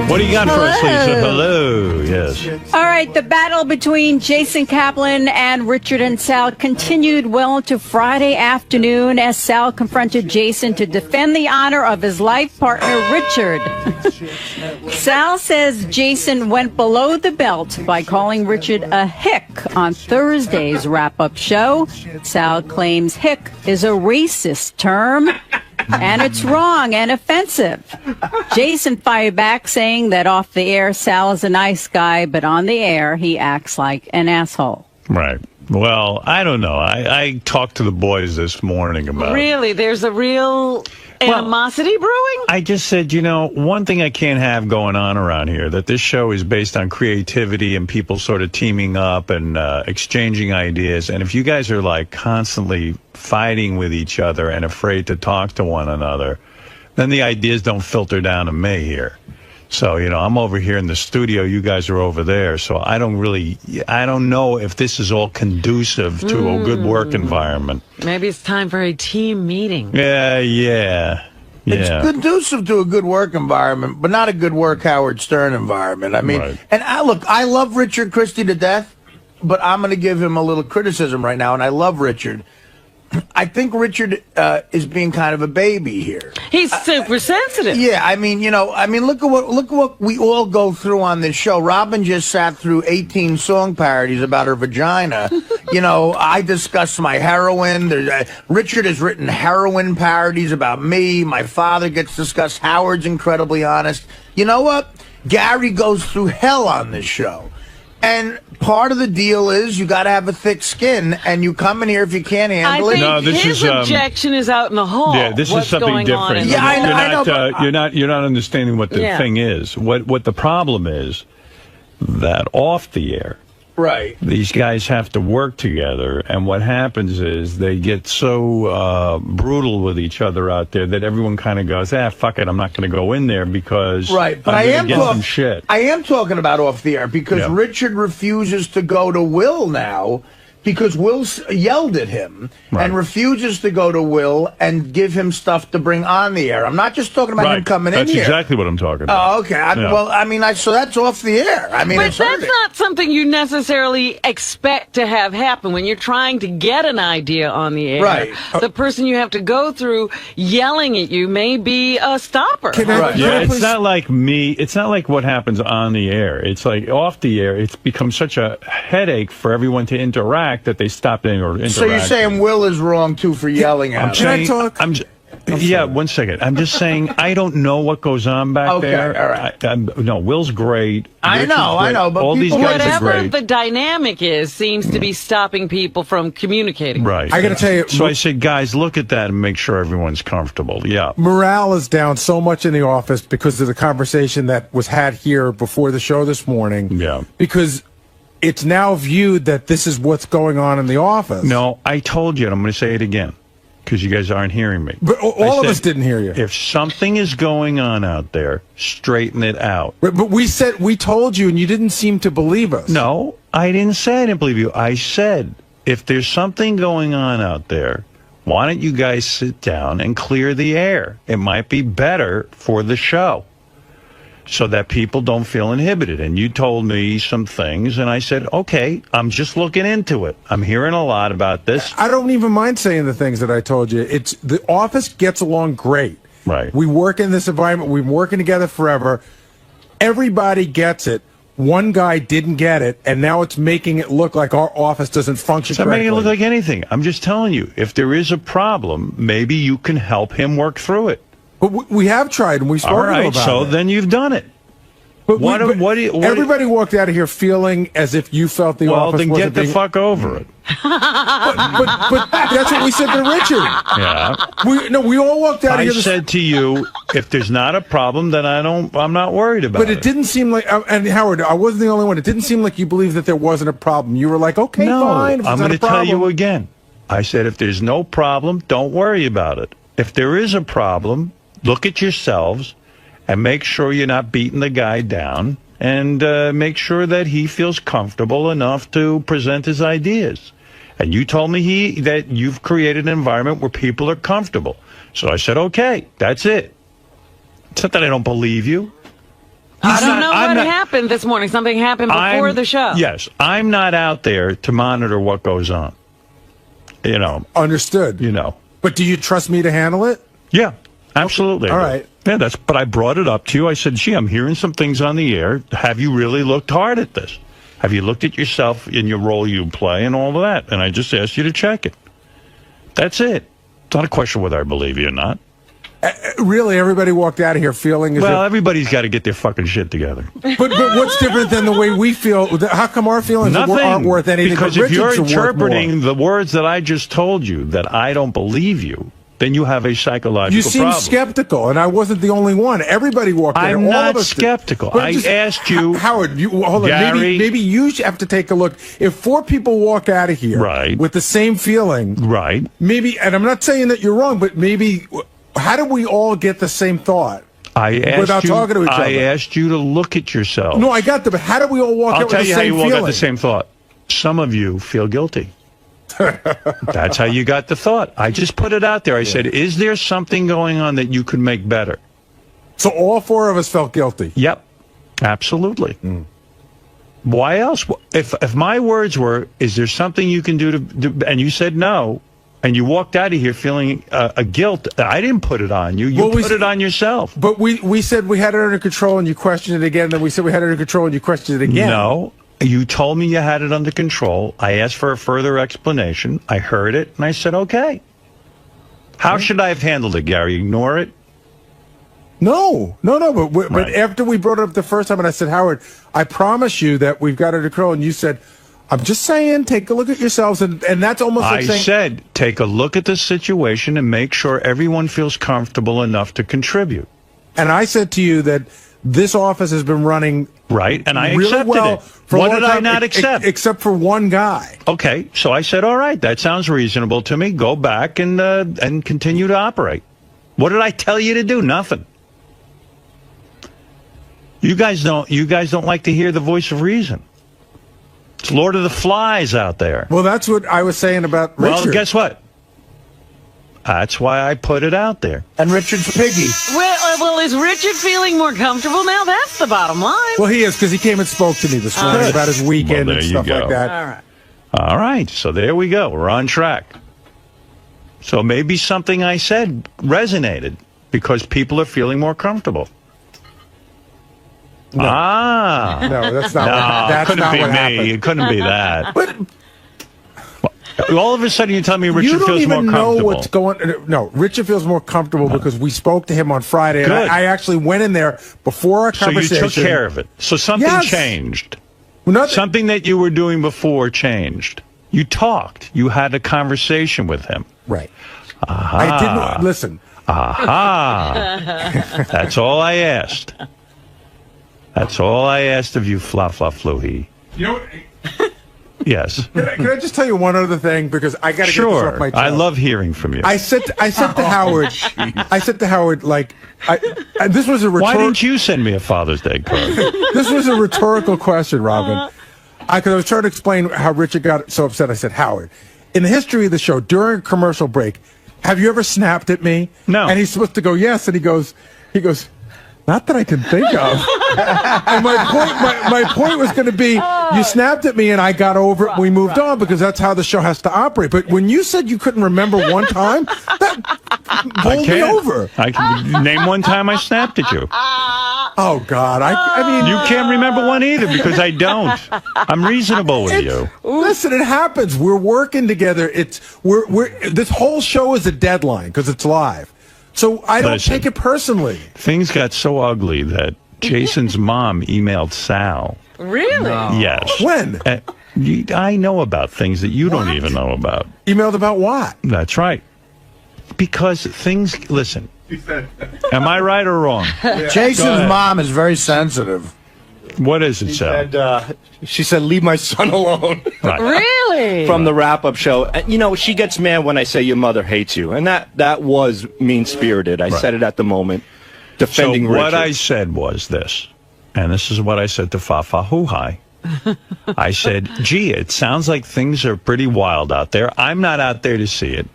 What do you got for us, Lisa? Hello. Yes. All right. The battle between Jason Kaplan and Richard and Sal continued well into Friday afternoon as Sal confronted Jason to defend the honor of his life partner, Richard. Sal says Jason went below the belt by calling Richard a hick on Thursday's wrap-up show. Sal claims hick is a racist term, and it's wrong and offensive. Jason fired back, saying that off the air, Sal is a nice guy, but on the air, he acts like an asshole. Right. Well, I don't know. I talked to the boys this morning about Really? There's a real animosity brewing? I just said, one thing I can't have going on around here, that this show is based on creativity and people sort of teaming up and exchanging ideas. And if you guys are like constantly fighting with each other and afraid to talk to one another, then the ideas don't filter down to me here. So, I'm over here in the studio. You guys are over there. So I don't know if this is all conducive to a good work environment. Maybe it's time for a team meeting. Yeah. It's conducive to a good work environment, but not a good work Howard Stern environment. I mean, and I love Richard Christie to death, but I'm going to give him a little criticism right now, and I love Richard. I think Richard is being kind of a baby here. He's super sensitive. Yeah, look at what we all go through on this show. Robin just sat through 18 song parodies about her vagina. I discuss my heroin. Richard has written heroin parodies about me. My father gets discussed. Howard's incredibly honest. You know what? Gary goes through hell on this show. And part of the deal is you got to have a thick skin, and you come in here if you can't handle it. I think his objection is out in the hall. Yeah, this is something different. Yeah, I know. You're not understanding what the thing is. What the problem is, that off the air, right? These guys have to work together, and what happens is they get so brutal with each other out there that everyone kind of goes, fuck it, I'm not going to go in there because but I am some shit. I am talking about off the air because Richard refuses to go to Will now because Will yelled at him and refuses to go to Will and give him stuff to bring on the air. I'm not just talking about him coming in here. That's exactly what I'm talking about. Oh, okay. So that's off the air. But that's not something you necessarily expect to have happen when you're trying to get an idea on the air. Right. The person you have to go through yelling at you may be a stopper. It's not like me. It's not like what happens on the air. It's like off the air. It's become such a headache for everyone to interact that they stopped interacting. So you're saying Will is wrong too for yelling at him? One second. I'm just saying I don't know what goes on back there. All right. No, Will's great. I know. But all these guys are great. Whatever the dynamic is, seems to be stopping people from communicating. Right. I got to tell you. So I said, guys, look at that and make sure everyone's comfortable. Yeah. Morale is down so much in the office because of the conversation that was had here before the show this morning. Yeah. Because it's now viewed that this is what's going on in the office. No, I told you, and I'm going to say it again, because you guys aren't hearing me. But all of us didn't hear you. If something is going on out there, straighten it out. But we told you, and you didn't seem to believe us. No, I didn't say I didn't believe you. I said, if there's something going on out there, why don't you guys sit down and clear the air? It might be better for the show, so that people don't feel inhibited. And you told me some things, and I said, okay, I'm just looking into it. I'm hearing a lot about this. I don't even mind saying the things that I told you. It's the office gets along great. Right. We work in this environment. We've been working together forever. Everybody gets it. One guy didn't get it, and now it's making it look like our office doesn't function correctly. It's not making it look like anything. I'm just telling you, if there is a problem, maybe you can help him work through it. But we have tried, and we've spoken about it. All right, so then you've done it. But everybody walked out of here feeling as if you felt the office wasn't Well, then get the fuck over it. but that's what we said to Richard. Yeah. We all walked out of here. I said to you, if there's not a problem, then I'm not worried about it. But it didn't seem like, and Howard, I wasn't the only one. It didn't seem like you believed that there wasn't a problem. You were like, okay, fine. I'm going to tell you again. I said, if there's no problem, don't worry about it. If there is a problem, look at yourselves and make sure you're not beating the guy down, and make sure that he feels comfortable enough to present his ideas. And you told me that you've created an environment where people are comfortable. So I said, okay, that's it. It's not that I don't believe you. I don't know what happened this morning. Something happened before the show. Yes, I'm not out there to monitor what goes on. You know. Understood. You know. But do you trust me to handle it? Yeah, absolutely. All right. Yeah, but I brought it up to you. I said, gee, I'm hearing some things on the air. Have you really looked hard at this? Have you looked at yourself in your role you play and all of that? And I just asked you to check it. That's it. It's not a question whether I believe you or not. Really, everybody walked out of here feeling as well, everybody's got to get their fucking shit together. But what's different than the way we feel? How come our feelings aren't worth anything? Because if you're interpreting the words that I just told you that I don't believe you, then you have a psychological problem. You seem skeptical, and I wasn't the only one. Everybody walked in. I'm not skeptical. I asked you, Howard. Hold on. Gary, maybe you have to take a look. If 4 people walk out of here with the same feeling, maybe, and I'm not saying that you're wrong, but maybe, how do we all get the same thought? Without talking to each other? I asked you to look at yourself. No, I got that, but how do we all walk out with the same feeling? I'll tell you how you all got the same thought. Some of you feel guilty. That's how you got the thought. I just put it out there. I said, is there something going on that you could make better? So all 4 of us felt guilty? Yep, absolutely. Why else? If my words were, is there something you can do and you said no, and you walked out of here feeling a guilt, I didn't put it on you. You put it on yourself. But we said we had it under control, and you questioned it again. Then we said we had it under control, and you questioned it again. No. You told me you had it under control. I asked for a further explanation. I heard it, and I said, okay. How should I have handled it, Gary? Ignore it? No. But after we brought it up the first time, and I said, Howard, I promise you that we've got it under control, and you said, I'm just saying, take a look at yourselves, and that's almost like saying... I said, take a look at the situation and make sure everyone feels comfortable enough to contribute. And I said to you that this office has been running... Right, and I really accepted well it. What did I not accept? Except for one guy. Okay, so I said, all right, that sounds reasonable to me. Go back and continue to operate. What did I tell you to do? Nothing. You guys don't like to hear the voice of reason. It's Lord of the Flies out there. Well, that's what I was saying about Richard. Well, guess what? That's why I put it out there. And Richard's piggy. Well, is Richard feeling more comfortable now? That's the bottom line. Well, he is, because he came and spoke to me this morning about his weekend and stuff like that. All right. All right. So there we go. We're on track. So maybe something I said resonated because people are feeling more comfortable. No. No, that's not what happened. It couldn't be that. But all of a sudden you tell me Richard feels more comfortable. You don't even know what's going... No, Richard feels more comfortable because we spoke to him on Friday. Good. And I actually went in there before our conversation. So you took care of it. So something changed. Something that you were doing before changed. You talked. You had a conversation with him. Right. I didn't... Listen. That's all I asked. That's all I asked of you, 𝗦𝗪𝗪. You know... Yes. Can I just tell you one other thing, because I got to get this off my chest. I love hearing from you. I said to Howard, like, this was a rhetorical... Why didn't you send me a Father's Day card? This was a rhetorical question, Robin. Because I was trying to explain how Richard got so upset. I said, Howard, in the history of the show, during a commercial break, have you ever snapped at me? No. And he's supposed to go, yes, and he goes, not that I can think of. And my point was going to be, you snapped at me and I got over it and we moved on, because that's how the show has to operate. But when you said you couldn't remember one time, that bowled me over. I can name one time I snapped at you. Oh, God. I mean... You can't remember one either, because I don't. I'm reasonable with you. Listen, it happens. We're working together. This whole show is a deadline because it's live. So I don't take it personally. Things got so ugly that Jason's mom emailed Sal. Really? No. Yes. When? I know about things that you don't even know about. Emailed about what? That's right. Because things... Listen. Am I right or wrong? Jason's mom is very sensitive. What is it, Sal? She said, leave my son alone. Right. Really? From the wrap-up show. You know, she gets mad when I say your mother hates you. And that was mean-spirited. I said it at the moment, defending Richard. So what I said was this, and this is what I said to 𝗦𝗪𝗪. I said, gee, it sounds like things are pretty wild out there. I'm not out there to see it.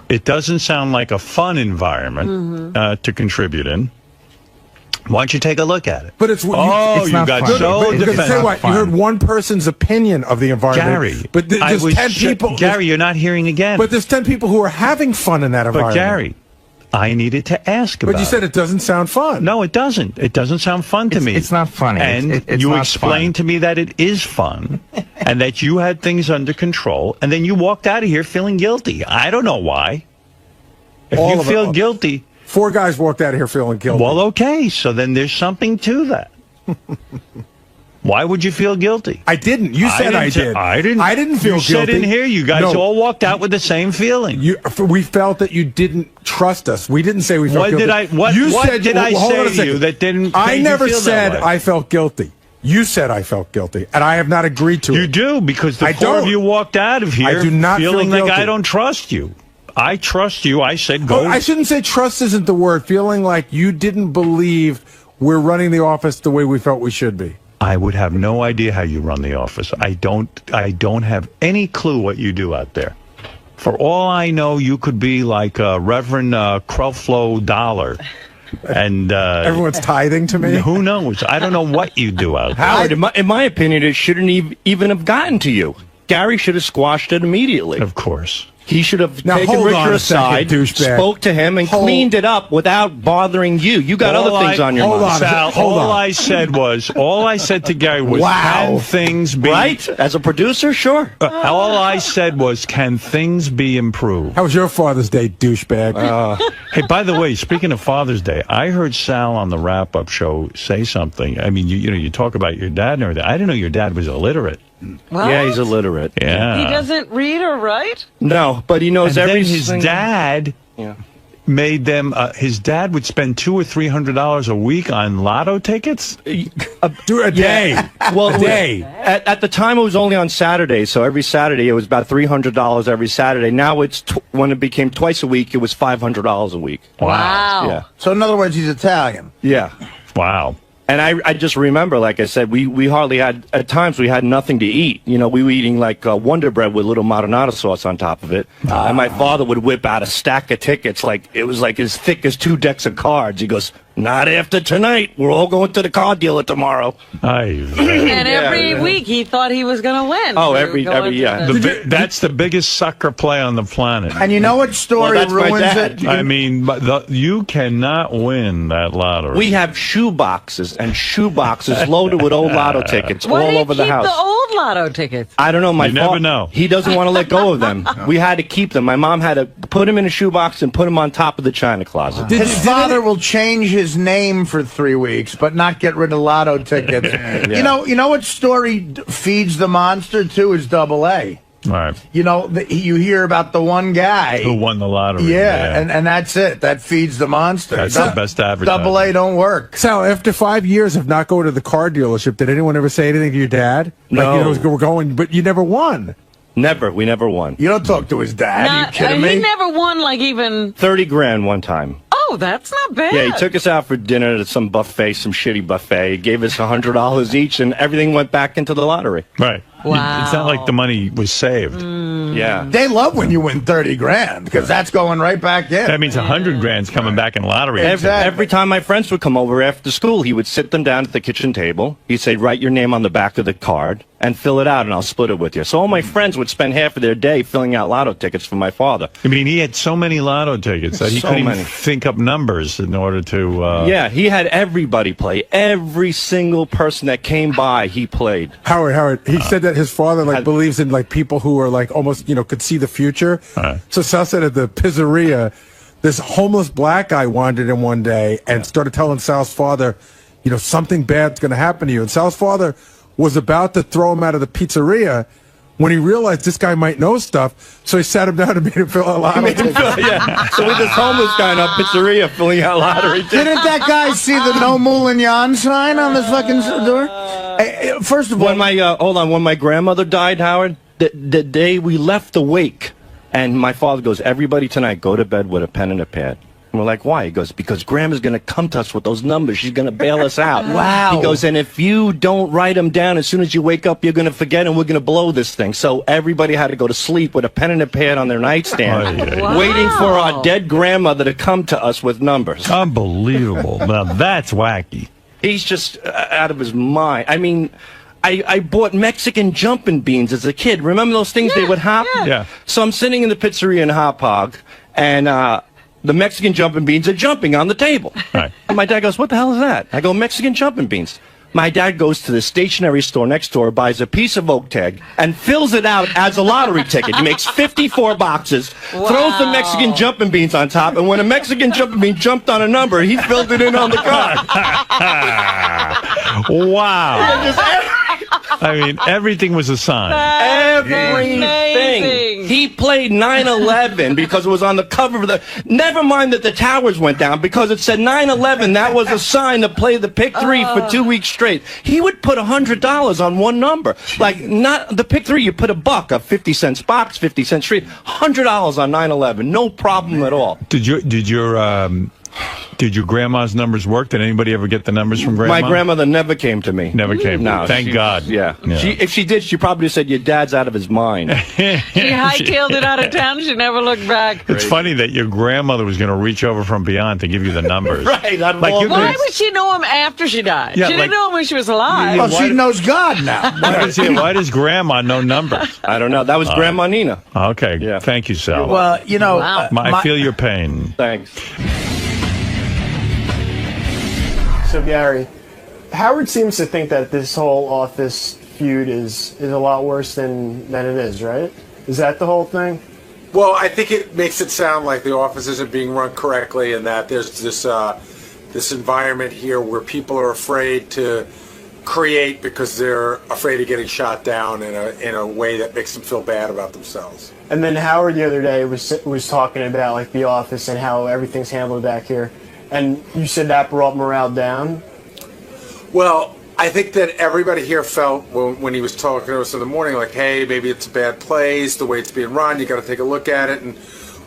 It doesn't sound like a fun environment to contribute in. Why don't you take a look at it? But it's you not got funny. so Because defensive. say what, you heard one person's opinion of the environment. Gary, but there's 10 people. Gary, you're not hearing again. But there's 10 people who are having fun in that environment. But Gary, I needed to ask about it. But you said it doesn't sound fun. No, it doesn't. It doesn't sound fun to me. It's not funny. And it's you not explained to me that it is fun and that you had things under control, and then you walked out of here feeling guilty. I don't know why. If All you of feel it. guilty... 4 guys walked out of here feeling guilty. Well, okay, so then there's something to that. Why would you feel guilty? I didn't. You said I did. I didn't. I didn't feel you guilty. You said in here, you guys all walked out with the same feeling. We felt that you didn't trust us. We didn't say we felt guilty. What did I say to you that didn't? I never you feel said that way? I felt guilty. You said I felt guilty, and I have not agreed to it. You do, because the I 4 of don't. you walked out of here I do not feel feeling like guilty. I don't trust you. I trust you. I said go. I shouldn't say trust isn't the word. Feeling like you didn't believe we're running the office the way we felt we should be. I would have no idea how you run the office. I don't have any clue what you do out there. For all I know, you could be like Reverend 𝗦𝗵cie𝗄 and everyone's tithing to me. Who knows? I don't know what you do out there. Howard, in my opinion, it shouldn't even have gotten to you. Gary should have squashed it immediately. Of course. He should have Now, taken hold on Richard a second, aside, douchebag. spoke to him, and cleaned it up without bothering you. You got other things on your hold mind. on. Sal, Hold all on. I said to Gary was, can things be... Right? As a producer, sure. All I said was, can things be improved? How was your Father's Day, douchebag? Hey, by the way, speaking of Father's Day, I heard Sal on the wrap-up show say something. I mean, you talk about your dad and everything. I didn't know your dad was illiterate. What? Yeah, he's illiterate. Yeah. He doesn't read or write? No, but he knows And every then his single- dad made them. His dad would spend $200 or $300 a week on lotto tickets. Do a day. Well, a day. At the time, it was only on Saturdays, so every Saturday it was about $300 every Saturday. Now it's when it became twice a week, it was $500 a week. Wow. Yeah. So in other words, he's Italian. Yeah. Wow. And I just remember, like I said, we hardly had, at times we had nothing to eat. You know, we were eating like Wonder Bread with little marinara sauce on top of it. And my father would whip out a stack of tickets, like it was like as thick as 2 decks of cards. He goes, not after tonight. We're all going to the car dealer tomorrow. And every week he thought he was going to win. Oh, So every going to yeah. the- That's the biggest sucker play on the planet. And you know what story Well, that's my ruins dad. it? I mean, you cannot win that lottery. We have shoe boxes and shoe boxes loaded with old lotto tickets Why all do you over the keep house. the old lotto tickets? I don't know. You never know. He doesn't want to let go of them. We had to keep them. My mom had to put them in a shoebox and put them on top of the china closet. His father will change his name for 3 weeks, but not get rid of lotto tickets. You know what story feeds the monster too is 𝗶𝗍. Right. You know, you hear about the one guy Who won the lottery? Yeah, and that's it. That feeds the monster. That's the best advertising. 𝗶𝗍 don't work. Sal, after 5 years of not going to the car dealership, did anyone ever say anything to your dad? No. Like, you know, we're going, but you never won. Never. We never won. You don't talk to his dad. Are you kidding me? He never won like even... 30 grand one time. Oh, that's not bad. Yeah, he took us out for dinner at some buffet, some shitty buffet. He gave us $100 each, and everything went back into the lottery. Right. Wow. It's not like the money was saved. Yeah. They love when you win 30 grand because that's going right back in. That means 100 grand's coming back in lottery. Every time my friends would come over after school, he would sit them down at the kitchen table. He'd say, write your name on the back of the card and fill it out, and I'll split it with you. So all my friends would spend half of their day filling out lotto tickets for my father. I mean, he had so many lotto tickets that he So couldn't even many. think up numbers in order to... Yeah, he had everybody play. Every single person that came by, he played. Howard, he said that his father believes in like people who are like almost, could see the future. So Sal said at the pizzeria, this homeless black guy wandered in one day and started telling Sal's father, something bad's going to happen to you. And Sal's father was about to throw him out of the pizzeria when he realized this guy might know stuff. So he sat him down and made him fill out lottery tickets. Yeah. So with this homeless guy in a pizzeria filling out lottery tickets. Didn't that guy see the no 𝗟 sign on this fucking door? First of all, when my grandmother died, Howard, the day we left the wake, and my father goes, everybody tonight, go to bed with a pen and a pad. And we're like, why? He goes, because Grandma's going to come to us with those numbers. She's going to bail us out. Wow. He goes, and if you don't write them down, as soon as you wake up, you're going to forget, and we're going to blow this thing. So everybody had to go to sleep with a pen and a pad on their nightstand, waiting for our dead grandmother to come to us with numbers. Unbelievable. Now, that's wacky. He's just out of his mind. I mean, I bought Mexican jumping beans as a kid. Remember those things they would hop? Yeah. So I'm sitting in the pizzeria in Hop Hog, and the Mexican jumping beans are jumping on the table. Right. And my dad goes, what the hell is that? I go, Mexican jumping beans. My dad goes to the stationery store next door, buys a piece of oak tag, and fills it out as a lottery ticket. He makes 54 boxes, throws the Mexican jumping beans on top, and when a Mexican jumping bean jumped on a number, he filled it in on the card. Wow. I mean, everything was a sign. Everything. Amazing. He played 9/11 because it was on the cover of the... Never mind that the towers went down, because it said 9/11. That was a sign to play the pick 3 for 2 weeks straight. He would put $100 on one number. Like, not the pick 3, you put $1, a 50-cent box, 50-cent street. $100 on 9/11. No problem at all. Did your grandma's numbers work? Did anybody ever get the numbers from grandma? My grandmother never came to me. Never came. No, Thank God. Yeah. If she did, she probably said, your dad's out of his mind. She hightailed it out of town. She never looked back. It's funny that your grandmother was going to reach over from beyond to give you the numbers. Right. Why would she know him after she died? Yeah, she didn't know him when she was alive. Well, she knows God now. Why does grandma know numbers? I don't know. That was Grandma Nina. Okay. Yeah. Thank you, Sal. Well, you know, Wow. I feel your pain. Thanks. So Gary, Howard seems to think that this whole office feud is a lot worse than it is, right? Is that the whole thing? Well, I think it makes it sound like the office isn't being run correctly, and that there's this environment here where people are afraid to create because they're afraid of getting shot down in a way that makes them feel bad about themselves. And then Howard the other day was talking about like the office and how everything's handled back here, and you said that brought morale down. Well, I think that everybody here felt when he was talking to us in the morning, like, hey, maybe it's a bad place, the way it's being run, you got to take a look at it. And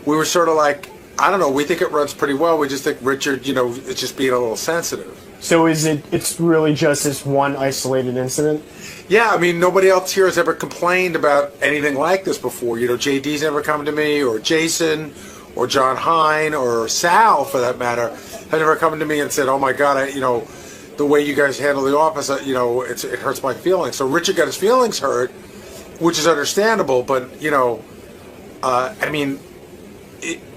we were sort of like, I don't know, we think it runs pretty well. We just think Richard, it's just being a little sensitive. So it's really just this one isolated incident? Yeah, I mean, nobody else here has ever complained about anything like this before. JD's never come to me, or Jason, or John Hine, or Sal, for that matter, have never come to me and said, oh my God, the way you guys handle the office, it hurts my feelings. So Richard got his feelings hurt, which is understandable, but, I mean,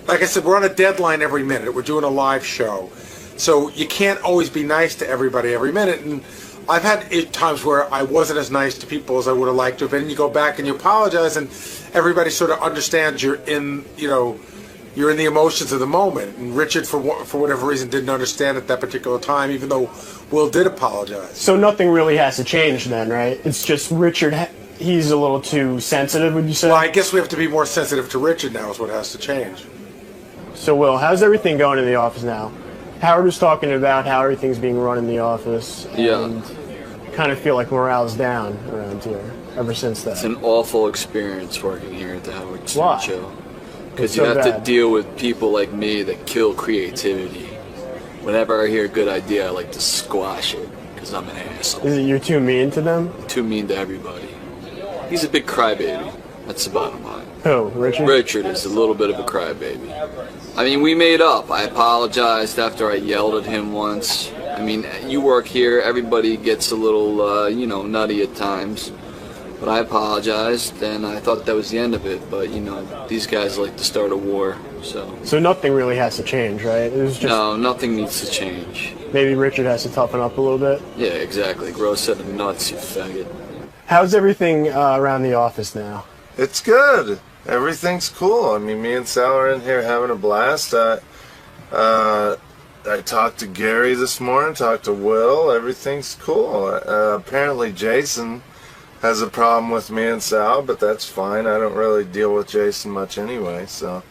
like I said, we're on a deadline every minute. We're doing a live show. So you can't always be nice to everybody every minute. And I've had times where I wasn't as nice to people as I would have liked to have been. And you go back and you apologize, and everybody sort of understands you're in the emotions of the moment. And Richard, for whatever reason, didn't understand at that particular time, even though Will did apologize. So nothing really has to change then, right? It's just Richard, he's a little too sensitive, would you say? Well, I guess we have to be more sensitive to Richard now is what has to change. So, Will, how's everything going in the office now? Howard was talking about how everything's being run in the office. And kind of feel like morale's down around here ever since that. It's an awful experience working here at the Howard Stern Show. Because you so have bad. to deal with people like me that kill creativity. Whenever I hear a good idea, I like to squash it because I'm an asshole. Is it you're too mean to them? Too mean to everybody. He's a big crybaby. That's the bottom line. Who, Richard? Richard is a little bit of a crybaby. I mean, we made up. I apologized after I yelled at him once. I mean, you work here, everybody gets a little, nutty at times. But I apologized, and I thought that was the end of it. But, these guys like to start a war, so... So nothing really has to change, right? It was just No, nothing needs to change. maybe Richard has to toughen up a little bit. Yeah, exactly. Grow a set of nuts, you faggot. How's everything around the office now? It's good. Everything's cool. I mean, me and Sal are in here having a blast. I talked to Gary this morning, talked to Will. Everything's cool. Apparently Jason has a problem with me and Sal, but that's fine. I don't really deal with Jason much anyway, so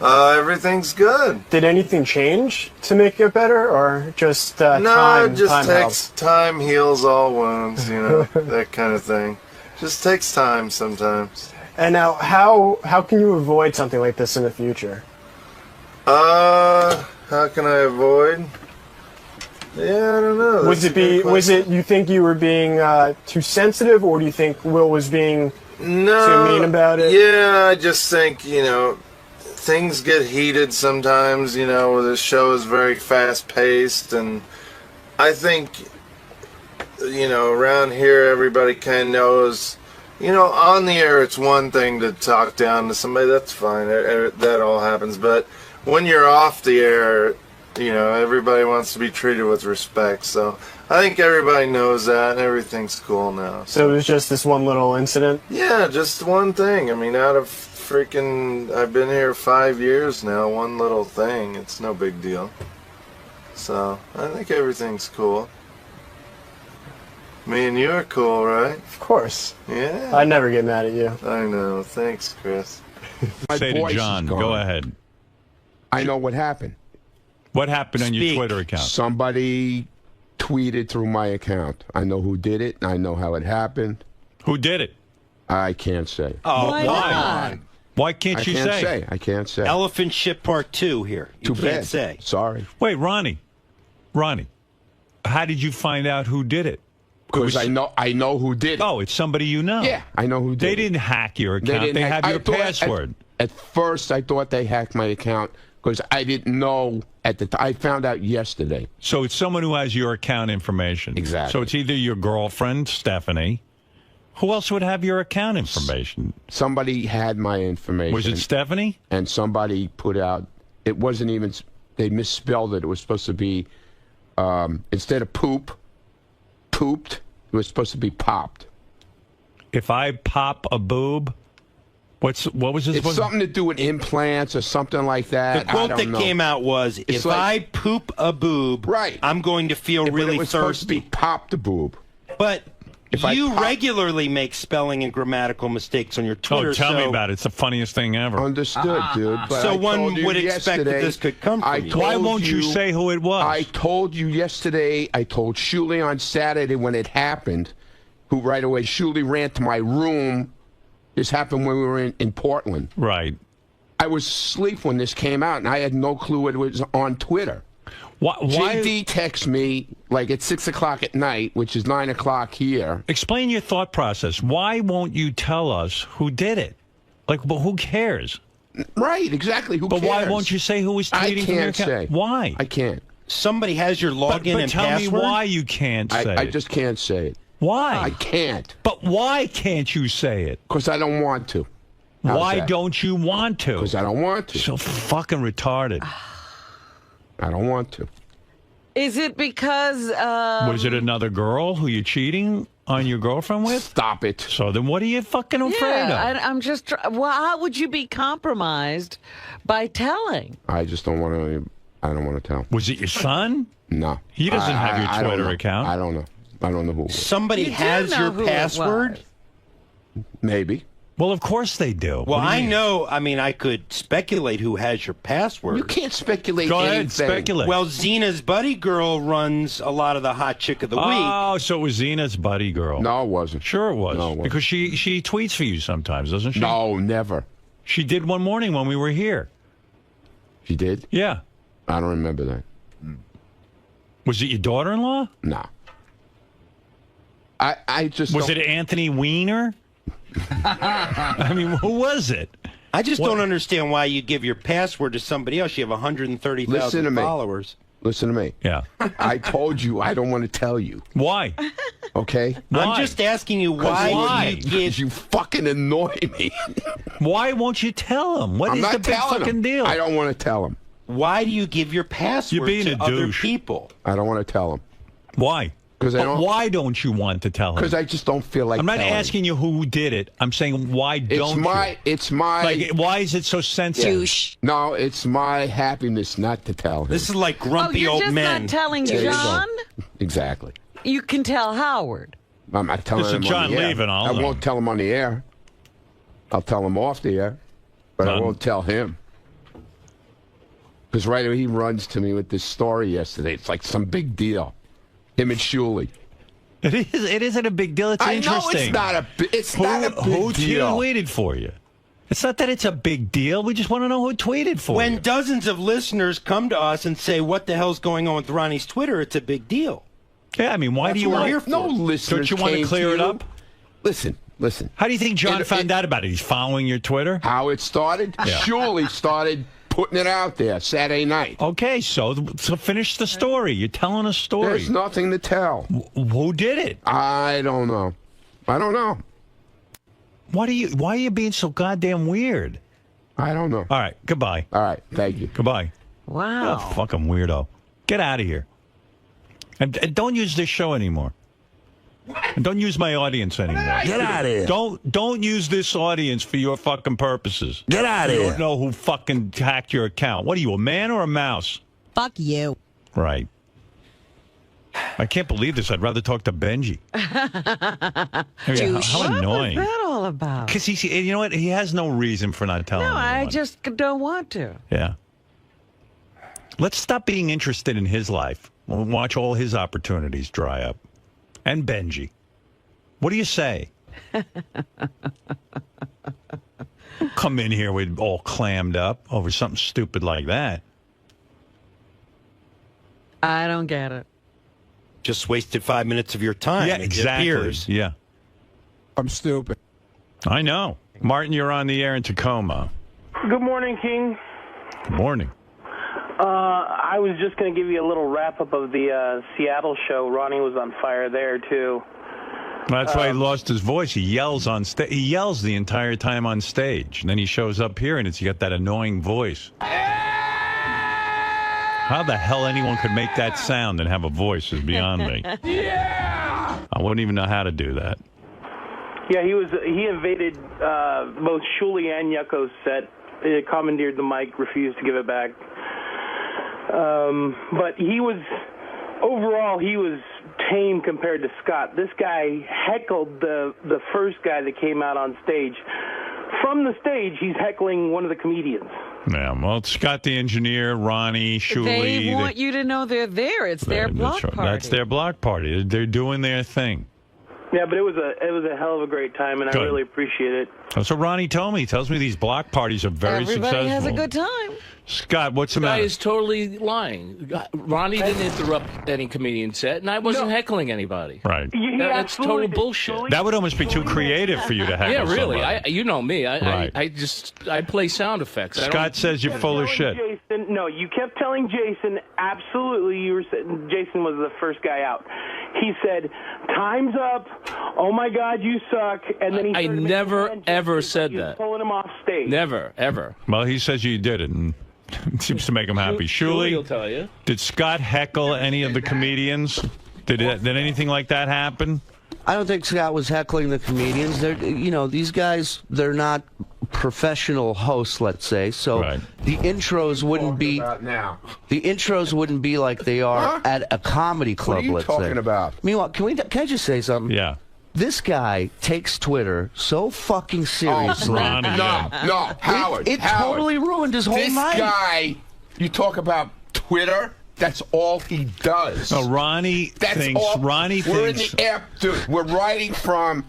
everything's good. Did anything change to make it better, or just No, time? it just time takes helps? time heals all wounds, that kind of thing. Just takes time sometimes. And now, how can you avoid something like this in the future? How can I avoid? Yeah, I don't know. Was it you think you were being too sensitive, or do you think Will was being too mean about it? Yeah, I just think, things get heated sometimes, this show is very fast-paced, and I think, around here everybody kind of knows, on the air it's one thing to talk down to somebody, that's fine, that all happens, but when you're off the air, everybody wants to be treated with respect, so I think everybody knows that, and everything's cool now. So it was just this one little incident? Yeah, just one thing. I mean, out of freaking, I've been here 5 years now, one little thing, it's no big deal. So, I think everything's cool. Me and you are cool, right? Of course. Yeah. I'd never get mad at you. I know, thanks, Chris. Say to John, go ahead. I know what happened. What happened on your Twitter account? Somebody tweeted through my account. I know who did it, and I know how it happened. Who did it? I can't say. Oh, why? Why can't you say? I can't say. Elephant shit part 2 here. You can't say. Sorry. Wait, Ronnie, how did you find out who did it? Because I know who did it. Oh, it's somebody you know. Yeah, I know who did it. They didn't hack your account. They have your password. At first, I thought they hacked my account because I didn't know at the time. I found out yesterday. So it's someone who has your account information. Exactly. So it's either your girlfriend, Stephanie. Who else would have your account information? Somebody had my information. Was it Stephanie? And somebody put out, it wasn't even, they misspelled it. It was supposed to be, instead of pooped, it was supposed to be popped. If I pop a boob, what was this? It's something to do with implants or something like that. The quote that came out was, if I poop a boob, I'm going to feel really it was thirsty. Supposed to be pop the boob. But you regularly make spelling and grammatical mistakes on your Twitter. Oh, tell me about it. It's the funniest thing ever. Understood, dude. But so one would expect that this could come from you. Why won't you say who it was? I told you yesterday. I told Shuli on Saturday when it happened, who right away, Shuli ran to my room. This happened when we were in Portland. Right. I was asleep when this came out, and I had no clue it was on Twitter. Why? JD texts me like at 6 o'clock at night, which is 9 o'clock here. Explain your thought process. Why won't you tell us who did it? Like, but who cares? Right, exactly. Who cares? But why won't you say who was tweeting from your account? Say. Why? I can't. Somebody has your login and tell password? me why you can't say it. I just can't say it. Why? I can't. But why can't you say it? Because I don't want to. Why don't you want to? Because I don't want to. So fucking retarded. I don't want to. Is it because... was it another girl who you're cheating on your girlfriend with? Stop it. So then what are you fucking afraid of? I'm just... Well, how would you be compromised by telling? I just don't want to... I don't want to tell. Was it your son? No. He doesn't have your Twitter account. I don't know. I don't know who it was. Somebody has your password? Maybe. Well, of course they do. Well, I know. I mean, I could speculate who has your password. You can't speculate Go anything. ahead, speculate. Well, Xena's buddy girl runs a lot of the hot chick of the week. Oh, so it was Xena's buddy girl. No, it wasn't. Sure it was. No, it wasn't. Because she tweets for you sometimes, doesn't she? No, never. She did one morning when we were here. She did? Yeah. I don't remember that. Was it your daughter-in-law? No. I just Was it Anthony Weiner? I mean, who was it? I just don't understand why you give your password to somebody else. You have 130,000 followers. Listen to me. Yeah. I told you I don't want to tell you. Why? Okay? Why? I'm just asking you why you give... You fucking annoy me. Why won't you tell him? What is the big fucking deal? I don't want to tell him. Why do you give your password to other people? I don't want to tell him. Why? Why don't you want to tell him? Because I just don't feel like I'm not telling asking you who did it. I'm saying why don't you? It's my... Like, why is it so sensitive? No, it's my happiness not to tell him. This is like grumpy old men. men. You're just not telling John? Exactly. You can tell Howard. I'm not telling him John on the air. leaving, I won't tell him on the air. I'll tell him off the air. But I won't tell him. Because right away he runs to me with this story yesterday. It's like some big deal. Him and Shuli. It isn't a big deal. It's interesting. I know it's not a big deal. Who tweeted for you? It's not that it's a big deal. We just want to know who tweeted for When you. dozens of listeners come to us and say, what the hell's going on with Ronnie's Twitter, it's a big deal. Yeah, I mean, why That's do you what we're want... here for. No listeners Don't you want to came clear it you. up? Listen. How do you think John found out about it? He's following your Twitter? How it started? Yeah. Shuley started putting it out there Saturday night. Okay, so finish the story. You're telling a story. There's nothing to tell. Who did it? I don't know. Why are you being so goddamn weird? I don't know. All right, goodbye. All right, thank you. Goodbye. Wow. Oh, fucking weirdo. Get out of here. And don't use this show anymore. And don't use my audience anymore. Get out of here. Don't use this audience for your fucking purposes. Get out of You here. don't know who fucking hacked your account. What are you, a man or a mouse? Fuck you. Right. I can't believe this. I'd rather talk to Benji. How annoying. What's that all about? Because you know what? He has no reason for not telling No, I anyone. just don't want to. Yeah. Let's stop being interested in his life. We'll watch all his opportunities dry up. And Benji. What do you say? Come in here with all clammed up over something stupid like that. I don't get it. Just wasted 5 minutes of your time. Yeah, it exactly. appears. Yeah. I'm stupid. I know. Martin, you're on the air in Tacoma. Good morning, King. Good morning. I was just going to give you a little wrap-up of the Seattle show. Ronnie was on fire there, too. That's why he lost his voice. He yells on stage. He yells the entire time on stage. And then he shows up here, and he got that annoying voice. How the hell anyone could make that sound and have a voice is beyond me. Yeah! I wouldn't even know how to do that. Yeah, he invaded both Shuley and Yucko's set. He commandeered the mic, refused to give it back. But overall, he was tame compared to Scott. This guy heckled the first guy that came out on stage. From the stage, he's heckling one of the comedians. Yeah, well, Scott the engineer, Ronnie, Shuley. They want you to know they're there. It's their block party. That's their block party. They're doing their thing. Yeah, but it was a hell of a great time, and Good. I really appreciate it. That's what Ronnie told me. He tells me these block parties are very successful. Everybody has a good time. Scott, what's the guy matter? is totally lying. Ronnie didn't interrupt any comedian set, and I wasn't heckling anybody. Right. That's total bullshit. That would almost be too creative for you to heckle Yeah, really. somebody. You know me. Right. I play sound effects. Scott says you're full of shit. Jason, no, you kept telling Jason, absolutely, Jason was the first guy out. He said, time's up, oh my God, you suck, and then he I never, ever said that. Pulling him off stage. Never, ever. Well, he says you did it, and it seems to make him happy. Shuley will Shuley, tell you. did Scott heckle any of the comedians? Did anything like that happen? I don't think Scott was heckling the comedians. These guys, they're not professional hosts, let's say. So the intros wouldn't be the intros wouldn't be like they are at a comedy club. What are you let's talking say. about? Meanwhile, can I just say something? Yeah. This guy takes Twitter so fucking seriously. No, Howard. It Howard, totally ruined his whole night. This guy, you talk about Twitter. That's all he does. No, Ronnie thinks. We're in the air, dude. We're riding from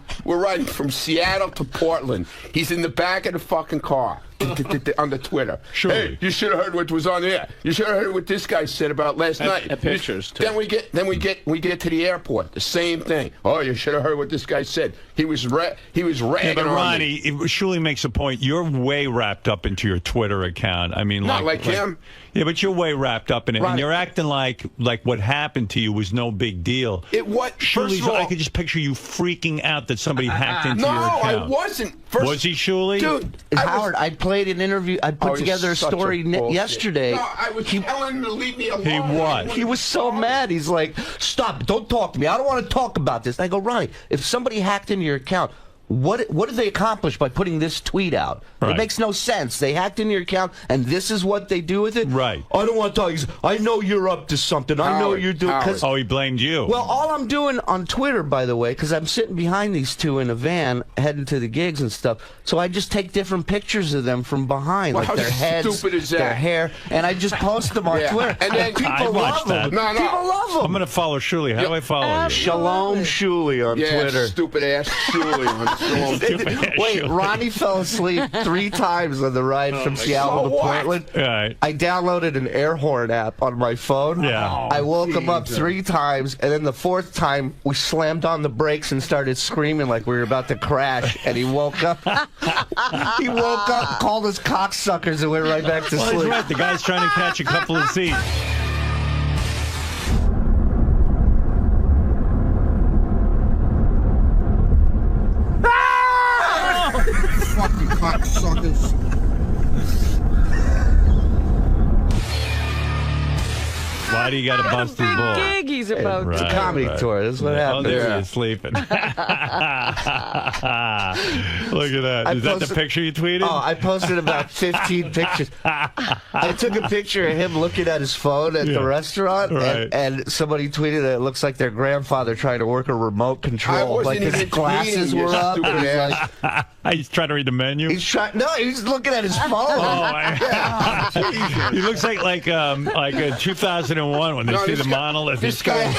Seattle to Portland. He's in the back of the fucking car on the Twitter. Sure. Hey, you should have heard what was on there. You should have heard what this guy said about last night. Pictures too. Then we get to the airport. The same thing. Oh, you should have heard what this guy said. He was ragging Yeah, but on Ronnie, me. Shuley makes a point. You're way wrapped up into your Twitter account. I mean, Not like him. Yeah, but you're way wrapped up in it, and Ronnie. you're acting like what happened to you was no big deal. First of all, I could just picture you freaking out that somebody hacked into your account. No, I wasn't. Was he, Shuley? Dude, Howard, I played an interview. I put together a story yesterday. No, I was telling him to leave me alone. He what? He was so mad. He's like, "Stop! Don't talk to me. I don't want to talk about this." I go, Ronnie, if somebody hacked into your account, what did they accomplish by putting this tweet out? Right. It makes no sense. They hacked into your account, and this is what they do with it? Right. I don't want to talk. He's, I know you're up to something. I know you're doing... Oh, he blamed you. Well, all I'm doing on Twitter, by the way, because I'm sitting behind these two in a van heading to the gigs and stuff, so I just take different pictures of them from behind, Well, like how their heads, stupid is that? their hair, and I just post them on Yeah. Twitter. And then people watched love them. that. No. People love them. I'm going to follow Shuley. How do I follow you? Shalom Shuley on Yeah, Twitter. stupid ass Shuley on Wait, Ronnie fell asleep 3 times on the ride from Seattle to Portland. Right. I downloaded an air horn app on my phone. Yeah. I woke him up 3 times, and then the 4th time, we slammed on the brakes and started screaming like we were about to crash, and he woke up. He woke up, called us cocksuckers, and went right back to Well, sleep. he's right. The guy's trying to catch a couple of seats. Fucking cocksuckers. Why do you got to bust his balls? Gig he's about It's a comedy tour. That's what happened. Oh, there he is sleeping. Look at that. Is that the picture you tweeted? Oh, I posted about 15 pictures. I took a picture of him looking at his phone at the restaurant, Right. and somebody tweeted that it looks like their grandfather trying to work a remote I control. wasn't Like his even glasses tweeting, you were up. stupid And ass. He's trying to read the menu. he's trying. No, he's looking at his phone. He looks like 2001 when they see the monolith. This guy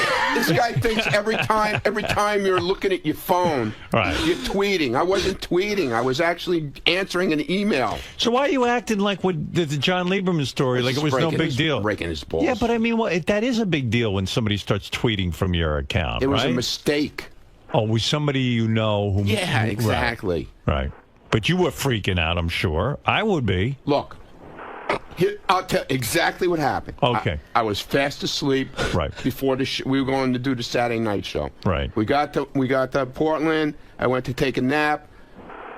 thinks every time you're looking at your phone, Right. you're tweeting. I wasn't tweeting. I was actually answering an email. So why are you acting like with the John Lieberman story, like it was no big deal? Breaking his balls. Yeah, but I mean, that is a big deal when somebody starts tweeting from your account, It was a right? mistake. Oh, with somebody you know who... Yeah, exactly. Right. But you were freaking out, I'm sure. I would be. Look, I'll tell exactly what happened. Okay. I was fast asleep. Right. Before we were going to do the Saturday night show. Right. We got to Portland. I went to take a nap.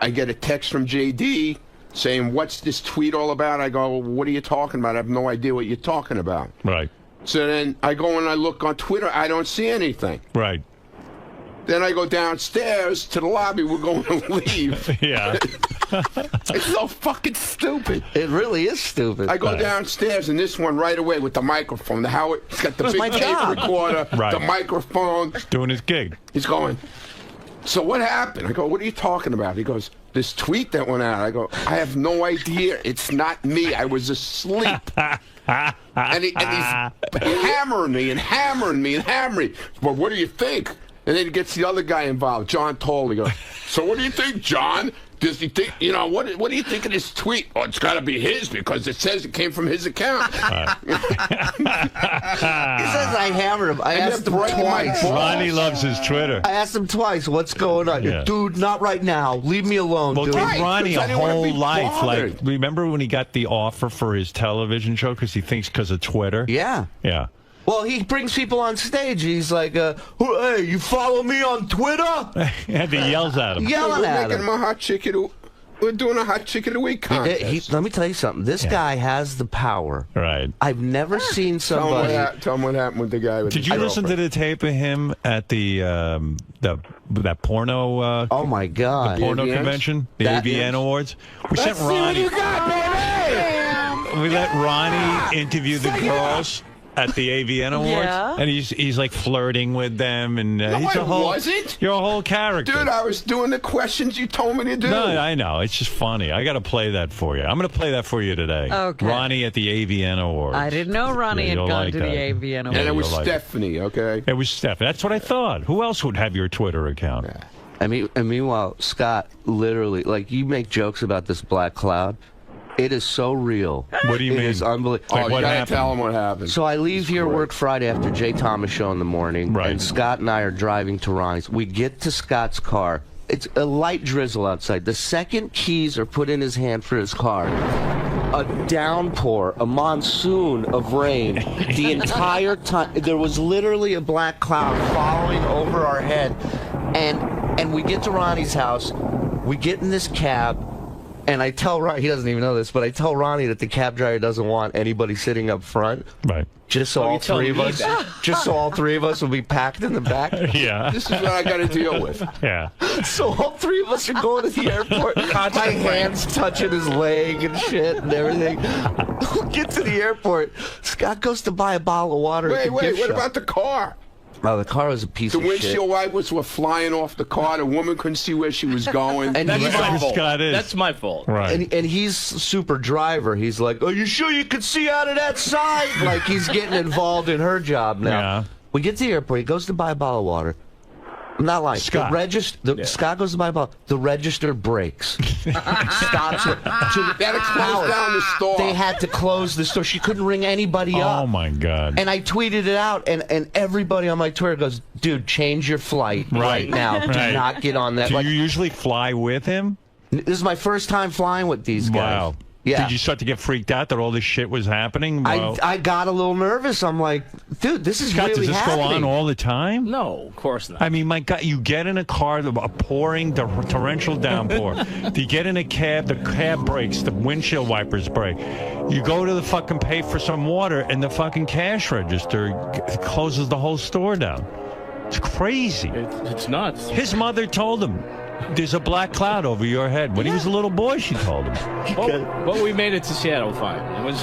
I get a text from JD saying, "What's this tweet all about?" I go, "What are you talking about? I have no idea what you're talking about." Right. So then I go and I look on Twitter. I don't see anything. Right. Then I go downstairs to the lobby. We're going to leave. Yeah. It's so fucking stupid. It really is stupid. I go downstairs, and this one right away with the microphone. He's got the That's my big tape job. recorder, Right. the microphone. Doing his gig. He's going, "So what happened?" I go, "What are you talking about?" He goes, "This tweet that went out." I go, "I have no idea. It's not me. I was asleep." and he's hammering me and hammering me and hammering me. "Well, what do you think?" And then he gets the other guy involved, John Toll. He goes, "So what do you think, John? Does he think, what do you think of this tweet?" "Oh, it's got to be his because it says it came from his account." He says I hammered him. I asked him twice. Ronnie loves his Twitter. I asked him twice, "What's going on?" Yeah. "Dude, not right now. Leave me alone, Well, dude." give Ronnie a I didn't wanna whole be life. bothered. Like, remember when he got the offer for his television show because he thinks because of Twitter? Yeah. Yeah. Well, he brings people on stage. He's like, "Hey, you follow me on Twitter?" And he yells at him. Yelling We're at making him. him a hot chicken. We're doing a hot chicken of the week contest. Let me tell you something. This guy has the power. Right. I've never seen somebody. Tell him what happened with the guy with Did his you listen to girlfriend. the tape of him at that porno? Oh my God! The porno AVNs? convention, the That AVN is- Awards. We Let's sent see what Ronnie. you got, baby! We let Ronnie interview the girls at the AVN Awards, Yeah. and he's like flirting with them, and he's I a whole. wasn't. You're a whole character. Dude, I was doing the questions you told me to do. No, I know. It's just funny. I got to play that for you. I'm going to play that for you today. Okay. Ronnie at the AVN Awards. I didn't know Ronnie Yeah, had you'll gone like to that. the AVN And Awards. it was you'll like it. Stephanie, okay? It was Steph. That's what I thought. Who else would have your Twitter account? And meanwhile, Scott, literally, like, you make jokes about this black cloud. It is so real. What do you mean? It is unbelievable. Like, Oh, you what gotta happened? tell him what happened. So I leave here work Friday after Jay Thomas show in the morning, Right. and Scott and I are driving to Ronnie's. We get to Scott's car. It's a light drizzle outside. The second keys are put in his hand for his car. A downpour, a monsoon of rain. The entire time, there was literally a black cloud following over our head. And we get to Ronnie's house. We get in this cab. And I tell Ronnie, he doesn't even know this, but I tell Ronnie that the cab driver doesn't want anybody sitting up front. Right. Just so all three of us, just so all three of us will be packed in the back. Yeah. This is what I got to deal with. Yeah. So all three of us are going to the airport. My hands touching his leg and shit and everything. We get to the airport. Scott goes to buy a bottle of water. at the Wait, gift what shop. about the car? Oh, the car was a piece The of shit. windshield wipers were flying off the car. The woman couldn't see where she was going. And That's he's my like, fault. Scott is. That's my fault. Right. and he's super driver. He's like, "Are you sure you could see out of that side?" Like he's getting involved in her job now. Yeah. We get to the airport. He goes to buy a bottle of water. I'm not lying. Scott. Scott goes to buy a bottle. The register breaks. Stops it. They had to close down the store. They had to close the store. She couldn't ring anybody up. Oh, my God. And I tweeted it out, and everybody on my Twitter goes, dude, change your flight right now. Do not get on that. Do you usually fly with him? This is my first time flying with these guys. Wow. Yeah. Did you start to get freaked out that all this shit was happening? I got a little nervous. I'm like, dude, this is Scott, really does this happening. go on all the time? No, of course not. I mean, my God, you get in a car, a pouring torrential downpour. You get in a cab, the cab breaks, the windshield wipers break. You go to the fucking pay for some water, and the fucking cash register closes the whole store down. It's crazy. It's nuts. His mother told him, there's a black cloud over your head. When he was a little boy, she told him. But we made it to Seattle fine. It was,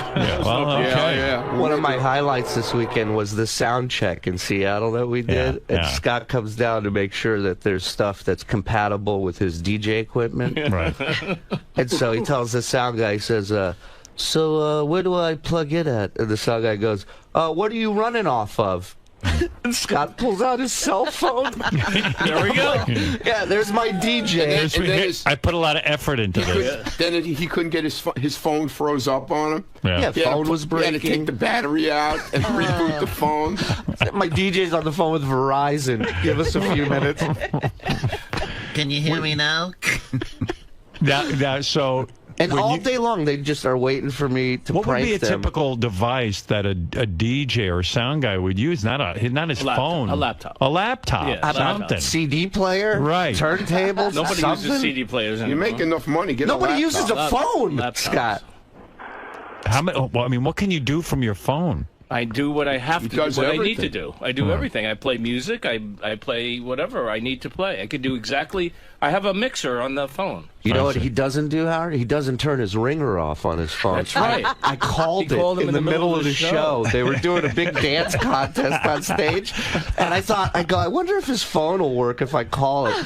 One of my highlights this weekend was the sound check in Seattle that we did. And Scott comes down to make sure that there's stuff that's compatible with his DJ equipment. Right. And so he tells the sound guy, he says, so where do I plug it at? And the sound guy goes, what are you running off of? And Scott pulls out his cell phone. There we go. Yeah, there's my DJ. I put a lot of effort into this. Then he couldn't get his phone froze up on him. Yeah, phone was breaking. He had to take the battery out and reboot the phone. My DJ's on the phone with Verizon. Give us a few minutes. Can you hear me now? And all day long, they just are waiting for me to What would prank be a them. typical device that a DJ or sound guy would use? Not his phone. A laptop. A laptop. Yeah, something. CD player? Right. Turntables? Nobody something? uses CD players anymore. You make enough money. Get Nobody a uses a laptop. phone, Laptops. Scott. Well, I mean, what can you do from your phone? I do what I have to do, does what I need everything. to do. I do everything. I play music. I play whatever I need to play. I could do exactly. I have a mixer on the phone. You know what he doesn't do, Howard? He doesn't turn his ringer off on his phone. That's right. I called He it called him in the middle of the show. They were doing a big dance contest on stage, and I wonder if his phone will work if I call it.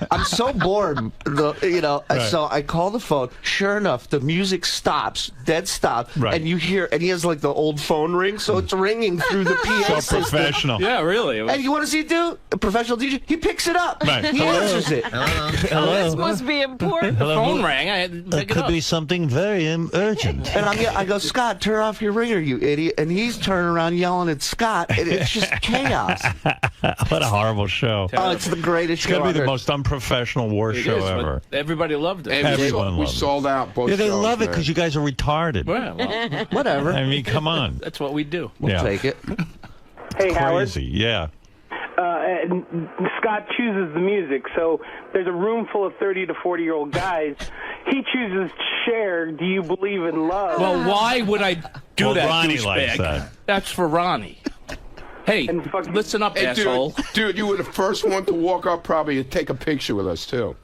I'm so bored, so I call the phone. Sure enough, the music stops, dead stop, and you hear, and he has like the old phone ring, so it's ringing through the PA So system. professional. Yeah, really. And you want to see it do? A professional DJ? He picks it up. Right. He answers it. This must be important. The phone rang. I had to pick it up. something very urgent. And I go, Scott, turn off your ringer, you idiot. And he's turning around yelling at Scott. And it's just chaos. What a horrible show. Oh, it's the greatest It's show going to be the ever. most unprofessional war It show is, but ever. Everybody loved it. And Everyone we loves it. sold out both Yeah, they shows, love it man. because you guys are retarded. Well, Whatever. I mean, come on. that's what we do. Yeah. Take it. Hey, Howard. Crazy. Yeah. And Scott chooses the music, so there's a room full of 30 to 40-year-old guys. He chooses Cher, Do You Believe in Love? Well, why would I do Well, that, Ronnie douchebag? likes that. That's for Ronnie. Hey, listen up, Hey, asshole. dude, you were the first one to walk up probably and take a picture with us, too.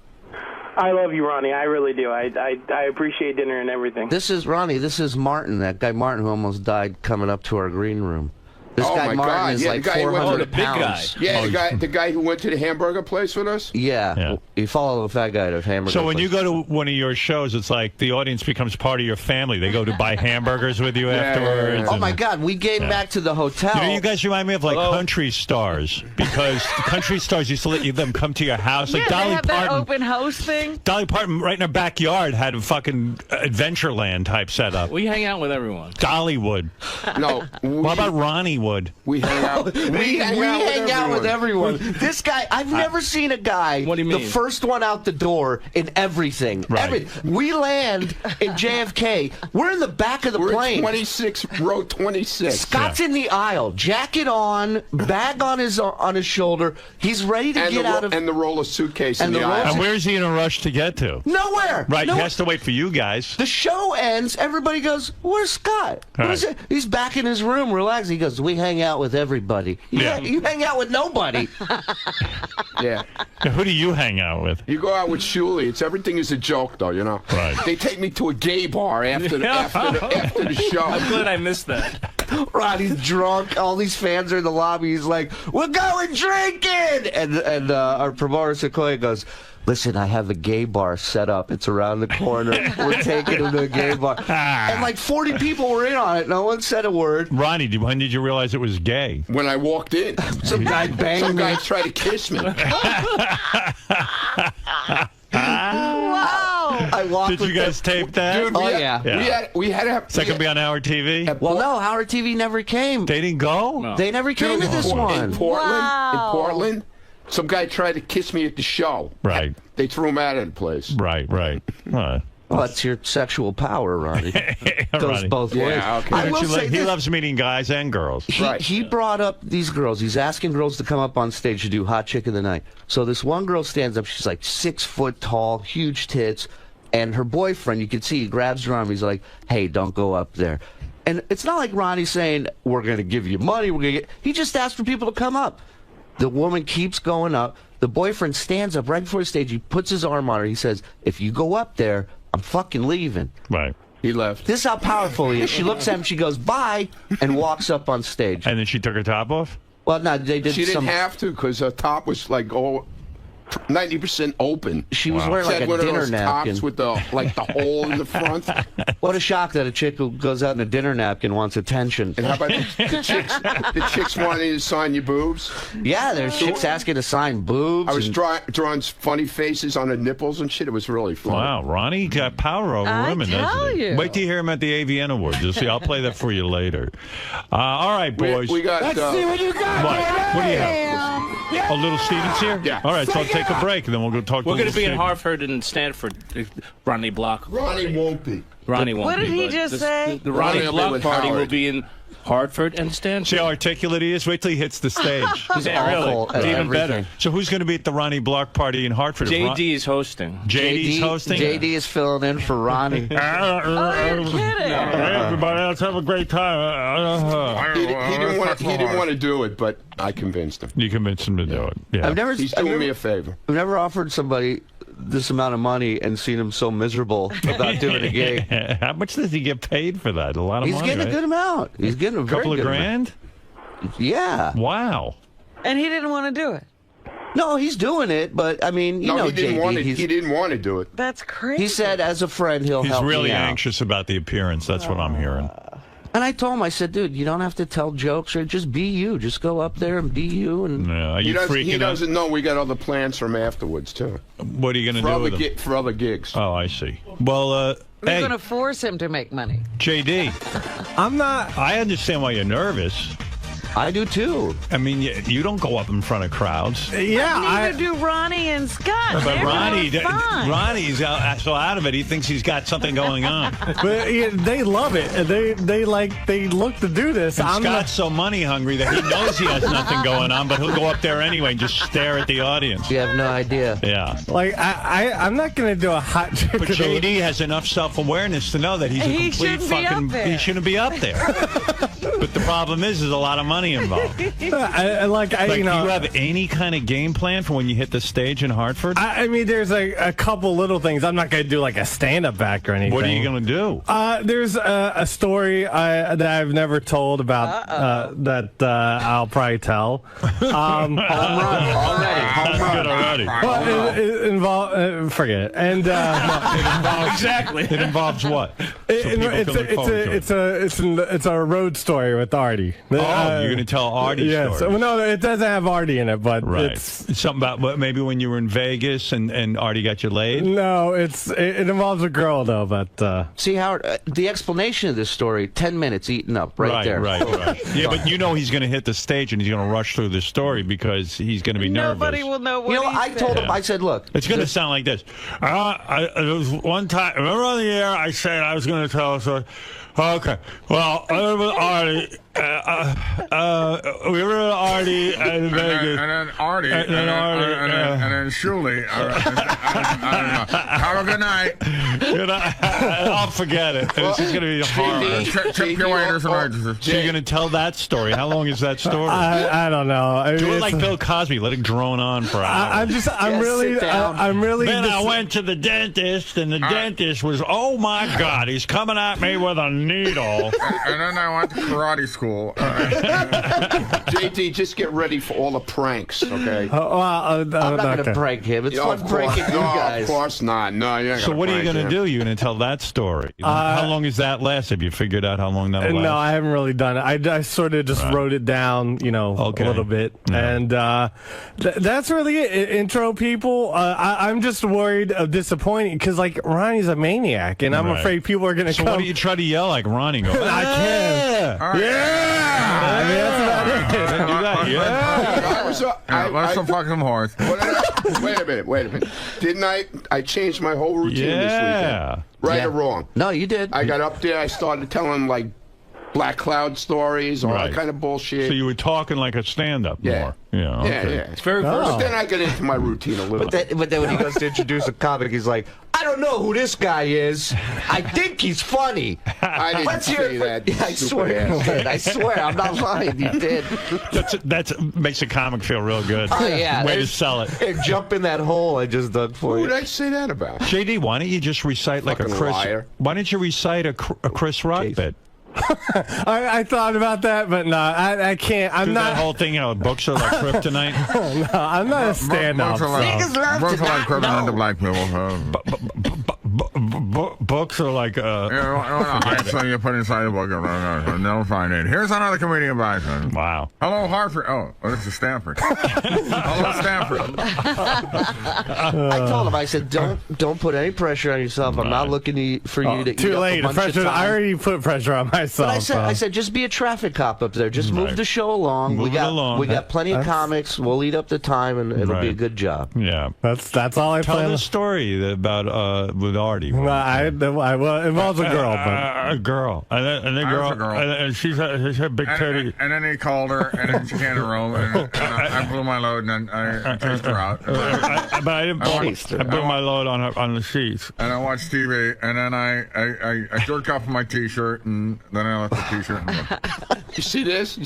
I love you, Ronnie. I really do. I appreciate dinner and everything. This is Ronnie. This is Martin, that guy Martin who almost died coming up to our green room. This Oh, guy my Martin God. is Yeah, like the guy who went to 400 the big guy. pounds. Yeah, the guy who went to the hamburger place with us? Yeah. You follow the fat guy to hamburger. So when place. you go to one of your shows, it's like the audience becomes part of your family. They go to buy hamburgers with you afterwards. Oh and- my God, we came back to the hotel. You know, you guys remind me of like country stars because the country stars used to let them come to your house. Like Yeah, Dolly they have that Parton. open house thing. Dolly Parton, right in her backyard, had a fucking Adventureland type setup. We hang out with everyone. Dolly would. No. What about Ronnie would? We hang out. We hang out with everyone. This guy, I've never seen a guy, What do you mean? the first one out the door in everything. Right. We land in JFK. We're in the back of the We're plane. 26, row 26. Scott's in the aisle, jacket on, bag on his shoulder. He's ready to get out of. And the roller suitcase And in the the aisle. And where's he in a rush to get to? Nowhere. Right, No- he has to wait for you guys. The show ends. Everybody goes, "Where's Scott?" Right. Where's it? He's back in his room, relaxing. He goes, "We hang out with everybody. You hang out with nobody." Yeah. Now, who do you hang out with? You go out with Shuli. Everything is a joke, though, you know. Right. They take me to a gay bar after the show. I'm glad I missed that. Ronnie's drunk. All these fans are in the lobby. He's like, "We're going drinking," and our promoter Sequoia goes, listen, I have a gay bar set up. It's around the corner. We're taking him to a gay bar. And like 40 people were in on it. No one said a word. Ronnie, when did you realize it was gay? When I walked in. Some guy banged Some me. guy tried to kiss me. Wow! I walked. Did you guys tape that? Dude, we had to have... Is that going to be on Howard TV? Well, no, Howard TV never came. They didn't go? No. They never came to this one. In Portland, some guy tried to kiss me at the show. Right. They threw him out of the place. Right. Well, that's your sexual power, Ronnie. Goes Ronnie. both ways. Yeah, okay. I will say He this. loves meeting guys and girls. He brought up these girls. He's asking girls to come up on stage to do Hot Chick of the Night. So this one girl stands up. She's like 6 foot tall, huge tits. And her boyfriend, you can see, he grabs her arm. He's like, hey, don't go up there. And it's not like Ronnie saying, we're going to give you money. He just asked for people to come up. The woman keeps going up. The boyfriend stands up right before the stage. He puts his arm on her. He says, if you go up there, I'm fucking leaving. Right. He left. This is how powerful he is. She looks at him, she goes, bye, and walks up on stage. And then she took her top off? Well, no, they did She didn't have to because her top was like 90% open. She was wearing like a one of dinner those napkin. tops with the hole in the front. What a shock that a chick who goes out in a dinner napkin wants attention. And how about the chicks wanting to sign your boobs? Yeah, there's chicks asking to sign boobs. I was drawing funny faces on her nipples and shit. It was really fun. Wow, Ronnie got power over women, doesn't he? Wait till you hear him at the AVN Awards. You'll see. I'll play that for you later. All right, boys. We got... Let's see what you got. What do you have? Oh, little Steven's here? Yeah. All right, so I'll take a break, and then we'll go talk to We're going to be in Stevens. Hartford and Stanford. Ronnie Block. Ronnie won't be. Ronnie won't What be. did he but just say? The Ronnie Ronnie will be Block with party will Howard. be in Hartford and Stanford. See how articulate he is? Wait till he hits the stage. Yeah, really. It's even better. So who's going to be at the Ronnie Block party in Hartford? JD is hosting. JD's hosting? JD is filling in for Ronnie. Oh, you're kidding. Everybody else have a great time. He didn't want to do it, but I convinced him. You convinced him to do it. Yeah. He's doing me a favor. I've never offered somebody this amount of money and seen him so miserable about doing a gig. How much does he get paid for that? A lot of He's money, getting right? a good amount. He's getting a very couple of good grand? amount. Yeah. Wow. And he didn't want to do it. No, he's doing it, but I mean, you know, he didn't JD, want to. He didn't want to do it. That's crazy. He said, as a friend, he'll He's help really me out. anxious about the appearance. That's what I'm hearing. And I told him, I said, dude, you don't have to tell jokes or just be you. Just go up there and be you. And Are you freaking He out? doesn't know we got other plans from afterwards too. What are you going to do with him? For other gigs. Oh, I see. Well, We're hey, going to force him to make money. JD. I'm not. I understand why you're nervous. I do too. I mean, you don't go up in front of crowds. Neither do Ronnie and Scott. But They're fine. Ronnie's so out of it. He thinks he's got something going on. But they love it. They look to do this. And Scott's so money hungry that he knows he has nothing going on, but he'll go up there anyway and just stare at the audience. You have no idea. Yeah. Like I'm not gonna do a hot chick. But JD has enough self-awareness to know that he's a He complete shouldn't be fucking. up there. He shouldn't be up there. But the problem is, there's a lot of money involved. You Do you know, have any kind of game plan for when you hit the stage in Hartford? I mean, there's a couple little things. I'm not gonna do like a stand-up act or anything. What are you gonna do? There's a story that I've never told about that I'll probably tell. Home run already. Home run. Good already. Well, it involves forget it. And Exactly. It involves what? it's a road story with Artie. Oh, you're gonna tell Artie's yes. story. Well, no, it doesn't have Artie in it, but Right. it's Something about maybe when you were in Vegas and Artie got you laid? no, it involves a girl though. But See, Howard, the explanation of this story, 10 minutes eaten up right there. Right. Yeah, but you know he's going to hit the stage and he's going to rush through the story because he's going to be nervous. Nobody will know what You know, he I said. told him, I said, look. It's going to sound like this. There was one time, remember on the air, I said I was going to tell a story. Okay. Well, I was with Artie. We were with Artie in Vegas. And then Artie. And then Artie. And then Shuley. I don't know. Have a good night. I'll forget it. It's just going to be horrible. Tip your waiters and waitresses. So you're going to tell that story. How long is that story? I don't know. I mean, Do it it's- like Bill Cosby. Let it drone on for hours. I'm really. Then I went to the dentist, and the dentist was, oh my God, he's coming at me with a needle. And then I went to karate school. JD, just get ready for all the pranks, okay? I'm not going to prank him. It's fun pranking you guys. Of course not. No, you ain't So what are you going to do? You're going to tell that story? How long does that last? Have you figured out how long that will last? No, I haven't really done it. I sort of just wrote it down, a little bit. Yeah. And that's really it. Intro people. I'm just worried of disappointing because, Ronnie's a maniac, and I'm afraid people are going to come. So what do you try to yell like Ronnie? Go, I can. Yeah! I mean, that's about it. Do that. Yeah. Let's fuck some horse. Wait a minute. Didn't I changed my whole routine this weekend. Right or wrong? No, you did. I got up there, I started telling Black Cloud stories, all that kind of bullshit. So you were talking like a stand-up more. Yeah, okay. It's very versatile. But then I get into my routine a little. But then when he goes to introduce a comic, he's like, I don't know who this guy is. I think he's funny. I didn't say that. Yeah, I swear, I'm not lying. You did. That makes a comic feel real good. Oh, yeah. Way to sell it. Hey, jump in that hole I just dug for you. Who did I say that about? JD, why don't you just recite like a Chris? Liar. Why don't you recite a Chris Rock bit? I thought about that, but no, I can't. I'm not. That whole thing, books are like kryptonite. No, I'm not a stand-up. Books are like kryptonite to black people. Books are like. So you put inside the book and they'll find it. Here's another comedian bison. Wow. Hello, Hartford. Oh, this is Stanford. Hello, Stanford. I told him, I said, don't put any pressure on yourself. I'm not looking for you to. Too late. I already put pressure on myself. But I said, just be a traffic cop up there. Just move the show along. We got plenty of comics. We'll eat up the time, and it'll be a good job. Yeah, that's all I plan. Tell the story about with Artie. Well, it involves a girl, but a girl, and the girl, and she's a big titty. And then he called her, and then she can't roll, and I blew my load, and then I chased her out. But I didn't I blew my load on the sheets. And I watched TV, and then I jerked off my T-shirt, and then I left the T-shirt. You see this?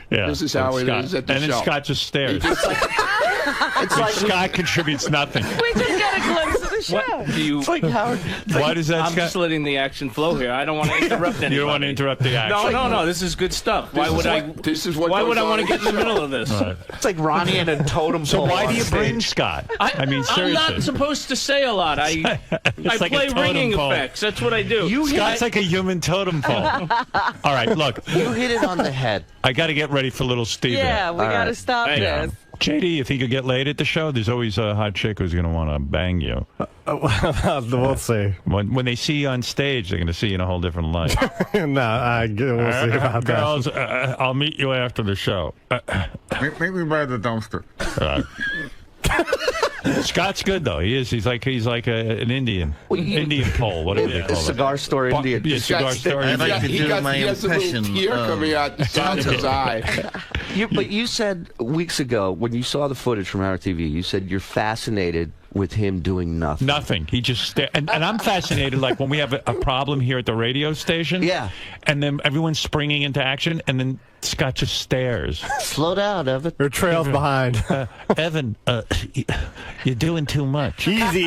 Yeah. This is how it is at the show. And then Scott just stares. It's like Scott contributes nothing. We just got a glimpse of the show. It's like Howard. Why does that? I'm just letting the action flow here. I don't want to interrupt anybody. You don't want to interrupt the action. No. This is good stuff. Why would I want to get in the middle of this? Right. It's like Ronnie and a totem pole. So why do you bring Scott? I mean, seriously. I'm not supposed to say a lot. I play ringing effects. That's what I do. Scott's like a human totem pole. All right, look. You hit it on the head. I got to get ready for little Steve. Yeah, we got to stop this. JD, if he could get laid at the show, there's always a hot chick who's going to want to bang you. We'll see. When they see you on stage, they're going to see you in a whole different light. We'll see about girls, that. I'll meet you after the show. Meet me by the dumpster. Scott's good though. He is. He's like an Indian, Indian pole. Whatever you call it. Cigar store Indian. Yeah, cigar store. I'd like to do my impression. A little tear coming out the side of his eye. But you said weeks ago when you saw the footage from our TV, you said you're fascinated with him doing nothing. Nothing. He just and I'm fascinated. Like when we have a problem here at the radio station. Yeah. And then everyone's springing into action, and then Scott just stares. Slow down, Evan. Or trails behind. Evan, you're doing too much. Easy,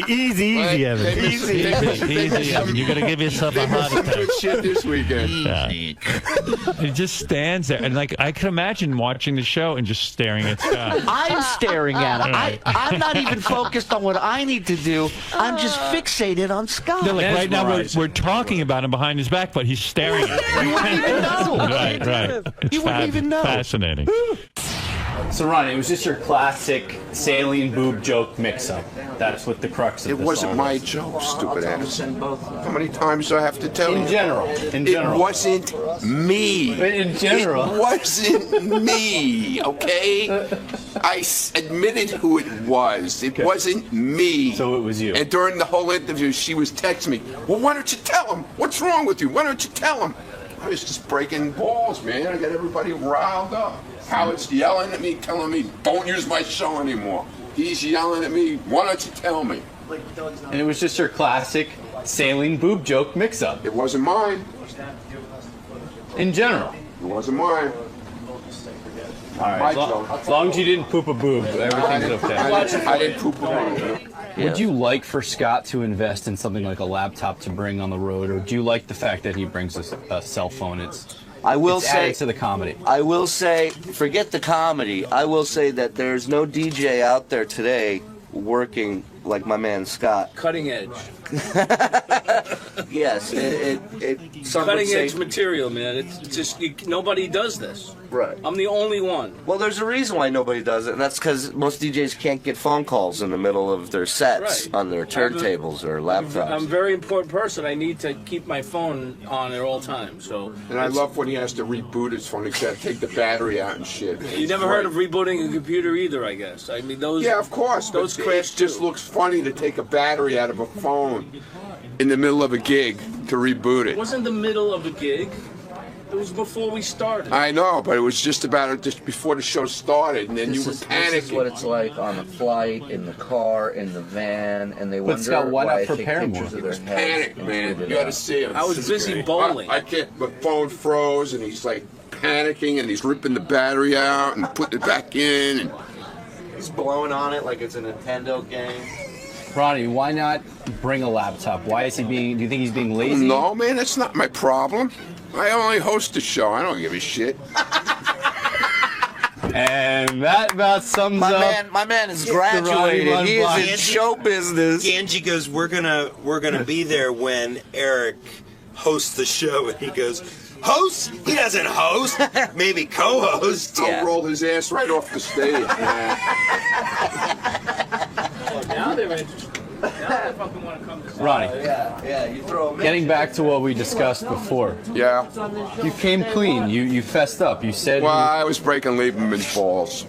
Evan. Easy, Evan. You're gonna give yourself a heart attack. Good shit this weekend. Yeah. He just stands there, and like I can imagine watching the show and just staring at Scott. I'm staring at him. I'm not even focused on what I need to do. I'm just fixated on Scott. No, like right now we're talking about him behind his back, but he's staring at him. You wouldn't even know. Right. You wouldn't even know. Fascinating. So, Ronnie, it was just your classic saline boob joke mix-up. That's what the crux of it the wasn't song my was. joke, stupid ass. How many times do I have to tell you? In general. It wasn't me. In general. It wasn't me, okay? I admitted who it was. It wasn't me. So it was you. And during the whole interview, she was texting me, well, why don't you tell him? What's wrong with you? Why don't you tell him? I was just breaking balls, man. I got everybody riled up. Howard's yelling at me, telling me, don't use my show anymore. He's yelling at me, why don't you tell me? And it was just your classic saline boob joke mix-up. It wasn't mine. In general. It wasn't mine. All right. As long as you didn't poop a boob, everything's okay. I didn't poop a boob. Would you like for Scott to invest in something like a laptop to bring on the road, or do you like the fact that he brings a cell phone? It's added to the comedy. I will say, forget the comedy. I will say that there's no DJ out there today working like my man Scott. Cutting edge. Yes, some would Cutting say- edge material, man. It's just nobody does this. Right. I'm the only one. Well, there's a reason why nobody does it, and that's because most DJs can't get phone calls in the middle of their sets Right. on their turntables or laptops. I'm a very important person. I need to keep my phone on at all times. So. And I love when he has to reboot his phone. He's got to take the battery out and shit. You never heard of rebooting a computer either, I guess. I mean, those. Yeah, of course. Those But crash it just looks funny to take a battery out of a phone in the middle of a gig to reboot It it. wasn't the middle of the gig. It was before we started. I know, but it was just before the show started, and then you were panicking. This is what it's like on a flight, in the car, in the van, and they But wonder Scott, why not I take prepare more? pictures of their heads. Panic, and man. tweet it You got to out. see him. I was busy bowling. I can't. My phone froze, and he's like panicking, and he's ripping the battery out and putting it back in. And He's blowing on it like it's a Nintendo game. Ronnie, why not bring a laptop? Why is he being? Do you think he's being lazy? no, man, that's not my problem. I only host a show. I don't give a shit. And that about sums up. My man is the Ronnie graduated. Run He is Block. in show business. Angie goes, we're gonna be there when Eric hosts the show, and he goes, host? He doesn't host. Maybe co-host. I'll roll his ass right off the stage. Now they're interested. Now they fucking want to come to Ronnie, Yeah, you throw him getting back to what we discussed before. Yeah. You came clean. You fessed up. You said. Well, I was breaking Lieberman's balls.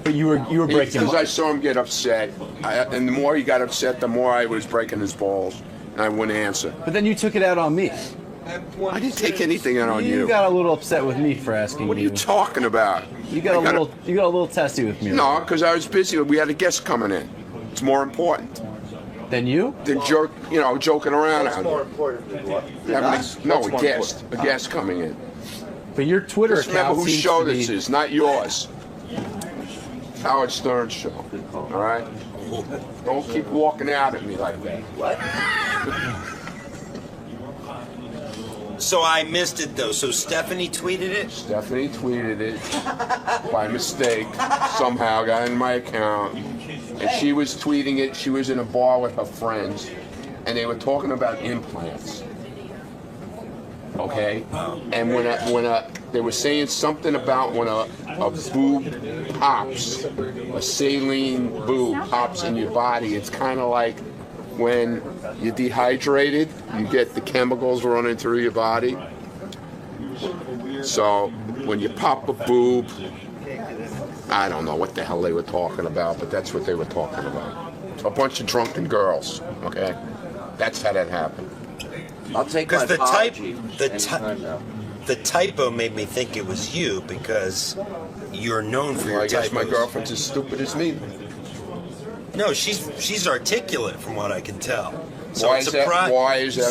But you were breaking. Because I saw him get upset, and the more he got upset, the more I was breaking his balls, and I wouldn't answer. But then you took it out on me. I didn't take anything out on you. You got a little upset with me for asking. What are you talking about? You got a little testy with me. No, because I was busy. We had a guest coming in. It's more important. Than you? Than joking around out more there. important than what? A guest coming in. But your Twitter Just remember account whose seems show to be- this is, not yours. Howard Stern's show. All right? Don't keep walking out at me like that. What? So I missed it though. So Stephanie tweeted it. Stephanie tweeted it by mistake. Somehow got in my account, and she was tweeting it. She was in a bar with her friends, and they were talking about implants. Okay, and when they were saying something about when a boob pops, a saline boob pops in your body, it's kind of like when you're dehydrated, you get the chemicals running through your body. So when you pop a boob, I don't know what the hell they were talking about, but that's what they were talking about. A bunch of drunken girls, okay? That's how that happened. I'll take my Because apology. the typo made me think it was you because you're known for Well, your I guess typos. my girlfriend's as stupid as me. No, she's articulate from what I can tell. Why is that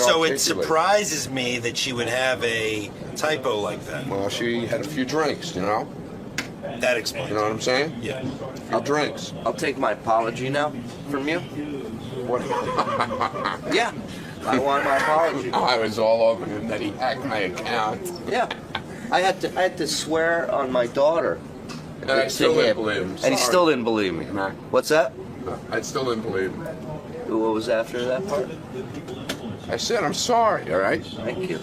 So it articulate? surprises me that she would have a typo like that. Well, she had a few drinks, you know? That explains. You know what I'm saying? Yeah. A few drinks. I'll take my apology now from you. What? Yeah. I want my apology. I was all over him that he hacked my account. Yeah. I had to swear on my daughter. And I still didn't believe him. And he still didn't believe me. Nah. What's that? I still didn't believe him. What was after that part? I said, I'm sorry, all right? Thank you.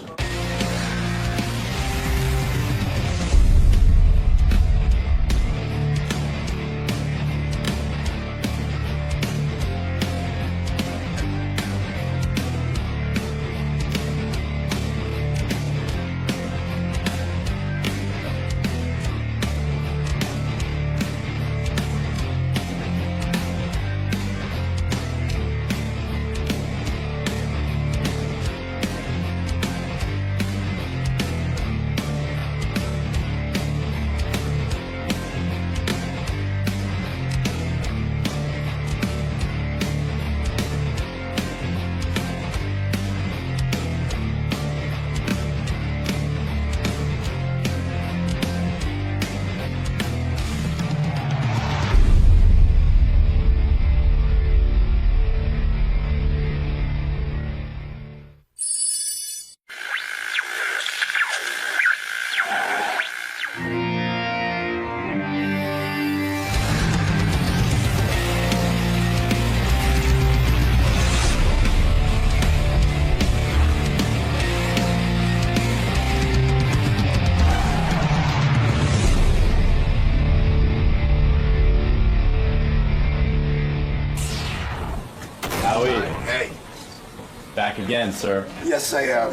back again, sir. Yes, I am.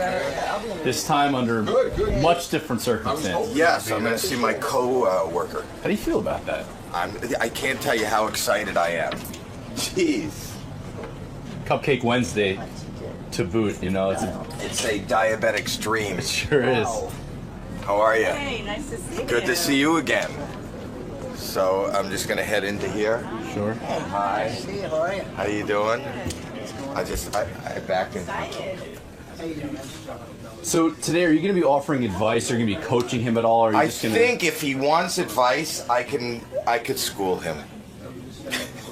This time under much different circumstances. Yes, I'm going to see my co-worker. How do you feel about that? I can't tell you how excited I am. Jeez. Cupcake Wednesday to boot, you know. It's a diabetic's dream. It sure is. How are you? Hey, nice to see you. Good to see you again. So I'm just going to head into here. Sure. Hi. How are you? How you doing? I backed in. So today, are you going to be offering advice? Are you going to be coaching him at all? Or are you I just gonna... think if he wants advice, I could school him.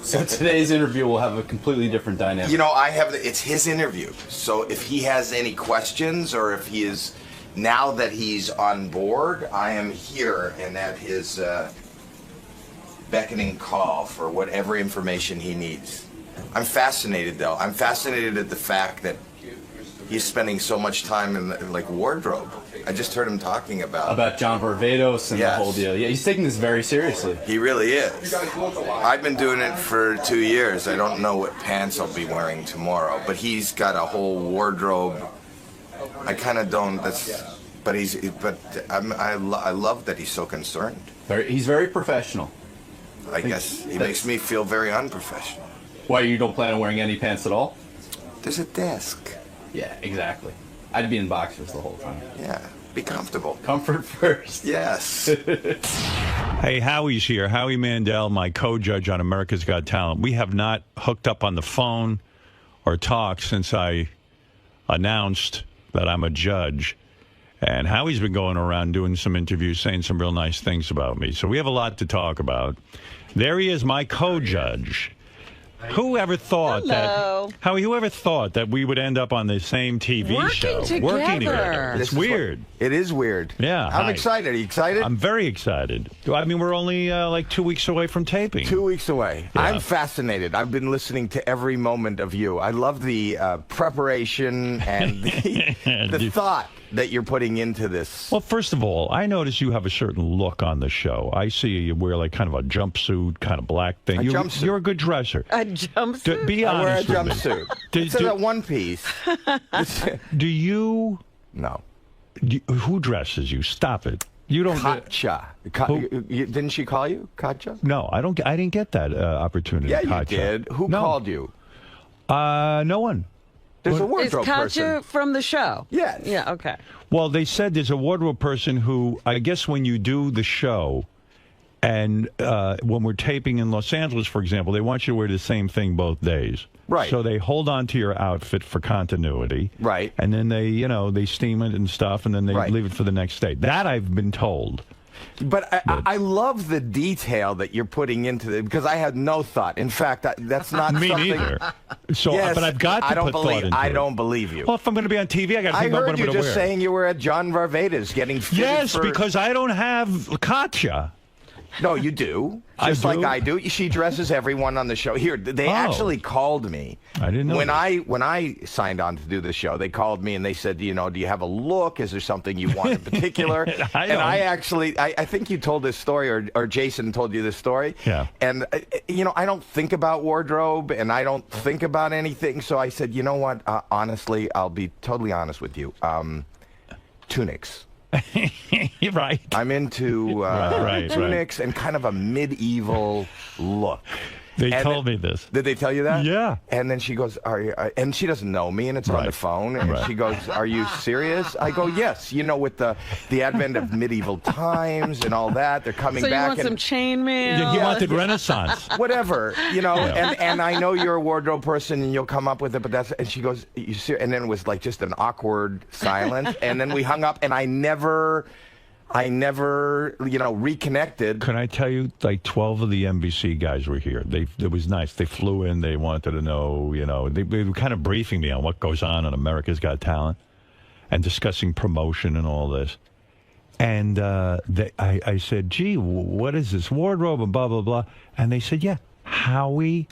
So today's interview will have a completely different dynamic. You know, it's his interview. So if he has any questions, or if he is, now that he's on board, I am here and at his beckoning call for whatever information he needs. I'm fascinated, though. I'm fascinated at the fact that he's spending so much time in like wardrobe. I just heard him talking about John Varvatos and the whole deal. Yeah, he's taking this very seriously. He really is. I've been doing it for 2 years. I don't know what pants I'll be wearing tomorrow, but he's got a whole wardrobe. I kind of don't. I love that he's so concerned. He's very professional. I guess he makes me feel very unprofessional. Why, you don't plan on wearing any pants at all? There's a desk. Yeah, exactly. I'd be in boxers the whole time. Yeah, be comfortable. Comfort first. Yes. Hey, Howie's here. Howie Mandel, my co-judge on America's Got Talent. We have not hooked up on the phone or talked since I announced that I'm a judge. And Howie's been going around doing some interviews, saying some real nice things about me. So we have a lot to talk about. There he is, my co-judge. Whoever thought that we would end up on the same TV show? Working together. It's weird. It is weird. Yeah. I'm excited. Are you excited? I'm very excited. I mean, we're only like 2 weeks away from taping. 2 weeks away. Yeah. I'm fascinated. I've been listening to every moment of you. I love the preparation and the thought that you're putting into this. Well, first of all, I notice you have a certain look on the show. I see you wear like kind of a jumpsuit, kind of black thing. You're a good dresser. A jumpsuit? Be honest. I wear a jumpsuit. It's a one piece. Do you? No. Who dresses you? Stop it. You don't. Katja. Didn't she call you Katja? No, I don't. I didn't get that opportunity. Yeah, Katja. you did. Who called you? No one. There's a wardrobe Is Katja person from the show? Yes. Yeah, okay. Well, they said there's a wardrobe person who, I guess when you do the show, and when we're taping in Los Angeles, for example, they want you to wear the same thing both days. Right. So they hold on to your outfit for continuity. Right. And then they steam it and stuff, and then they leave it for the next day. That I've been told. But I love the detail that you're putting into it, because I had no thought. In fact, that's not Me something... neither. So, yes, but I've got to put thought into it. I don't believe you. Well, if I'm going to be on TV, I got to think about what I'm going to wear. I heard you just saying you were at John Varvatos getting fitted Yes, because I don't have Katja. No, you do. Just like I do. She dresses everyone on the show. Here, they actually called me. I didn't know. When I signed on to do the show, they called me and they said, do you have a look? Is there something you want in particular? I think you told this story, or Jason told you this story. Yeah. And, I don't think about wardrobe and I don't think about anything. So I said, you know what? Honestly, I'll be totally honest with you. Tunics. Right. I'm into tunics and kind of a medieval look. They told me this. Did they tell you that? Yeah. And then she goes, and she doesn't know me, and it's on the phone, and she goes, are you serious? I go, yes. With the advent of medieval times and all that, they're coming back. So you want some chainmail? Yeah, he wanted Renaissance. Whatever, and I know you're a wardrobe person, and you'll come up with it, but and she goes, you serious? And then it was like just an awkward silence, and then we hung up, and I never, reconnected. Can I tell you, like 12 of the NBC guys were here. It was nice. They flew in. They wanted to know, they were kind of briefing me on what goes on America's Got Talent and discussing promotion and all this. And I said, gee, what is this wardrobe and blah, blah, blah. And they said, yeah, Howie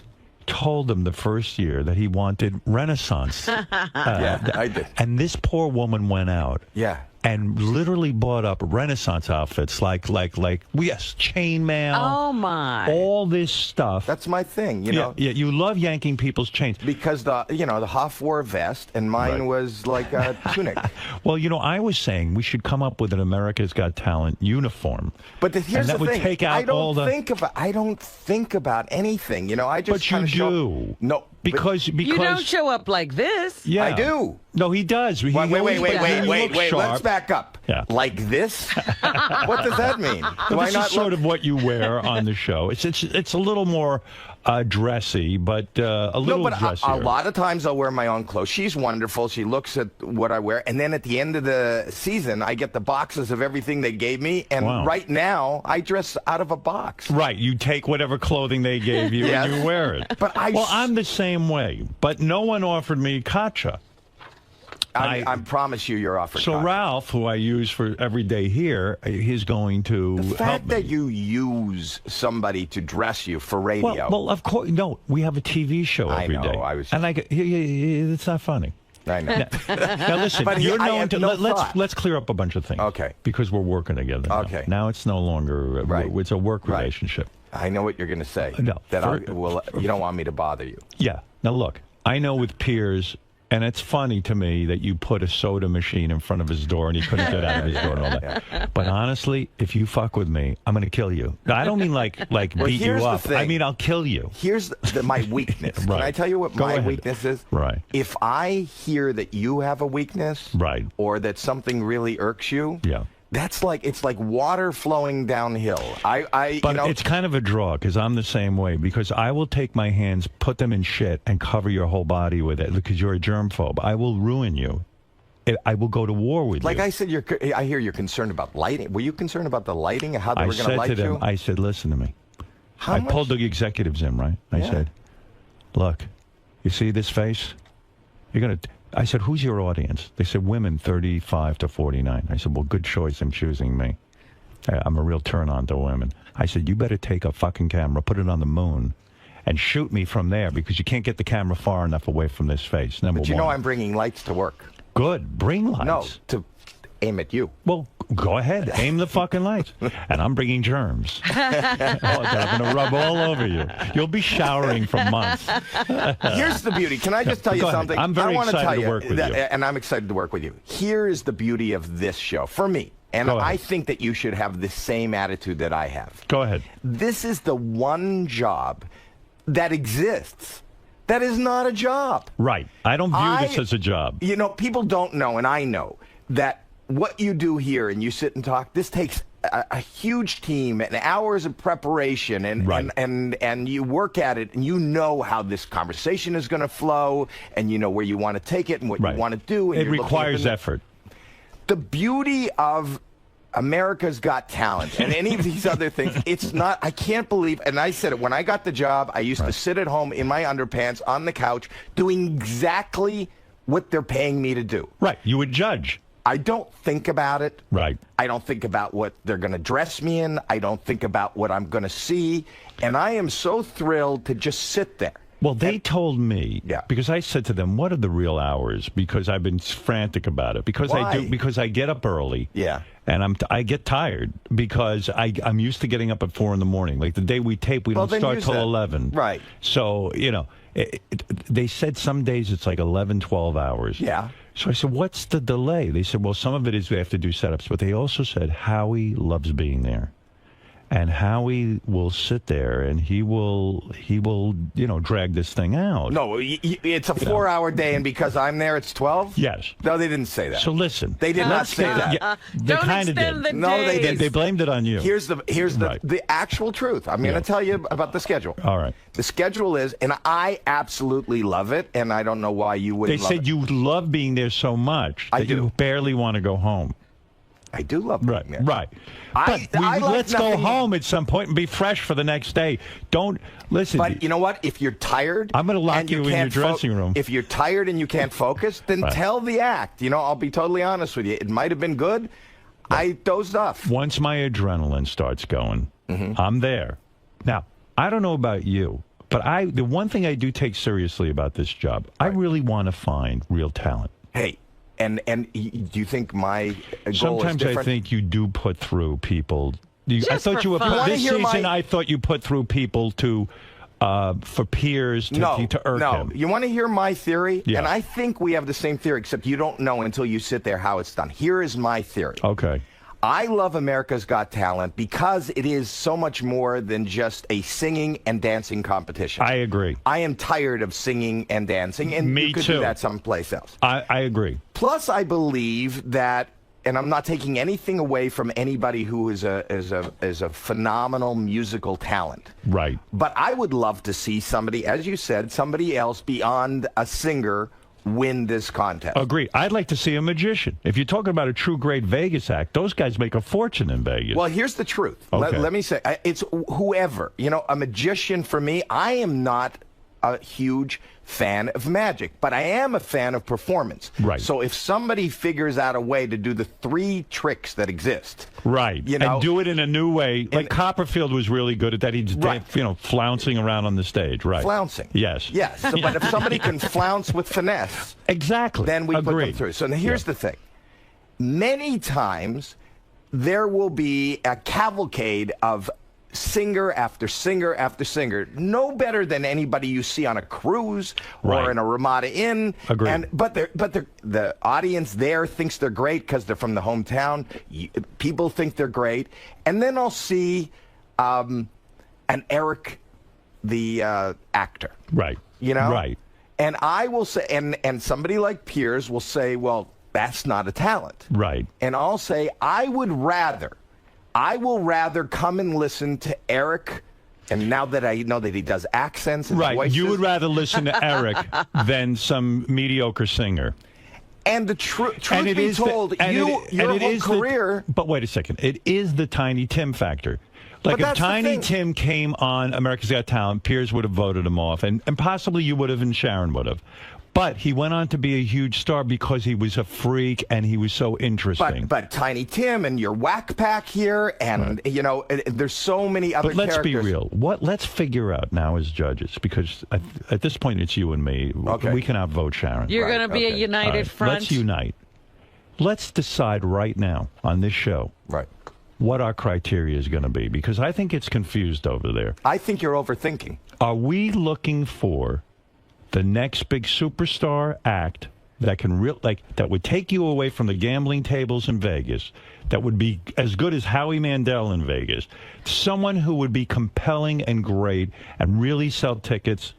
told them the first year that he wanted Renaissance. Yeah, I did. And this poor woman went out. Yeah. and literally bought up Renaissance outfits like chainmail. Oh my! All this stuff. That's my thing, you know. Yeah, you love yanking people's chains because the Hoff wore a vest and mine was like a tunic. Well, I was saying we should come up with an America's Got Talent uniform. But here's the thing: would take out I don't think about anything. I just. But you do. No. Because you don't show up like this. Yeah, I do. No, he does. Wait. Let's back up. Yeah. Like this? What does that mean? This is sort of what you wear on the show. It's a little more dressy, but a little dressier. A lot of times I'll wear my own clothes. She's wonderful. She looks at what I wear, and then at the end of the season, I get the boxes of everything they gave me. And right now, I dress out of a box. Right, you take whatever clothing they gave you and you wear it. But I'm the same way. But no one offered me 𝗏𝗏𝗄. I promise you're offered. So 𝗏𝗏𝗄. Ralph, who I use for every day here, he's going to the fact that you use somebody to dress you for radio. Well, of course, no. We have a TV show every day. It's not funny. I know. Now listen, let's clear up a bunch of things. Okay. Because we're working together. Okay. Now it's no longer it's a work relationship. I know what you're going to say. No. You don't want me to bother you. Yeah. Now look, I know with Piers. And it's funny to me that you put a soda machine in front of his door and he couldn't get out of his door and all that. But honestly, if you fuck with me, I'm going to kill you. I don't mean like beat you up. I mean, I'll kill you. Here's my weakness. Can I tell you what my weakness is? Right. If I hear that you have a weakness, or that something really irks you, it's like water flowing downhill. But it's kind of a draw because I'm the same way. Because I will take my hands, put them in shit, and cover your whole body with it because you're a germphobe. I will ruin you. I will go to war with you. Like I said, I hear you're concerned about lighting. Were you concerned about the lighting and how they were going to light you? I said, listen to me. I pulled the executives in, right? I said, look, you see this face? You're going to... I said, who's your audience? They said, women 35 to 49. I said, well, good choice. I'm choosing me. I'm a real turn-on to women. I said, you better take a fucking camera, put it on the moon, and shoot me from there because you can't get the camera far enough away from this face. Number one. But you know I'm bringing lights to work. Good. Bring lights. No, to aim at you. Well, go ahead. Aim the fucking lights. And I'm bringing germs. I'm going to rub all over you. You'll be showering for months. Here's the beauty. Can I just tell you something? I'm very excited to work with you. And I'm excited to work with you. Here is the beauty of this show for me. And I think that you should have the same attitude that I have. Go ahead. This is the one job that exists that is not a job. Right. I don't view this as a job. People don't know, and I know, that what you do here and you sit and talk, this takes a huge team and hours of preparation and you work at it and you know how this conversation is going to flow and you know where you want to take it and what you want to do. And it requires effort. The beauty of America's Got Talent and any of these other things, I can't believe, and I said it, when I got the job, I used to sit at home in my underpants on the couch doing exactly what they're paying me to do. Right. You would judge. I don't think about it. Right. I don't think about what they're going to dress me in. I don't think about what I'm going to see. And I am so thrilled to just sit there. Well, they told me, because I said to them, what are the real hours? Because I've been frantic about it. Because I get up early. Yeah. And I get tired because I'm used to getting up at 4 in the morning. Like the day we tape, we don't start till 11. Right. So, they said some days it's like 11, 12 hours. Yeah. So I said, what's the delay? They said, well, some of it is we have to do setups. But they also said, Howie loves being there. And Howie will sit there and he will drag this thing out. No, it's a 4-hour day, and because I'm there, it's 12? Yes. No, they didn't say that. So listen. They did not say that. Yeah, they kind of did. No, they didn't. They blamed it on you. Here's the actual truth. I'm going to tell you about the schedule. All right. The schedule is, and I absolutely love it, and I don't know why you wouldn't love it. They said you love being there so much that you barely want to go home. I do love being there. Right. Let's go home at some point and be fresh for the next day. Don't listen. But you know what? If you're tired, I'm going to lock you in your dressing room. If you're tired and you can't focus, then tell the act. I'll be totally honest with you. It might have been good. I dozed off. Once my adrenaline starts going, I'm there. Now, I don't know about you, but the one thing I do take seriously about this job, I really want to find real talent. Hey. And do you think my goal is Sometimes different? I think you do put through people. I thought you were this season. I thought you put through people to for peers to irk him. You want to hear my theory? Yeah. And I think we have the same theory, except you don't know until you sit there how it's done. Here is my theory. Okay. I love America's Got Talent because it is so much more than just a singing and dancing competition. I agree. I am tired of singing and dancing, and Me you could too. do that someplace else. I agree. Plus, I believe that, and I'm not taking anything away from anybody who is a phenomenal musical talent. Right. But I would love to see somebody, as you said, somebody else beyond a singer win this contest. Agree. I'd like to see a magician. If you're talking about a true great Vegas act, those guys make a fortune in Vegas. Well, here's the truth. Okay. Let me say, it's whoever. You know, a magician for me, I am not a huge fan of magic, but I am a fan of performance. Right. So if somebody figures out a way to do the 3 tricks that exist, right, you know, and do it in a new way, like Copperfield was really good at that. He's flouncing around on the stage, right? Flouncing. Yes. Yes. So, but if somebody can flounce with finesse, exactly, then we put them through. So now here's the thing. Many times there will be a cavalcade of singer after singer after singer, no better than anybody you see on a cruise or in a Ramada Inn. Agreed. But the audience there thinks they're great because they're from the hometown. People think they're great, and then I'll see an Eric, the actor. Right. You know. Right. And I will say, and somebody like Piers will say, well, that's not a talent. Right. And I'll say, I will rather come and listen to Eric, and now that I know that he does accents and voices. You would rather listen to Eric than some mediocre singer. And the truth be told, your whole career... But wait a second. It is the Tiny Tim factor. Like if Tiny Tim came on America's Got Talent, Piers would have voted him off, and possibly you would have, and Sharon would have. But he went on to be a huge star because he was a freak and he was so interesting. But Tiny Tim and your Whack Pack here, and you know, there's so many other. But let's characters. be real. Let's figure out now as judges, because at this point it's you and me. Okay. We can outvote Sharon. You're going to be a united front. Let's unite. Let's decide right now on this show. Right. What our criteria is going to be, because I think it's confused over there. I think you're overthinking. Are we looking for the next big superstar act that can that would take you away from the gambling tables in Vegas, that would be as good as Howie Mandel in Vegas, someone who would be compelling and great and really sell tickets?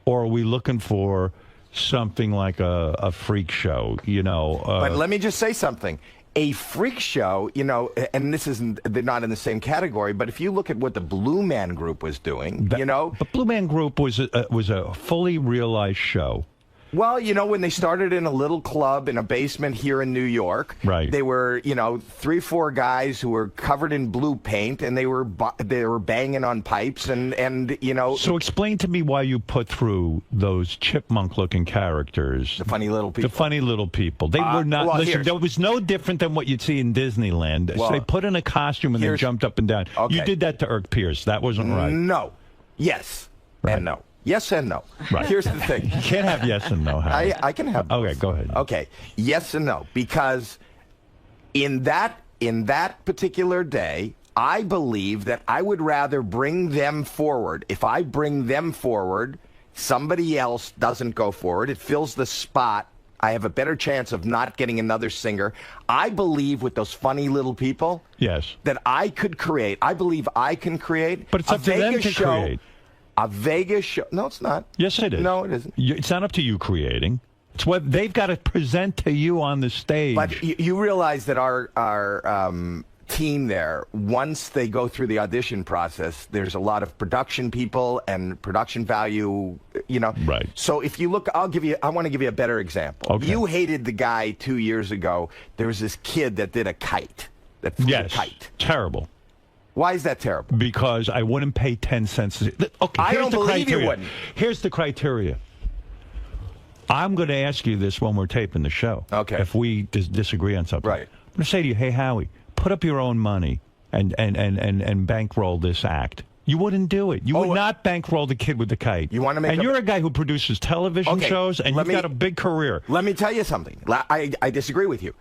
Or are we looking for something like a freak show, you know? But let me just say something. A freak show, you know, and they're not in the same category, but if you look at what the Blue Man Group was doing, you know. The Blue Man Group was a fully realized show. Well, you know, when they started in a little club in a basement here in New York, right. They were, you know, 3-4 guys who were covered in blue paint, and they were banging on pipes, and you know. So explain to me why you put through those chipmunk-looking characters, the funny little people. The funny little people. They were not. Well, listen, there was no different than what you'd see in Disneyland. Well, so they put in a costume and they jumped up and down. Okay. You did that to Irk Pierce. That wasn't right. No. Yes. Right. And no. Yes and no. Right. Here's the thing. You can't have yes and no. Howard. I can have both. Okay, go ahead. Okay. Yes and no. Because in that particular day, I believe that I would rather bring them forward. If I bring them forward, somebody else doesn't go forward. It fills the spot. I have a better chance of not getting another singer. I believe with those funny little people, yes, that I could create. I believe I can create. But it's up to them to create. A Vegas show. No, it's not. Yes, it is. No, it isn't. It's not up to you creating. It's what they've got to present to you on the stage. But you realize that our team there, once they go through the audition process, there's a lot of production people and production value, you know. Right. So if you look, I want to give you a better example. Okay. You hated the guy 2 years ago. There was this kid that did a kite. That flew a kite. Terrible. Why is that terrible? Because I wouldn't pay 10 cents. Okay, I here's don't the believe criteria. you wouldn't. Here's the criteria. I'm going to ask you this when we're taping the show. Okay. If we disagree on something. Right. I'm going to say to you, hey, Howie, put up your own money and bankroll this act. You wouldn't do it. You would not bankroll the kid with the kite. You want to make? And you're a guy who produces television shows, and you've got a big career. Let me tell you something. I disagree with you.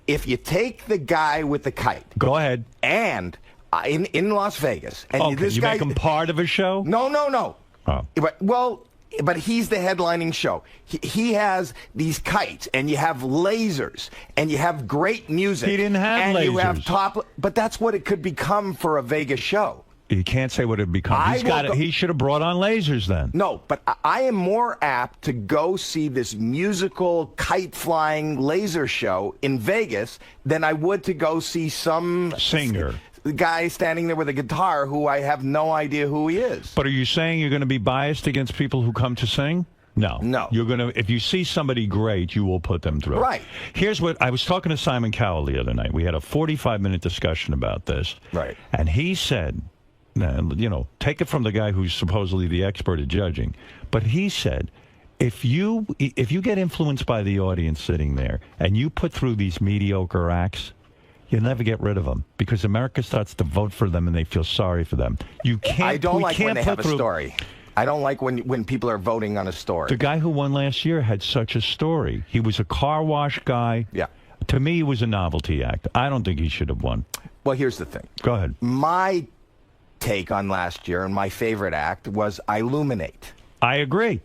If you take the guy with the kite, go ahead, and in Las Vegas, and this you guy, make him part of a show. No. Oh. But he's the headlining show. He has these kites, and you have lasers, and you have great music. He didn't have and lasers. You have but that's what it could become for a Vegas show. You can't say what it becomes. He should have brought on lasers then. No, but I am more apt to go see this musical kite-flying laser show in Vegas than I would to go see some singer. The guy standing there with a guitar who I have no idea who he is. But are you saying you're going to be biased against people who come to sing? No. You're going to, if you see somebody great, you will put them through. Right. Here's what, I was talking to Simon Cowell the other night. We had a 45-minute discussion about this. Right. And he said, take it from the guy who's supposedly the expert at judging, but he said, if you get influenced by the audience sitting there and you put through these mediocre acts, you'll never get rid of them because America starts to vote for them and they feel sorry for them. You can't. I don't like when they have a story. I don't like when people are voting on a story. The guy who won last year had such a story. He was a car wash guy. Yeah. To me, he was a novelty act. I don't think he should have won. Well, here's the thing. Go ahead. My take on last year and my favorite act was Illuminate. I agree.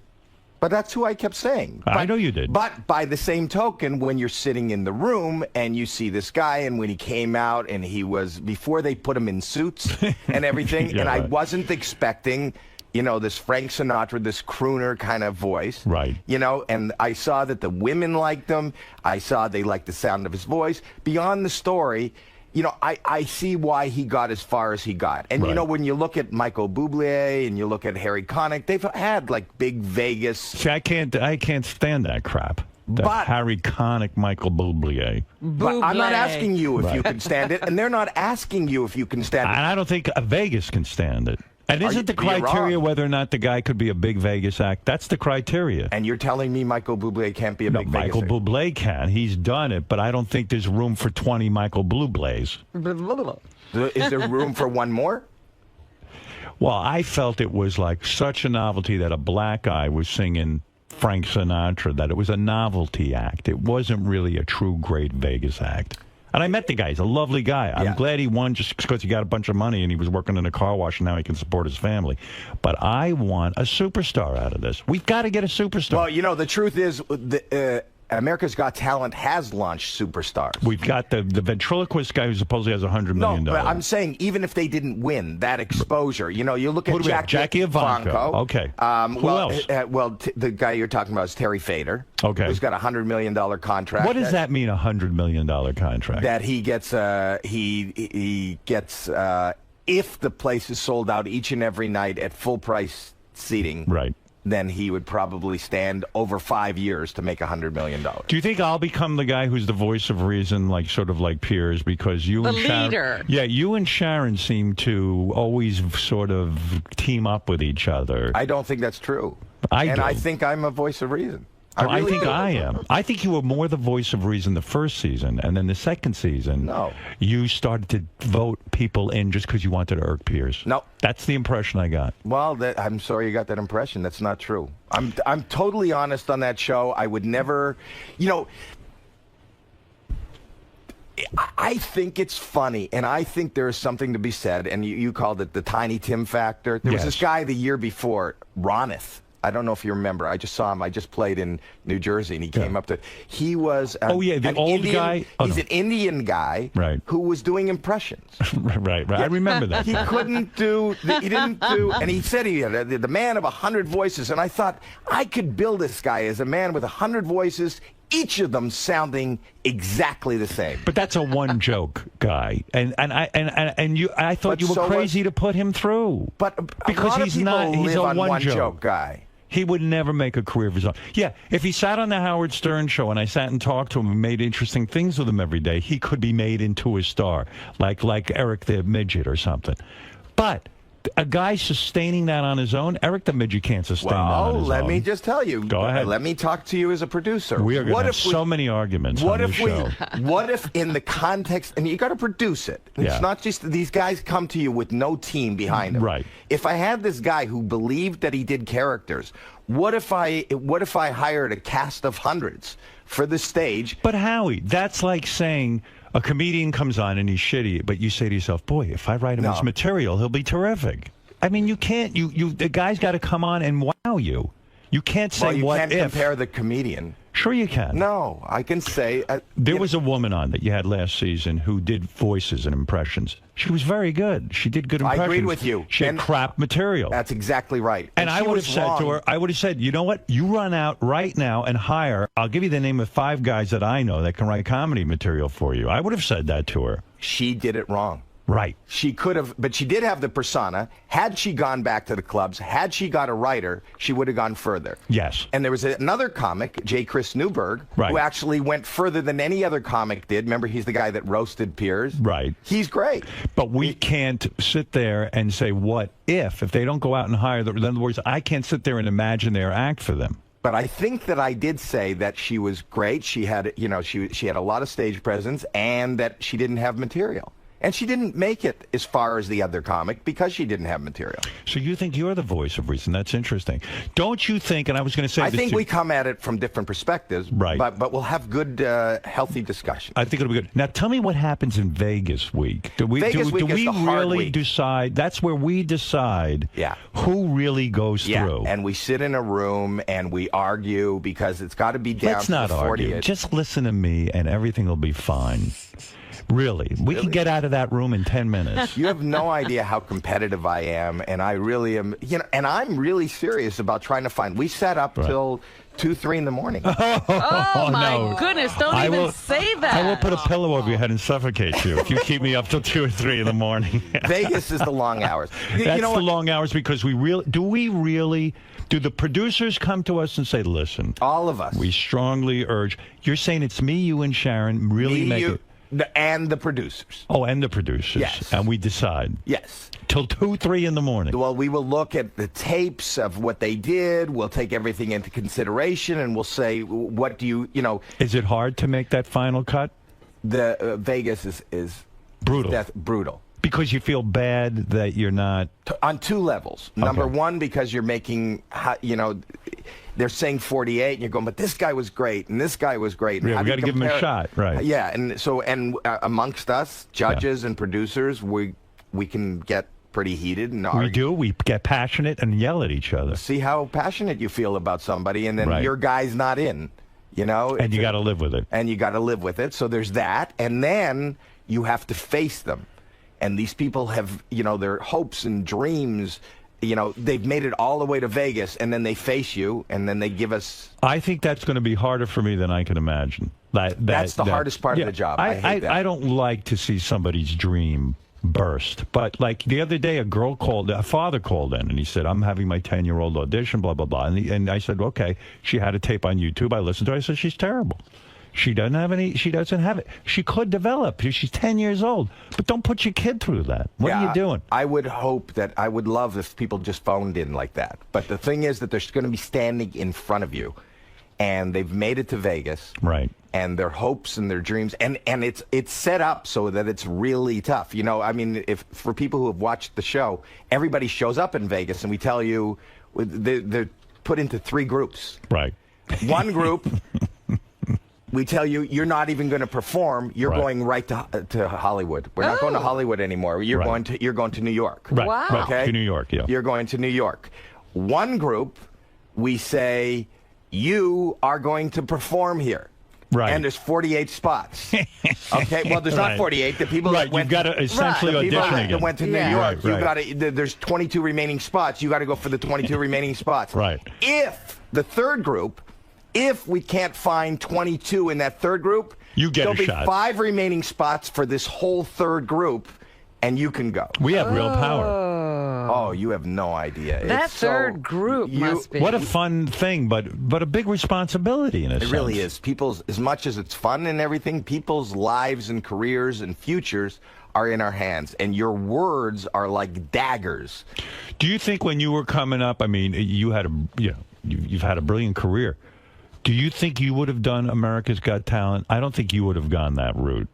But that's who I kept saying. I know you did. But by the same token, when you're sitting in the room and you see this guy, and when he came out and he was, before they put him in suits and everything, Yeah, and right. I wasn't expecting, this Frank Sinatra, this crooner kind of voice. Right. And I saw that the women liked him. I saw they liked the sound of his voice. Beyond the story, I see why he got as far as he got. And, Right. when you look at Michael Bublé and you look at Harry Connick, they've had, big Vegas. See, I can't stand that crap. That Harry Connick, Michael Bublé. But I'm not asking you if you can stand it, and they're not asking you if you can stand it. And I don't think Vegas can stand it. And isn't the you're criteria wrong. whether or not the guy could be a big Vegas act? That's the criteria. And you're telling me Michael Bublé can't be a big Vegas Michael act? Bublé can. He's done it, but I don't think there's room for 20 Michael Bublés. Is there room for one more? Well, I felt it was like such a novelty that a black guy was singing Frank Sinatra, that it was a novelty act. It wasn't really a true great Vegas act. And I met the guy. He's a lovely guy. I'm glad he won just because he got a bunch of money and he was working in a car wash and now he can support his family. But I want a superstar out of this. We've got to get a superstar. Well, the truth is, America's Got Talent has launched superstars. We've got the ventriloquist guy who supposedly has $100 million. No, but I'm saying even if they didn't win that exposure, you look Who at do we have? Jackie Ivanko. Okay. Who else? The guy you're talking about is Terry Fader. Okay. Who's got a $100 million contract. What does that mean, a $100 million contract? That he gets, he gets, if the place is sold out each and every night at full price seating. Right. Then he would probably stand over 5 years to make $100 million. Do you think I'll become the guy who's the voice of reason, sort of like Piers, because you and Sharon, leader. Yeah, you and Sharon seem to always sort of team up with each other. I don't think that's true. I think I'm a voice of reason. I think I am. I think you were more the voice of reason the first season, and then the second season, you started to vote people in just because you wanted to irk Piers. No. That's the impression I got. Well, I'm sorry you got that impression. That's not true. I'm totally honest on that show. I would never, I think it's funny, and I think there is something to be said, and you called it the Tiny Tim factor. There was this guy the year before, Ronith. I don't know if you remember. I just saw him. I just played in New Jersey, and he came up to. He was. The old Indian guy. He's an Indian guy, right? Who was doing impressions. right. I remember that. He couldn't do. He didn't do. And he said he had the man of 100 voices. And I thought I could build this guy as a man with 100 voices, each of them sounding exactly the same. But that's a one joke guy, and I thought you were crazy to put him through. But because he's not. He's a one joke joke guy. He would never make a career of his own. Yeah, if he sat on the Howard Stern show and I sat and talked to him and made interesting things with him every day, he could be made into a star, like Eric the Midget or something. But A guy sustaining that on his own? Eric the Midget can't sustain that on his own. Let me just tell you. Go ahead. Let me talk to you as a producer. We are going to have so many arguments on this show. What if in the context, and you got to produce it. It's not just these guys come to you with no team behind them. Right. If I had this guy who believed that he did characters, what if I hired a cast of hundreds for the stage? But Howie, that's like saying a comedian comes on and he's shitty, but you say to yourself, boy, if I write him his material, he'll be terrific. I mean, you can't. The guy's got to come on and wow you. You can't say you what can't if. compare the comedian. Sure you can. No, I can say... there was a woman on that you had last season who did voices and impressions. She was very good. She did good impressions. I agreed with you. She had crap material. That's exactly right. And I would have said to her, you know what? You run out right now and hire, I'll give you the name of 5 guys that I know that can write comedy material for you. I would have said that to her. She did it wrong. Right. She could have, but she did have the persona. Had she gone back to the clubs, had she got a writer, she would have gone further. Yes. And there was another comic, J. Chris Newberg, who actually went further than any other comic did. Remember, he's the guy that roasted Piers. Right. He's great. But we can't sit there and say, what if they don't go out and hire them? In other words, I can't sit there and imagine their act for them. But I think that I did say that she was great. She had, she had a lot of stage presence, and that she didn't have material. And she didn't make it as far as the other comic because she didn't have material. So you think you're the voice of reason? That's interesting. Don't you think, and I was going to say I think we come at it from different perspectives, right? But we'll have good, healthy discussion. I think it'll be good. Now tell me what happens in Vegas week. Do we really decide? That's where we decide who really goes through. And we sit in a room and we argue because it's got to be down Let's to not the 40th. argue. Just listen to me and everything will be fine. Really? We can get out of that room in 10 minutes. You have no idea how competitive I am, and I really am, and I'm really serious about trying to find. We sat up till 2, 3 in the morning. Oh my goodness, don't even say that. I will put a pillow over your head and suffocate you if you keep me up till 2 or 3 in the morning. Vegas is the long hours. That's the long hours because do the producers come to us and say, listen, all of us, we strongly urge, you're saying it's me, you, and Sharon really make it. And the producers. Oh, and the producers. Yes. And we decide. Yes. Till 2, 3 in the morning. Well, we will look at the tapes of what they did. We'll take everything into consideration, and we'll say, what do you know? Is it hard to make that final cut? The Vegas is brutal. Brutal. Because you feel bad that you're not... On 2 levels. Okay. Number 1, because you're making, they're saying 48, and you're going, but this guy was great, and this guy was great. And we got to give him a shot, right? Yeah, and so amongst us, judges and producers, we can get pretty heated and argue. We do. We get passionate and yell at each other. See how passionate you feel about somebody, and then your guy's not in, And you got to live with it. And you got to live with it. So there's that, and then you have to face them. And these people have, their hopes and dreams. They've made it all the way to Vegas, and then they face you, and then they give us... I think that's going to be harder for me than I can imagine. That's the hardest part of the job. I hate that. I don't like to see somebody's dream burst. But, like, the other day, a father called in, and he said, I'm having my 10-year-old audition, blah, blah, blah. And I said, okay. She had a tape on YouTube. I listened to her. I said, she's terrible. She doesn't have it. She could develop. She's 10 years old. But don't put your kid through that. What are you doing? I would love if people just phoned in like that. But the thing is that they're going to be standing in front of you. And they've made it to Vegas. Right. And their hopes and their dreams. And it's set up so that it's really tough. If for people who have watched the show, everybody shows up in Vegas. And we tell you they're put into 3 groups. Right. One group... We tell you, you're not even going to perform. You're going right to Hollywood. We're not going to Hollywood anymore. You're going to New York. Right. Wow. Okay. To New York. Yeah. You're going to New York. One group, we say, you are going to perform here. Right. And there's 48 spots. Okay. Well, there's not 48. The people that went you've got to essentially audition again. That went to New York. You got to. There's 22 remaining spots. You got to go for the 22 remaining spots. Right. If the third group. If we can't find 22 in that third group, there'll be 5 remaining spots for this whole third group, and you can go. We have real power. Oh, you have no idea. That third group must be. What a fun thing, but a big responsibility in a sense. It really is. As much as it's fun and everything, people's lives and careers and futures are in our hands, and your words are like daggers. Do you think when you were coming up, I mean, you've had a brilliant career. Do you think you would have done America's Got Talent? I don't think you would have gone that route.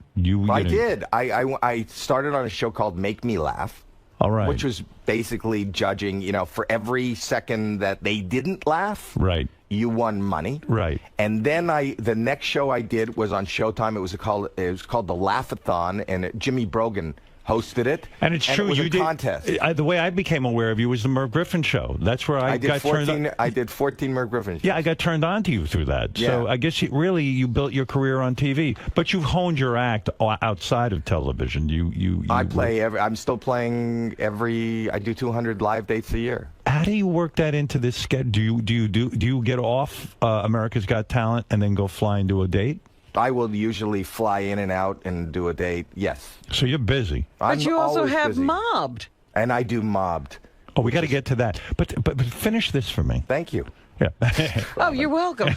I did. I started on a show called Make Me Laugh. All right. Which was basically judging, for every second that they didn't laugh. Right. You won money. Right. And then the next show I did was on Showtime. It was called the Laugh-a-thon, and Jimmy Brogan hosted it. And it's true. It was you a contest. The way I became aware of you was the Merv Griffin show. That's where I got turned on. I did 14 Merv Griffin shows. Yeah, I got turned on to you through that. Yeah. So I guess you built your career on TV, but you've honed your act outside of television. I'm still playing I do 200 live dates a year. How do you work that into this schedule? Do you get off America's Got Talent and then go fly and do a date? I will usually fly in and out and do a date, yes. So you're busy. But you also have busy. Mobbed. And I do Mobbed. Oh, we got to get to that. But finish this for me. Thank you. Yeah. Oh, you're welcome.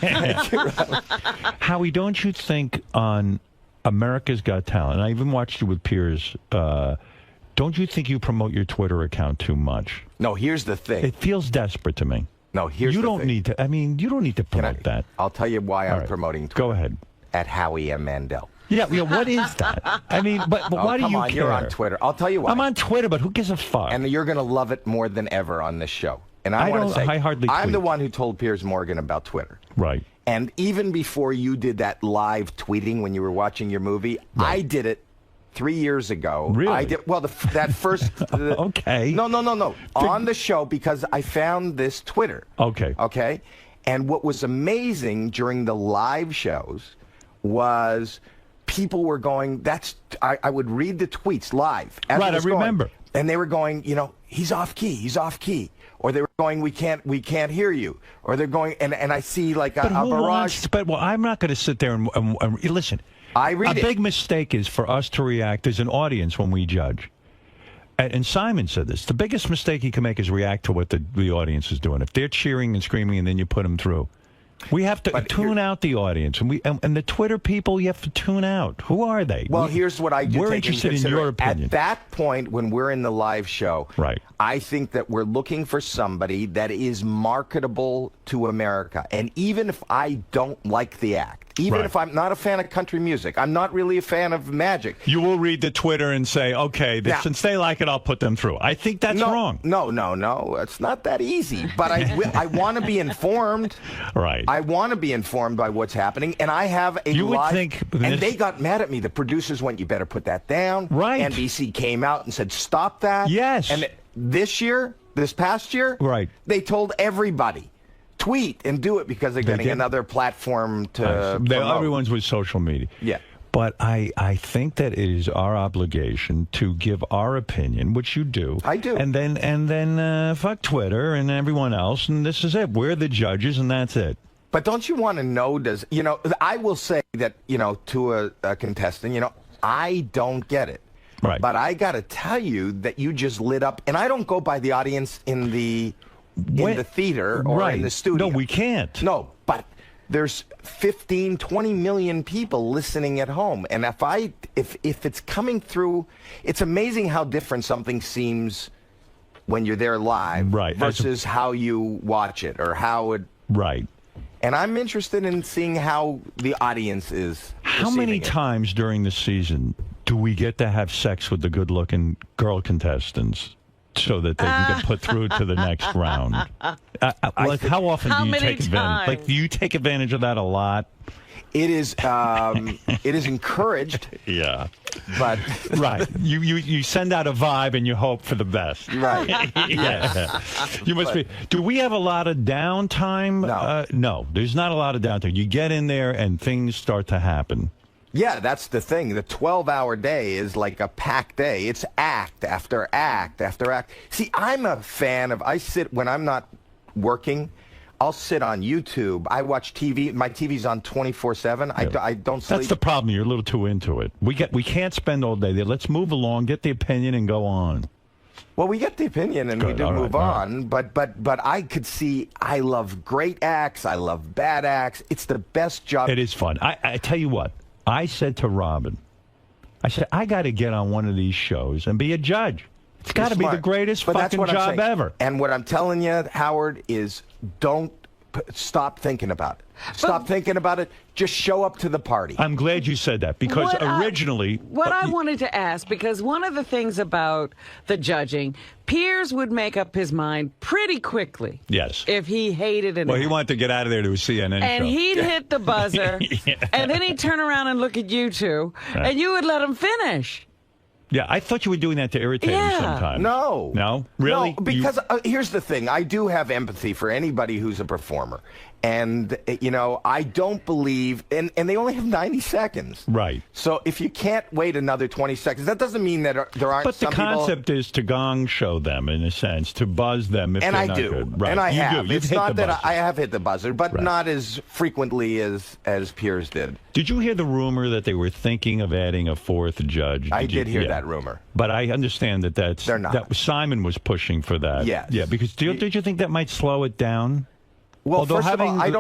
Howie, don't you think on America's Got Talent, and I even watched you with Piers, don't you think you promote your Twitter account too much? No, here's the thing. It feels desperate to me. No, here's the thing. You don't need to. I mean, you don't need to promote that. I'll tell you why I'm promoting Twitter. Go ahead. At Howie M. Mandel. Yeah, what is that? I mean, but why do you care? You're on Twitter. I'll tell you why. I'm on Twitter, but who gives a fuck? And you're going to love it more than ever on this show. And I want to say, hardly I'm tweet. the one who told Piers Morgan about Twitter. Right. And even before you did that live tweeting when you were watching your movie, I did it 3 years ago. Really? I did. Well, that first. Okay. No. On the show, because I found this Twitter. Okay. Okay. And what was amazing during the live shows was people were going, I would read the tweets live. Right, I remember. And they were going, he's off key. Or they were going, we can't hear you. Or they're going, and I see like a barrage. I'm not going to sit there and listen. I read a big mistake is for us to react as an audience when we judge. And Simon said this. The biggest mistake you can make is react to what the audience is doing. If they're cheering and screaming and then you put them through. We have to tune out the audience, and the Twitter people you have to tune out. Who are they? Well, here's what I do. We're interested in your opinion. At that point, when we're in the live show, right. I think that we're looking for somebody that is marketable to America. And even if I don't like the act, even if I'm not a fan of country music, I'm not really a fan of magic. You will read the Twitter and say, okay, since they like it, I'll put them through. I think that's wrong. No. It's not that easy. But I want to be informed. Right. I want to be informed by what's happening. And I have a and they got mad at me. The producers went, you better put that down. Right. NBC came out and said, stop that. Yes. And this past year, right. They told everybody. Tweet and do it because they're getting another platform to promote. Everyone's with social media. Yeah. But I think that it is our obligation to give our opinion, which you do. I do. And then fuck Twitter and everyone else, and this is it. We're the judges, and that's it. But don't you want to know, I will say that, to a contestant, I don't get it. Right. But I got to tell you that you just lit up, and I don't go by the audience in the theater or in the studio. No, we can't. No, but there's 15, 20 million people listening at home. And if it's coming through, it's amazing how different something seems when you're there live versus how you watch it or how it... Right. And I'm interested in seeing how the audience is. How many times during the season do we get to have sex with the good-looking girl contestants so that they can get put through to the next round? How often do you take advantage? Like, do you take advantage of that a lot? It is encouraged. Yeah. But right. You send out a vibe and you hope for the best. Right. Yeah. You must be. Do we have a lot of downtime? No. No, there's not a lot of downtime. You get in there and things start to happen. Yeah, that's the thing. The 12-hour day is like a packed day. It's act after act after act. See, I'm a fan of, when I'm not working, I'll sit on YouTube. I watch TV. My TV's on 24/7. I don't sleep. That's the problem. You're a little too into it. We can't spend all day there. Let's move along, get the opinion, and go on. Well, we get the opinion, and we do move on. But I could see. I love great acts. I love bad acts. It's the best job. It is fun. I tell you what. I said to Robin, I said, I got to get on one of these shows and be a judge. It's got to be the greatest fucking job ever. And what I'm telling you, Howard, is don't stop thinking about it. Stop thinking about it. Just show up to the party. I'm glad you said that because originally... I wanted to ask, because one of the things about the judging, Piers would make up his mind pretty quickly. Yes. If he hated it. Well, he wanted to get out of there to a CNN and show. He'd hit the buzzer, and then he'd turn around and look at you two, and you would let him finish. Yeah, I thought you were doing that to irritate him sometimes. No. No? Really? No, because here's the thing. I do have empathy for anybody who's a performer. And, you know, I don't believe, and they only have 90 seconds. Right. So if you can't wait another 20 seconds, that doesn't mean that there aren't some people. But the concept is to gong show them, in a sense, to buzz them if they're not good. Right. And I have. You've It's hit not the that buzzer. I have hit the buzzer, but not as frequently as Piers did. Did you hear the rumor that they were thinking of adding a fourth judge? I did hear that rumor. But I understand that they're not. That Simon was pushing for that. Yes. Yeah, because did you think that might slow it down? Well, Although first of all, I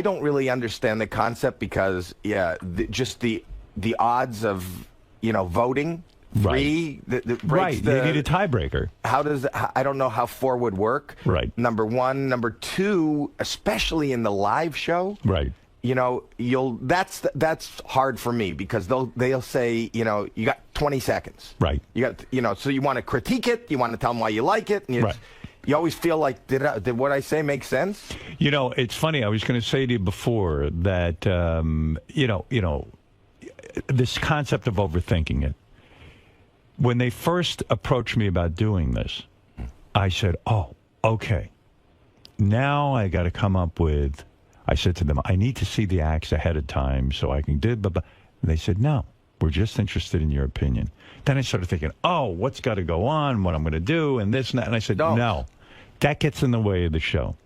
don't really understand the concept because, just the odds of, voting. Three, Right. They need a tiebreaker. I don't know how 4 would work. Right. Number one. Number two, especially in the live show. Right. That's hard for me because they'll say, you got 20 seconds. Right. You got, so you want to critique it, you want to tell them why you like it, and right. You always feel like, did what I say make sense? It's funny. I was going to say to you before that, this concept of overthinking it. When they first approached me about doing this, I said, oh, okay. Now I got to come up with, I said to them, I need to see the acts ahead of time so I can do, and they said, no, we're just interested in your opinion. Then I started thinking, oh, what's got to go on, what I'm going to do, and this and that. And I said, no, that gets in the way of the show.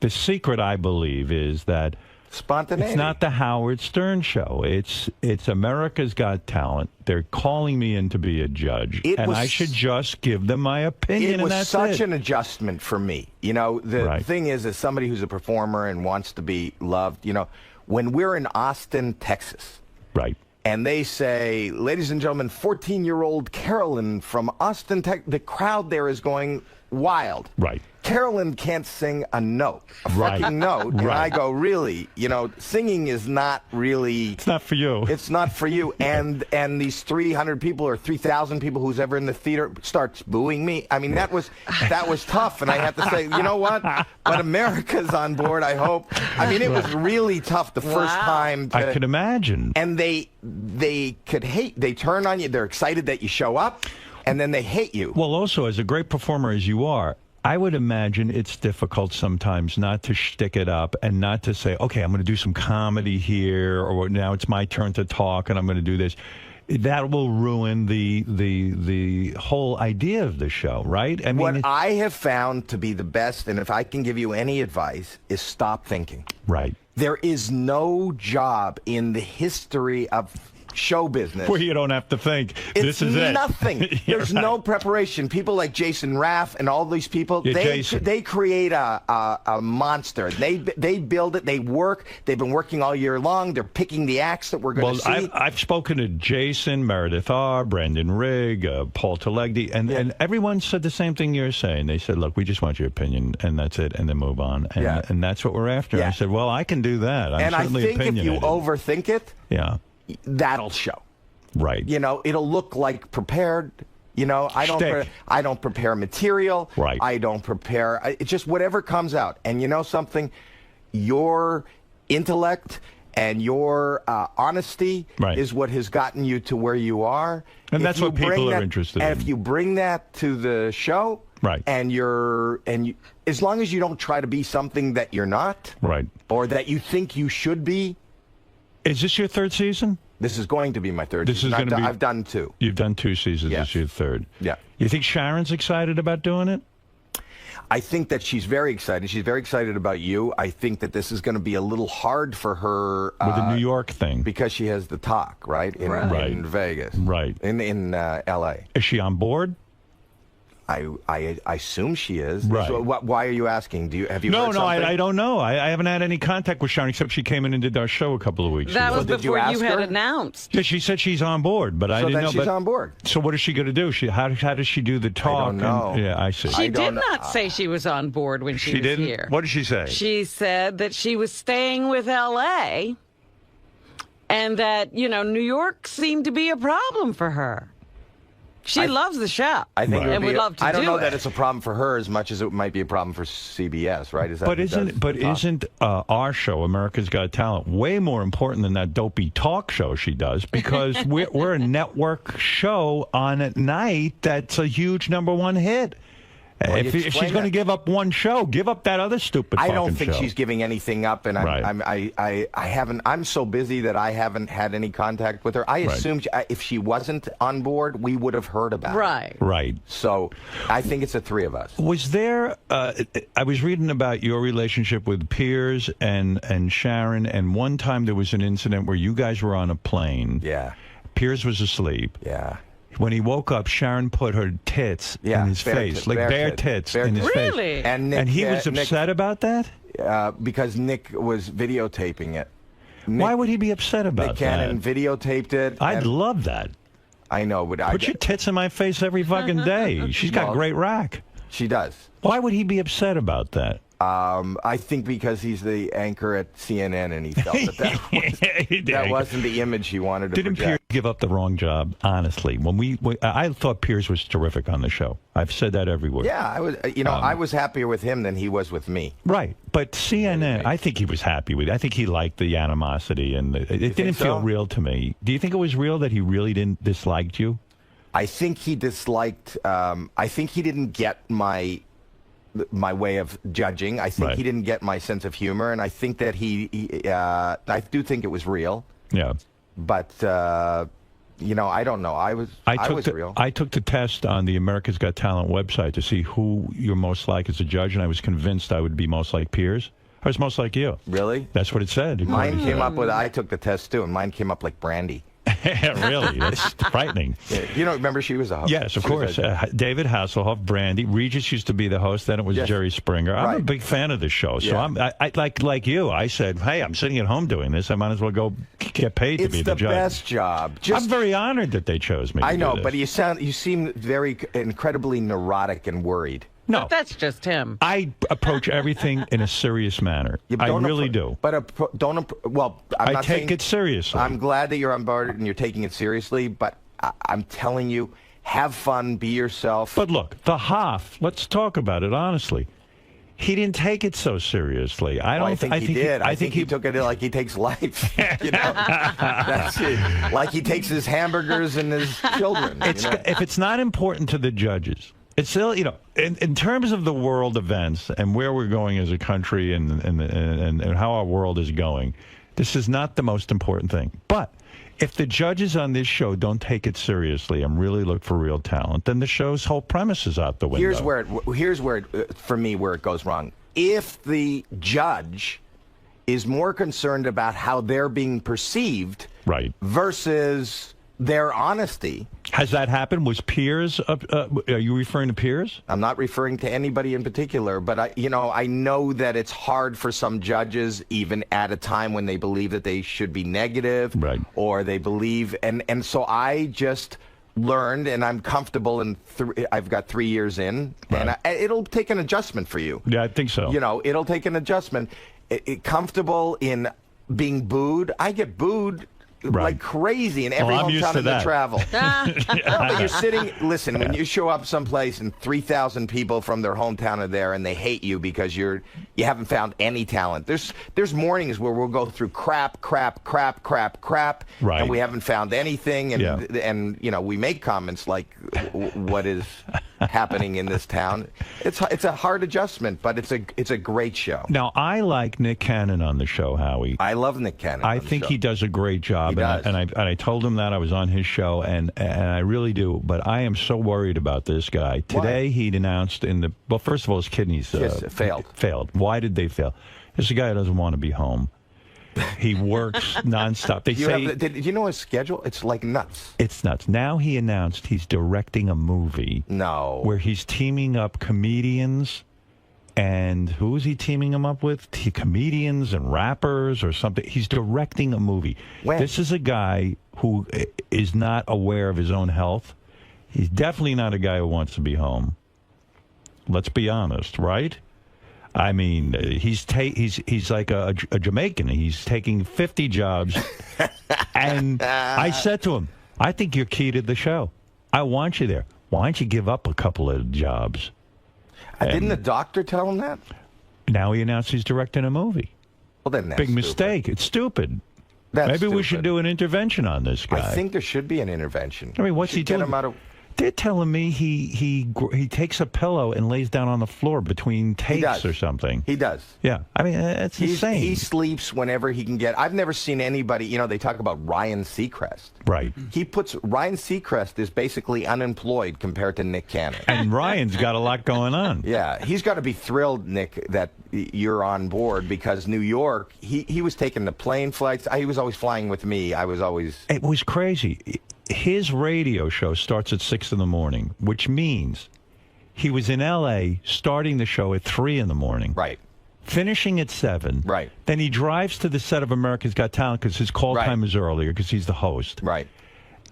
The secret, I believe, is that spontaneity. It's not the Howard Stern show. It's America's Got Talent. They're calling me in to be a judge, I should just give them my opinion. It was and that's such an adjustment for me. The thing is, as somebody who's a performer and wants to be loved, when we're in Austin, Texas, right, and they say, ladies and gentlemen, 14-year-old Carolyn from Austin, Texas, the crowd there is going wild. Right. Carolyn can't sing a note, a fucking note. And I go, really? Singing is not really... It's not for you. It's not for you. And these 300 people or 3,000 people who's ever in the theater starts booing me. I mean, that was tough. And I have to say, you know what? But America's on board, I hope. I mean, it was really tough the first time. I could imagine. And they could hate. They turn on you. They're excited that you show up. And then they hate you. Well, also, as a great performer as you are, I would imagine it's difficult sometimes not to shtick it up and not to say, okay, I'm going to do some comedy here, or now it's my turn to talk and I'm going to do this. That will ruin the whole idea of the show, right? I mean, what I have found to be the best, and if I can give you any advice, is stop thinking. Right. There is no job in the history of show business where you don't have to think. This is nothing. Nothing. There's no preparation. People like Jason Raff and all these people, they create a monster. They build it. They work. They've been working all year long. They're picking the acts that we're going to see. I've spoken to Jason, Meredith R., Brendan Rigg, Paul Telegdi, and everyone said the same thing you're saying. They said, look, we just want your opinion, and that's it, and then move on. And that's what we're after. I said, well, I can do that. I'm certainly I think if you overthink it, that'll show. Right. It'll look like prepared. I don't prepare material. Right. I don't prepare. It's just whatever comes out. And you know something? Your intellect and your honesty is what has gotten you to where you are. And that's what people are interested in. And if you bring that to the show, and as long as you don't try to be something that you're not, or that you think you should be. Is this your third season? This is going to be my third season. I've done 2. You've done 2 seasons. This is your third. Yeah. You think Sharon's excited about doing it? I think that she's very excited. She's very excited about you. I think that this is going to be a little hard for her. With the New York thing. Because she has the talk, in Vegas. Right. In L.A. Is she on board? I assume she is. Right. So why are you asking? Have you No, heard no, something? I don't know. I haven't had any contact with Sharon except she came in and did our show a couple of weeks That ago. was before you had announced. Yeah, she said she's on board, but I So didn't then know. she's on board. So what is she going to do? How does she do the talk? don't know. Yeah, I see. She did not say she was on board when she was didn't? here. What did she say? She said that she was staying with L.A. and that, New York seemed to be a problem for her. She loves the show. I think and would love to I don't do know it. that it's a problem for her as much as it might be a problem for CBS, right? Is that But isn't our show, America's Got Talent, way more important than that dopey talk show she does? Because we're a network show on at night that's a huge #1 hit. Well, if she's going to give up one show, give up that other stupid. I don't fucking think show. she's giving anything up, and I haven't. I'm so busy that I haven't had any contact with her. I assumed if she wasn't on board, we would have heard about it. Right. So I think it's the three of us. Was there? I was reading about your relationship with Piers and Sharon, and one time there was an incident where you guys were on a plane. Yeah. Piers was asleep. Yeah. When he woke up, Sharon put her tits in his face, like bare tits in his face. Really? And he was upset about that? Because Nick was videotaping it. Why would he be upset about Nick Cannon that? videotaped it. I'd love that. I know, but Put your tits in my face every fucking day. She's got great rack. She does. Why would he be upset about that? I think because he's the anchor at CNN, and he felt that wasn't the image he wanted to Didn't Piers project. give up the wrong job? Honestly, I thought Piers was terrific on the show. I've said that everywhere. Yeah, I was. I was happier with him than he was with me. Right, but CNN, I think he was happy with it. I think he liked the animosity, and it didn't feel real to me. Do you think it was real that he really didn't dislike you? I think he disliked. I think he didn't get my way of judging. I think he didn't get my sense of humor, and I think that I do think it was real. Yeah. But I don't know. I was real. I took the test on the America's Got Talent website to see who you're most like as a judge, and I was convinced I would be most like Piers. I was most like you. Really? That's what it said. Mine came up with. I took the test too, and mine came up like Brandy. Really? That's frightening. Yeah, remember she was a host. Yes, of course. David Hasselhoff, Brandy. Regis used to be the host. Then it was Jerry Springer. I'm a big fan of the show. So I like you. I said, hey, I'm sitting at home doing this. I might as well go get paid to be the judge. It's the best job. I'm very honored that they chose me. I know, but you seem very incredibly neurotic and worried. No, but that's just him. I approach everything in a serious manner. I really do. But I take it seriously. I'm glad that you're on board and you're taking it seriously. But I'm telling you, have fun, be yourself. But look, the Hoff. Let's talk about it honestly. He didn't take it so seriously. I think he did. I think he took it like he takes life. That's it. Like he takes his hamburgers and his children. If it's not important to the judges. It's still, in terms of the world events and where we're going as a country and how our world is going, this is not the most important thing. But if the judges on this show don't take it seriously and really look for real talent, then the show's whole premise is out the window. Here's where for me, where it goes wrong. If the judge is more concerned about how they're being perceived versus their honesty. Has that happened? Was Piers? Are you referring to Piers? I'm not referring to anybody in particular, but I know that it's hard for some judges, even at a time when they believe that they should be negative, or they believe, and so I just learned, and I'm comfortable, and I've got 3 years in, and it'll take an adjustment for you. Yeah, I think so. It'll take an adjustment. Comfortable in being booed. I get booed like crazy in every hometown that I travel. But you're sitting, listen, when you show up someplace and 3,000 people from their hometown are there and they hate you because you haven't found any talent. There's mornings where we'll go through crap, and we haven't found anything, and we make comments like, what is happening in this town? It's a hard adjustment, but it's a great show. Now, I like Nick Cannon on the show, Howie. I love Nick Cannon. I think he does a great job. And I told him that I was on his show, and I really do. But I am so worried about this guy. Today he'd announced first of all, his kidneys failed. Failed. Why did they fail? This is a guy who doesn't want to be home. He works nonstop. Did you know his schedule? It's like nuts. It's nuts. Now he announced he's directing a movie. No. Where he's teaming up comedians. And who is he teaming them up with? Comedians and rappers or something. He's directing a movie. When? This is a guy who is not aware of his own health. He's definitely not a guy who wants to be home. Let's be honest, right? I mean, he's like a Jamaican. He's taking 50 jobs. And I said to him, I think you're key to the show. I want you there. Why don't you give up a couple of jobs? Didn't the doctor tell him that? Now he announced he's directing a movie. Well, then that's big stupid. mistake. It's stupid. That's Maybe we stupid. should do an intervention on this guy. I think there should be an intervention. I mean, what's he doing? Get him out of... They're telling me he takes a pillow and lays down on the floor between takes or something. He does. Yeah. I mean, it's insane. He sleeps whenever he can get. I've never seen anybody, they talk about Ryan Seacrest. Right. Ryan Seacrest is basically unemployed compared to Nick Cannon. And Ryan's got a lot going on. Yeah. He's got to be thrilled, Nick, that you're on board because New York, he was taking the plane flights. He was always flying with me. I was always... It was crazy. His radio show starts at 6 in the morning, which means he was in L.A. starting the show at 3 in the morning. Right. Finishing at 7. Right. Then he drives to the set of America's Got Talent because his call time is earlier because he's the host. Right.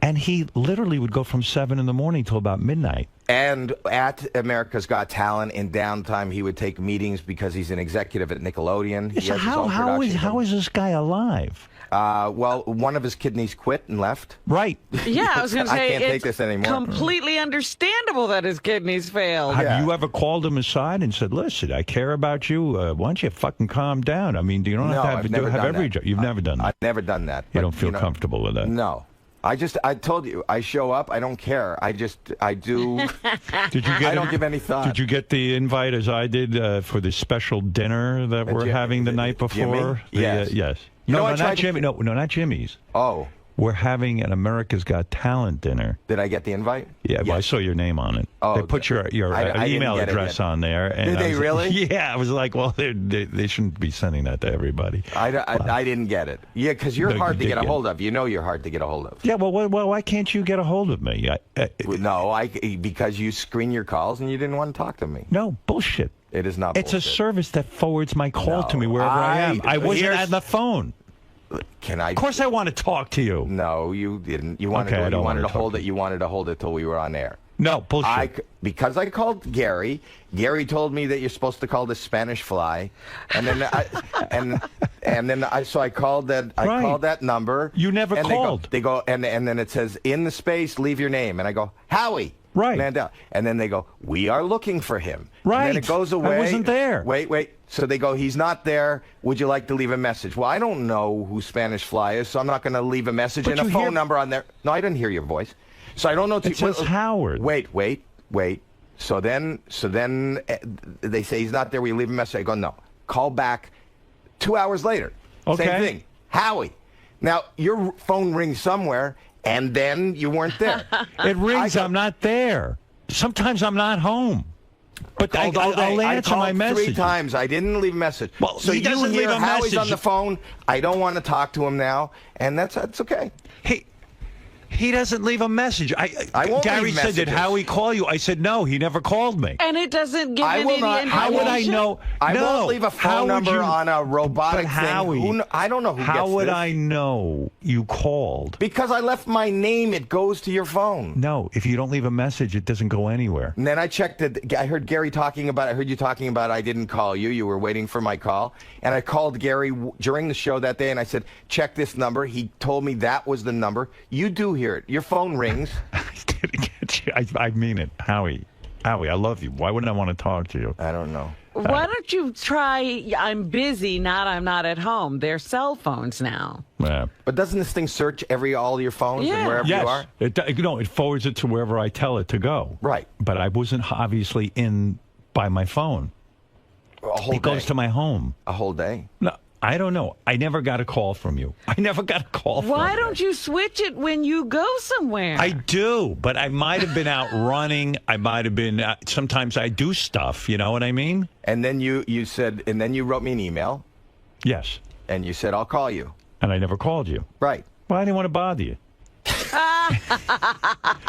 And he literally would go from 7 in the morning till about midnight. And at America's Got Talent in downtime, he would take meetings because he's an executive at Nickelodeon. Yeah, so how is this guy alive? Well, one of his kidneys quit and left. Right. Yeah, I was going to say, I can't take this anymore. Completely understandable that his kidneys failed. Have you ever called him aside and said, listen, I care about you. Why don't you fucking calm down? I mean, you don't have to have every job. You've never done that. I've never done that. You don't feel comfortable with that? No. I told you, I show up, I don't care. I do. I don't give any thought. Did you get the invite as I did for the special dinner that we're having the night before? Yes. Yes. No, not Jimmy. No, not Jimmy's. Oh. We're having an America's Got Talent dinner. Did I get the invite? Yeah, well, I saw your name on it. Oh, they put your email address on there. And did they really? Yeah, I was like, well, they shouldn't be sending that to everybody. I didn't get it. Yeah, because you're hard to get a hold of. You know you're hard to get a hold of. Yeah, well, why can't you get a hold of me? Because you screen your calls and you didn't want to talk to me. No, bullshit. It is not bullshit. It's a service that forwards my call No, to me wherever I am. I wasn't on the phone. Can I? Of course, I want to talk to you. No, you didn't. You wanted Okay, to. You wanted to hold it. You wanted to hold it till we were on air. No bullshit. Because I called Gary. Gary told me that you're supposed to call this Spanish fly, and then so I called that. I called that number. You never called. They go and then it says in the space, leave your name, and I go Howie. Right. And then they go, we are looking for him. Right. And then it goes away. I wasn't there. Wait. So they go, he's not there. Would you like to leave a message? Well, I don't know who Spanish Fly is, so I'm not going to leave a message and a phone number on there. No, I didn't hear your voice. So I don't know. It says Howard. Wait. So then they say he's not there. We leave a message. I go, no. Call back 2 hours later. Okay. Same thing. Howie. Now, your phone rings somewhere, and then you weren't there. It rings. I'm not there. Sometimes I'm not home. But I'll answer my message. 3 times. I didn't leave a message. Well, so he doesn't you hear leave a Howie's message. on the phone. I don't want to talk to him now, and that's okay. He doesn't leave a message. I won't Gary leave said, messages. did Howie call you? I said, no, he never called me. And it doesn't give I any will not. information. How would I know? I No. won't leave a How phone would number you- on a robotic But Howie, thing. I don't know who How gets would this. I know you called? Because I left my name. It goes to your phone. No, if you don't leave a message, it doesn't go anywhere. And then I checked it. I heard Gary talking about. I heard you talking about. I didn't call you. You were waiting for my call. And I called Gary during the show that day, and I said, "Check this number." He told me that was the number. You do hear it. Your phone rings. I mean it, Howie. Howie, I love you. Why wouldn't I want to talk to you? I don't know. Why don't you try I'm busy, not I'm not at home? They're cell phones now. Yeah. But doesn't this thing search all your phones and wherever you are? It forwards it to wherever I tell it to go. Right. But I wasn't obviously in by my phone. A whole It goes to my home. A whole day? No, I don't know. I never got a call from you. I never got a call from you. Why don't you switch it when you go somewhere? I do, but I might have been out running. I might have been. Sometimes I do stuff. You know what I mean? And then you said, and then you wrote me an email. Yes. And you said, I'll call you. And I never called you. Right. Well, I didn't want to bother you.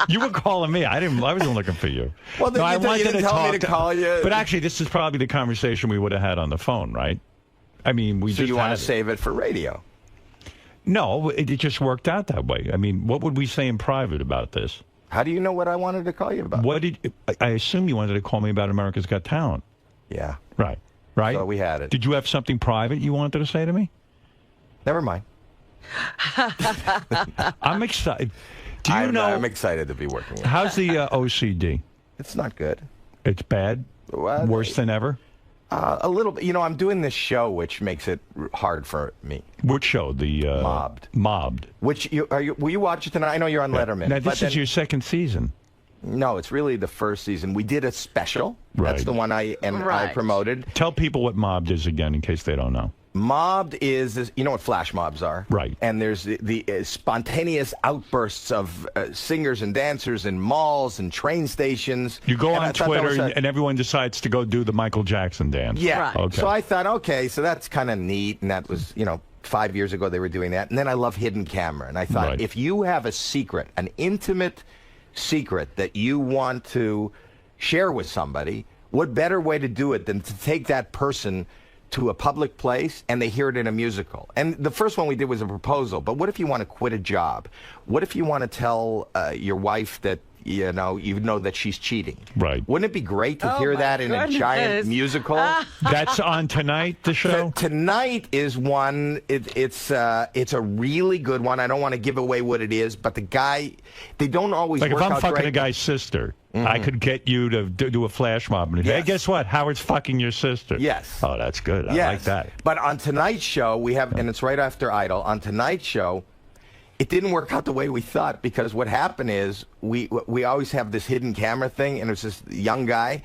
You were calling me. I wasn't looking for you. Well, then I wanted you didn't tell me to call you. But actually, this is probably the conversation we would have had on the phone, right? I mean, So just you want had to it. save it for radio? No, it just worked out that way. I mean, what would we say in private about this? How do you know what I wanted to call you about? I assume you wanted to call me about America's Got Talent. Yeah. Right. So we had it. Did you have something private you wanted to say to me? Never mind. I'm excited. Do you know? I'm excited to be working with you. How's the OCD? It's not good. It's bad? Well, Worse than ever? A little bit. You know, I'm doing this show, which makes it hard for me. Which show? The Mobbed. Mobbed. Which will you watch it tonight? I know you're on Letterman. Now, this is your second season. No, it's really the first season. We did a special. Right. That's the one I promoted. Tell people what Mobbed is again, in case they don't know. Mobbed is, you know what flash mobs are? Right. And there's the spontaneous outbursts of singers and dancers in malls and train stations. You go And I on thought that Twitter was and everyone decides to go do the Michael Jackson dance. Yeah. Okay. So I thought, okay, so that's kind of neat. And that was, 5 years ago they were doing that. And then I love hidden camera. And I thought, Right. if you have a secret, an intimate secret that you want to share with somebody, what better way to do it than to take that person to a public place and they hear it in a musical? And the first one we did was a proposal. But what if you want to quit a job? What if you want to tell your wife that you know that she's cheating? Right. Wouldn't it be great to hear that in a giant musical? That's on tonight, the show? Tonight is one. It's a really good one. I don't want to give away what it is, but the guy, they don't always Like if work I'm out fucking great. a guy's sister, I could get you to do a flash mob. And hey, guess what? Howard's fucking your sister. Yes. Oh, that's good. I Yes. like that. But on tonight's show, we have, and it's right after Idol. On tonight's show, it didn't work out the way we thought, because what happened is we always have this hidden camera thing, and it's this young guy,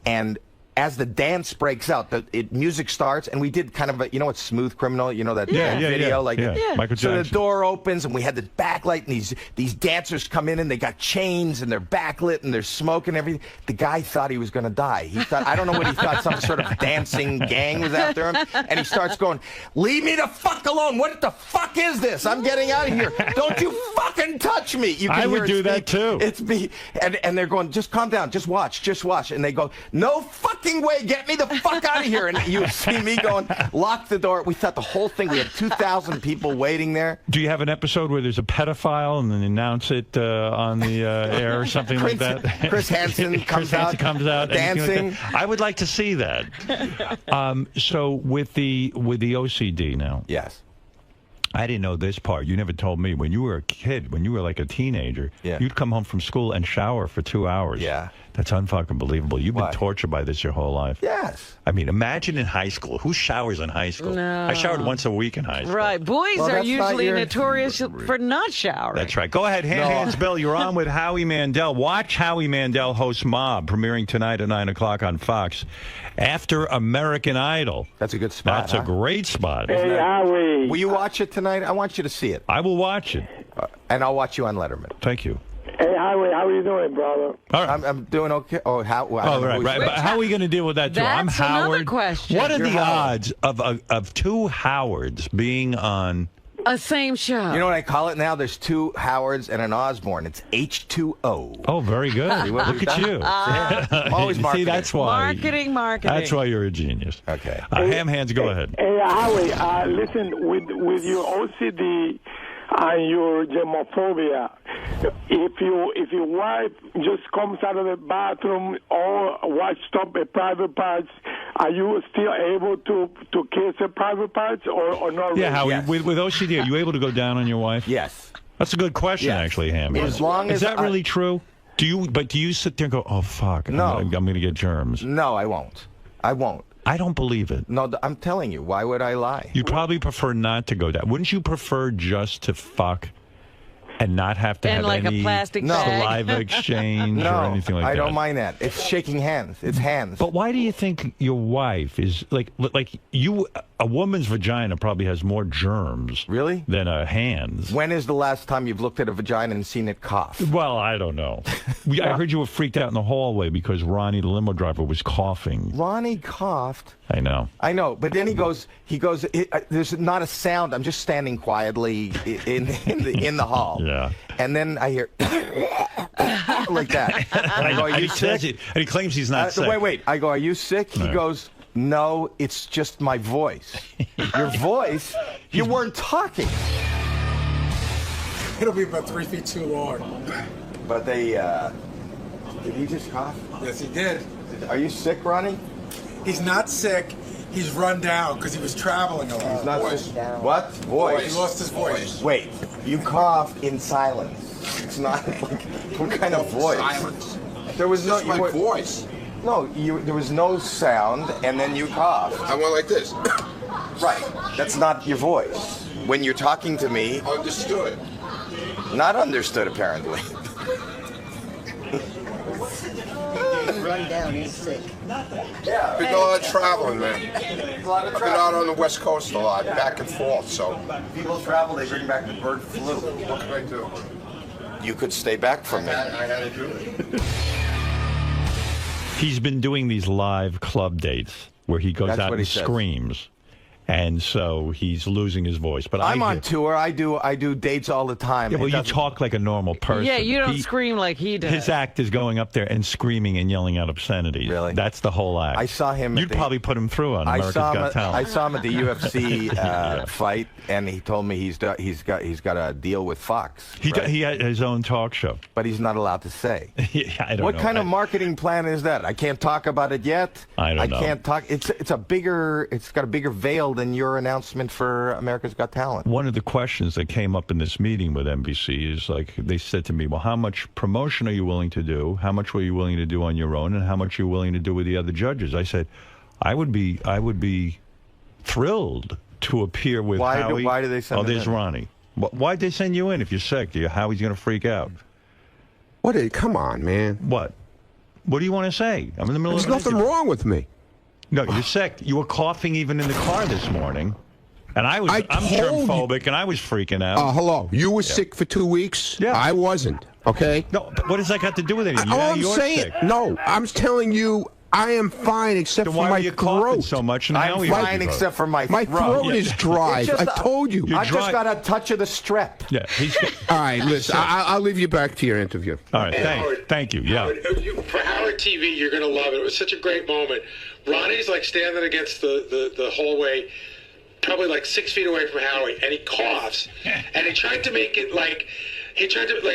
and as the dance breaks out, music starts, and we did kind of a, what, Smooth Criminal, that video, Michael so the Jackson. door opens, and we had the backlight, and these dancers come in, and they got chains, and they're backlit, and they're smoking everything. The guy thought he was going to die. He thought, I don't know what he thought, some sort of dancing gang was after him, and he starts going, "Leave me the fuck alone! What the fuck is this? I'm getting out of here! Don't you fucking touch me!" You can I hear would it do that too. It's me, and they're going, "Just calm down, just watch," and they go, "No fucking way, get me the fuck out of here!" And you see me going, lock the door. We thought the whole thing, we had 2,000 people waiting there. Do you have an episode where there's a pedophile and then announce it on the air or something like that? Chris Hansen comes out dancing. Like that? I would like to see that. So with the OCD now. Yes. I didn't know this part. You never told me. When you were a kid, when you were like a teenager, you'd come home from school and shower for 2 hours. Yeah. That's unfucking believable. You've been Why? tortured by this your whole life. Yes. I mean, imagine in high school. Who showers in high school? No. I showered once a week in high school. Right. Boys Well, are that's not usually your- notorious for not showering. That's right. Go ahead. Hands, Bill. You're on with Howie Mandel. Watch Howie Mandel host Mob, premiering tonight at 9 o'clock on Fox. After American Idol. That's a good spot. That's a great spot. Hey, Howie. Will you watch it tonight? I want you to see it. I will watch it. And I'll watch you on Letterman. Thank you. Hey, Howie, how are you doing, brother? All right. I'm doing okay. Oh, how? Well, I Oh, don't know right, who's- right. But how are we going to deal with that, too? That's I'm another Howard. question. What are You're the Howard. odds of two Howards being on... A same show. You know what I call it now? There's two Howards and an Osborne. It's H2O. Oh, very good. See what Look we've at done? you. I'm always See, marketing. that's why. Marketing. That's why you're a genius. Okay. Ham hands, go ahead. Hey, Howie, listen, with your OCD and your germophobia, if your wife just comes out of the bathroom or washed up a private parts, are you still able to kiss her private parts or not? Yeah, really? Howie, Yes. with OCD, are you able to go down on your wife? Yes. That's a good question, Yes. actually, Ham. As long Is as that I- really true? Do you sit there and go, oh, fuck, No. I'm going to get germs? No, I won't. I won't. I don't believe it. No, I'm telling you. Why would I lie? You'd probably prefer not to go down. Wouldn't you prefer just to fuck and not have to And have like a any plastic saliva bag. exchange or No, anything like that? I don't mind that. It's shaking hands. It's hands. But why do you think your wife is like you? A woman's vagina probably has more germs, Really? than a hand's. When is the last time you've looked at a vagina and seen it cough? Well, I don't know. I heard you were freaked out in the hallway because Ronnie, the limo driver, was coughing. Ronnie coughed. I know. I know, but then he goes. There's not a sound. I'm just standing quietly in the hall. Yeah. And then I hear like that. And I go, "Are you sick?" And he claims he's not sick. Wait. I go, "Are you sick?" He goes, "No, it's just my voice." Your voice? You weren't talking. It'll be about 3 feet too long. But they. Did he just cough? Yes, he did. Are you sick, Ronnie? He's not sick. He's run down because he was traveling a lot. He's not sick. What? Voice. He lost his voice. Wait, you cough in silence. It's not like what kind of voice? Silence. There was no my voice. No, there was no sound, and then you coughed. I went like this. Right. That's not your voice. When you're talking to me. Understood. Not understood, apparently. Run down, he's sick. Yeah. Been a lot of traveling, man. I've been out on the West Coast a lot, back and forth, so. People travel, they bring back the bird flu. What can I do? You could stay back from me. I had to do it. He's been doing these live club dates where he goes out and says. screams. And so he's losing his voice. But I'm on tour. I do dates all the time. Yeah, well, you talk like a normal person. Yeah, you don't scream like he does. His act is going up there and screaming and yelling out obsenities. Really? That's the whole act. I saw him. You'd probably put him through on America's Got Talent. I saw him at the UFC fight, and he told me he's got a deal with Fox. He had his own talk show, but he's not allowed to say. I don't what know. Kind of marketing plan is that? I can't talk about it yet. I don't know. I can't talk. It's got a bigger veil than your announcement for America's Got Talent. One of the questions that came up in this meeting with NBC is like, they said to me, well, how much promotion are you willing to do? How much were you willing to do on your own? And how much are you willing to do with the other judges? I said, I would be thrilled to appear with Howie. Why do they send there's in? Ronnie. Why'd they send you in if you're sick? Howie's going to freak out. Come on, man. What do you want to say? I'm in the middle There's of an nothing interview. wrong with me. No, you're sick. You were coughing even in the car this morning. And I'm germphobic, and I was freaking out. Hello. You were sick for 2 weeks? Yeah. I wasn't, okay? No, but what does that got to do with anything? I'm saying, no, I'm telling you, I am fine except then for why my are you throat. coughing so much? And I'm fine except for my throat. My throat is dry. I told you. I just got a touch of the strep. Yeah. All right, listen, I'll leave you back to your interview. All right, thank you. Yeah. For Howard TV, you're going to love it. It was such a great moment. Ronnie's like standing against the hallway, probably like 6 feet away from Howie, and he coughs. And he tried to make it like,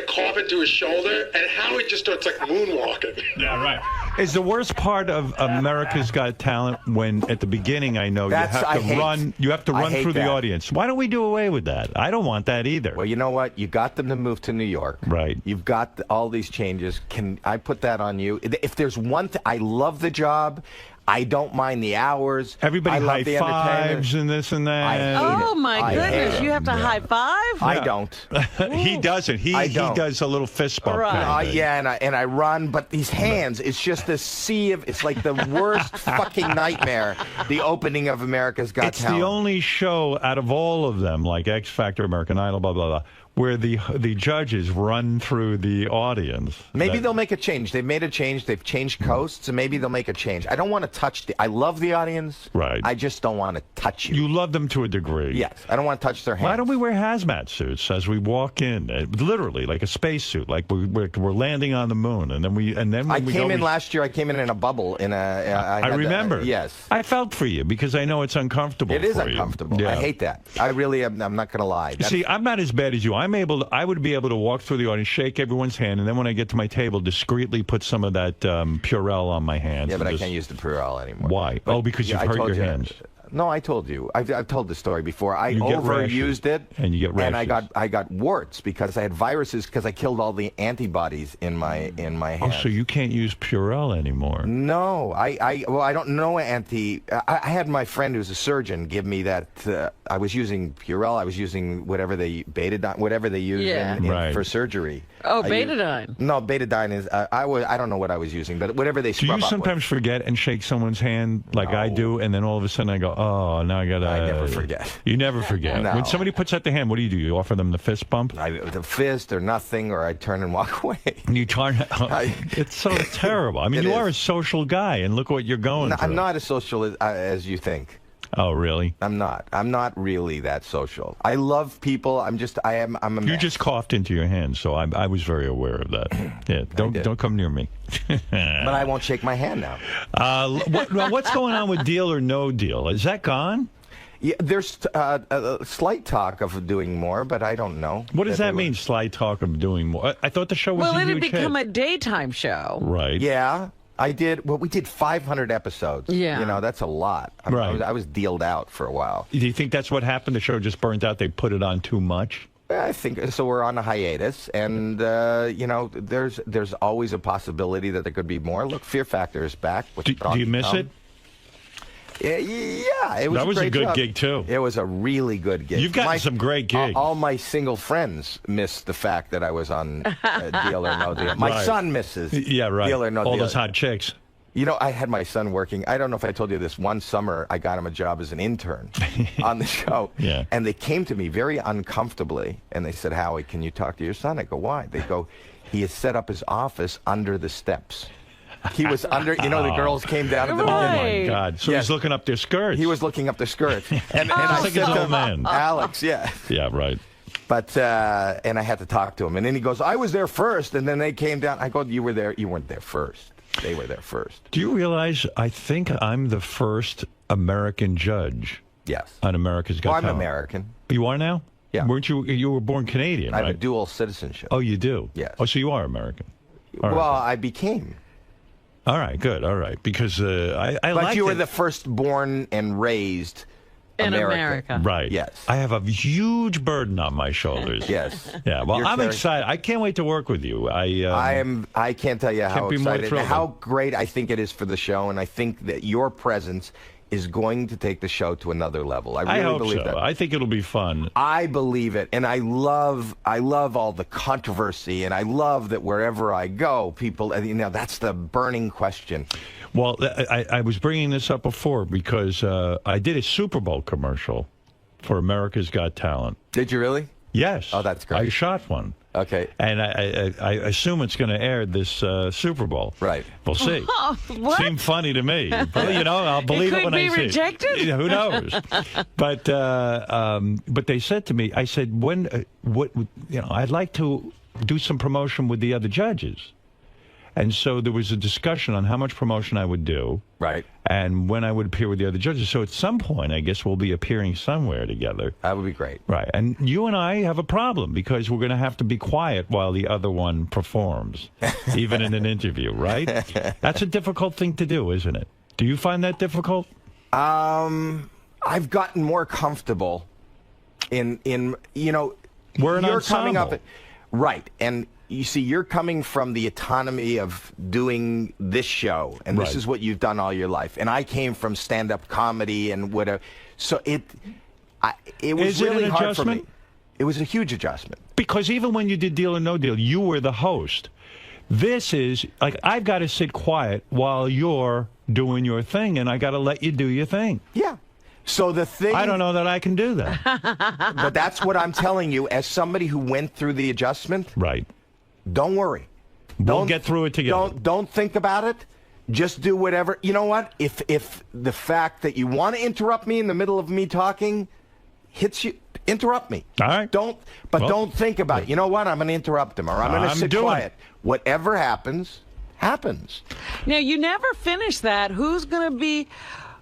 cough into his shoulder, and Howie just starts like moonwalking. Yeah, right. Is the worst part of America's Got Talent when at the beginning I know you have to run through the audience? Why don't we do away with that? I don't want that either. Well, you know what? You got them to move to New York. Right. You've got all these changes. Can I put that on you? If there's one thing, I love the job. I don't mind the hours. Everybody high fives and this and that. Oh my goodness! You have to high five. I don't. He doesn't. He does a little fist bump. Right. And I run, but these hands, it's just a sea of. It's like the worst fucking nightmare. The opening of America's Got Talent. It's the only show out of all of them, like X Factor, American Idol, blah blah blah, where the judges run through the audience. Maybe they'll make a change. They've made a change. They've changed coasts, and maybe they'll make a change. I don't want to touch I love the audience. Right. I just don't want to touch you. You love them to a degree. Yes. I don't want to touch their hands. Why don't we wear hazmat suits as we walk in? Literally, like a spacesuit, like we're landing on the moon, and then when I we came go, in last year. I came in a bubble. I remember. Yes. I felt for you because I know it's uncomfortable. It is for uncomfortable. You. Yeah. I hate that. I really am. I'm not going to lie. See, I'm not as bad as you. I would be able to walk through the audience, shake everyone's hand, and then when I get to my table, discreetly put some of that Purell on my hands. Yeah, but I can't use the Purell anymore. Why? Because you've hurt your hands. No, I told you. I've told the story before. I You get overused it, and you get rashes. and I got warts because I had viruses because I killed all the antibodies in my hands. Oh, so you can't use Purell anymore? No, I don't know I had my friend who's a surgeon give me that. I was using Purell. I was using whatever they use for surgery. Oh, betadine. No, betadine is. I don't know what I was using, but whatever they. Do you sometimes forget and shake someone's hand like I do, and then all of a sudden I go, oh, now I gotta. I never forget. You never forget. No. When somebody puts out their hand, what do? You offer them the fist bump? The fist or nothing, or I turn and walk away. You turn. It's so terrible. I mean, you are a social guy, and look what you're going through. I'm not as social as you think. Oh, really? I'm not. I'm not really that social. I love people. I'm a mess. You just coughed into your hand, so I was very aware of that. Yeah, don't come near me. But I won't shake my hand now. What's going on with Deal or No Deal? Is that gone? Yeah, there's a slight talk of doing more, but I don't know. What does that mean, slight talk of doing more? I thought the show was a huge it'd become hit. a daytime show. Right. Yeah. I did. Well, we did 500 episodes. Yeah. You know, that's a lot. I was dealed out for a while. Do you think that's what happened? The show just burnt out? They put it on too much? I think so. We're on a hiatus, and you know, there's always a possibility that there could be more. Look, Fear Factor is back. Do you miss it? Yeah, it was. That was a good job. gig too. It was a really good gig. You've gotten some great gigs. All my single friends miss the fact that I was on Deal or No Deal. My son misses. Yeah, right. Deal or No Deal. All those hot chicks. You know, I had my son working. I don't know if I told you this. One summer, I got him a job as an intern on the show. Yeah. And they came to me very uncomfortably, and they said, Howie, can you talk to your son? I go, why? They go, he has set up his office under the steps. He was under, you know, the girls came down at the beginning. Oh, my God. So he's looking up their skirts. He was looking up their skirts. And I I think said it's to old man. Alex, yeah. Yeah, right. But, and I had to talk to him. And then he goes, I was there first. And then they came down. I go, you were there. You weren't there first. They were there first. Do you realize I think I'm the first American judge? Yes. On America's Got Well, I'm Talent. American. You are now? Yeah. Weren't you? You were born Canadian, I right? have a dual citizenship. Oh, you do? Yes. Oh, so you are American. All Well, right. I became. All right, good. All right. Because I But like you were the first born and raised In American. America. Right. Yes. I have a huge burden on my shoulders. Yes. Yeah. Well, You're I'm carrying- excited. I can't wait to work with you. I can't tell you how Can't be more excited, thrilled. how great I think it is for the show, and I think that your presence is going to take the show to another level. I really hope believe so. that. I think it'll be fun. I believe it, and I love all the controversy, and I love that wherever I go, people, you know, that's the burning question. Well, I was bringing this up before because I did a Super Bowl commercial for America's Got Talent. Did you really? Yes. Oh, that's great. I shot one. Okay. And I assume it's going to air this Super Bowl. Right. We'll see. What? Seemed funny to me. But, you know, I'll believe it, could when be I see rejected? it. Who knows? But they said to me, I said, I'd like to do some promotion with the other judges. And so there was a discussion on how much promotion I would do. Right. And when I would appear with the other judges. So at some point, I guess we'll be appearing somewhere together. That would be great. Right. And you and I have a problem because we're going to have to be quiet while the other one performs, even in an interview, right? That's a difficult thing to do, isn't it? Do you find that difficult? I've gotten more comfortable in you know, We're an you're coming ensemble. up right, and you see, you're coming from the autonomy of doing this show, and this Right. is what you've done all your life. And I came from stand-up comedy and whatever, so it was Is it really an hard for me. adjustment? It was a huge adjustment. Because even when you did Deal or No Deal, you were the host. This is, like, I've got to sit quiet while you're doing your thing, and I got to let you do your thing. Yeah. So the thing... I don't know that I can do that. But that's what I'm telling you, as somebody who went through the adjustment. Right. Don't worry. We'll get through it together. Don't think about it. Just do whatever. You know what? If the fact that you want to interrupt me in the middle of me talking hits you, interrupt me. All right. Don't think about it. You know what? I'm going to interrupt him, or I'm going to sit doing quiet. it. Whatever happens, happens. Now, you never finish that. Who's going to be...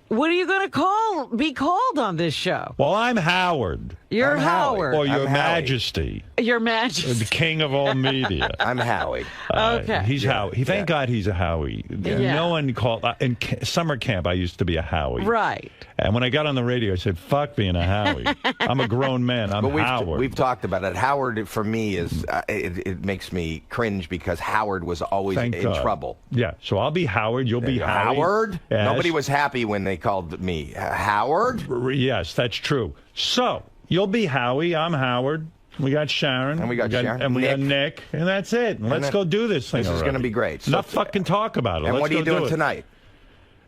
What are you going to be called on this show? Well, I'm Howard. You're I'm Howie. Howard. Or Your I'm Howie. Majesty. Your Majesty. The king of all media. I'm Howie. Okay. He's Howie. Thank God he's a Howie. Yeah. No one called... in summer camp, I used to be a Howie. Right. And when I got on the radio, I said, fuck being a Howie. I'm a grown man. I'm But Howard. we've talked about it. Howard, for me, is it makes me cringe because Howard was always Thank in God. trouble. Yeah, so I'll be Howard. You'll be Howie. Howard? Yes. Nobody was happy when they called me Howard. Yes, that's true. So, you'll be Howie. I'm Howard. We got Sharon. And we got Sharon. And we got Nick. And that's it. Let's then- go do this thing This is already. going to be great. So Enough fucking talk about it. And Let's what are you go do doing it. tonight?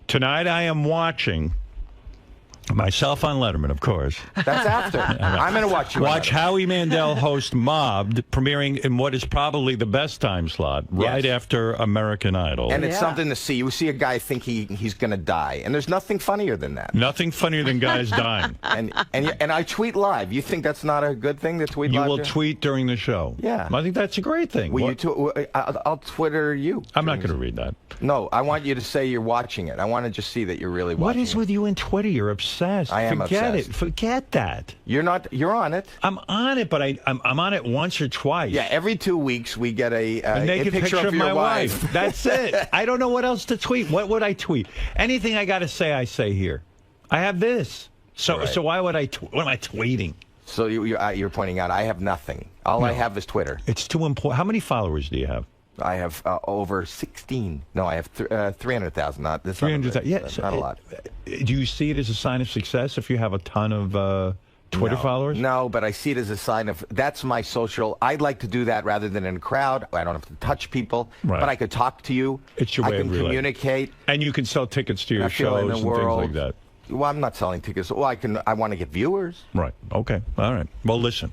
Tonight I am watching Myself on Letterman, of course. That's after. I'm going to watch you. Watch Howie Mandel host Mobbed, premiering in what is probably the best time slot, right after American Idol. And it's something to see. You see a guy think he's going to die, and there's nothing funnier than that. Nothing funnier than guys dying. And I tweet live. You think that's not a good thing to tweet live? You will tweet during the show. Yeah. I think that's a great thing. I'll Twitter you. I'm not going to read that. No, I want you to say you're watching it. I want to just see that you're really watching it. What is with you and Twitter? You're obsessed. I am Forget obsessed. it. Forget that. You're not. You're on it. I'm on it, but I'm on it once or twice. Yeah, every 2 weeks we get a naked picture of your my wife. That's it. I don't know what else to tweet. What would I tweet? Anything I got to say, I say here. I have this. So why would I? What am I tweeting? So you're pointing out I have nothing. All I have is Twitter. It's too important. How many followers do you have? I have over 16. No, I have 300,000. Not this. 300,000. Yes, not a lot. Do you see it as a sign of success if you have a ton of Twitter followers? No, but I see it as a sign of that's my social. I'd like to do that rather than in a crowd. I don't have to touch people, but I could talk to you. It's your way I can of relating. communicate, and you can sell tickets to your shows and things like that. Well, I'm not selling tickets. Well, I want to get viewers. Right. Okay. All right. Well, listen.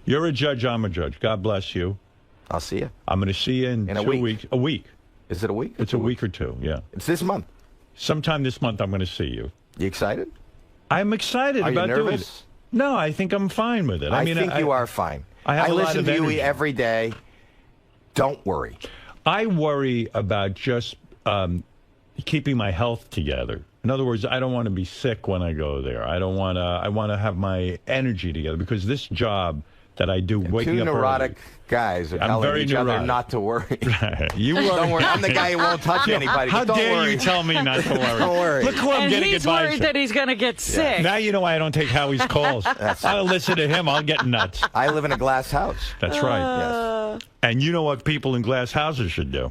You're a judge. I'm a judge. God bless you. I'll see you. I'm going to see you in 2 weeks. A week. Is it a week? It's a week or two, yeah. It's this month. Sometime this month I'm going to see you. You excited? I'm excited about doing it. No, I think I'm fine with it. I think you are fine. I listen to you every day. Don't worry. I worry about just keeping my health together. In other words, I don't want to be sick when I go there. I want to have my energy together because this job that I do, waking up two neurotic early, guys are telling each other not to worry. You don't worry. I'm the guy who won't touch anybody. How don't dare worry. you tell me not to worry? Don't worry. Look who I'm getting he's advice worried from. that he's going to get sick. Now you know why I don't take Howie's calls. I'll listen to him. I'll get nuts. I live in a glass house. That's right. Yes. And you know what people in glass houses should do?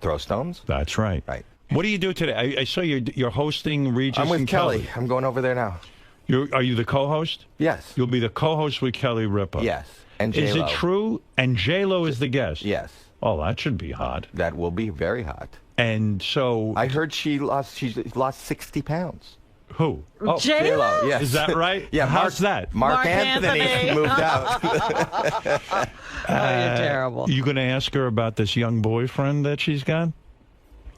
Throw stones. That's right. Right. What do you do today? I saw you're hosting Regis I'm with and Kelly. I'm going over there now. Are you the co-host? Yes. You'll be the co-host with Kelly Ripa. Yes. And J-Lo. Is it true? And J-Lo is the guest? Yes. Oh, that should be hot. That will be very hot. And so... I heard she lost 60 pounds. Who? Oh, J-Lo? Yes. Is that right? Yeah. How's that? Mark Anthony moved out. You're terrible. You going to ask her about this young boyfriend that she's got?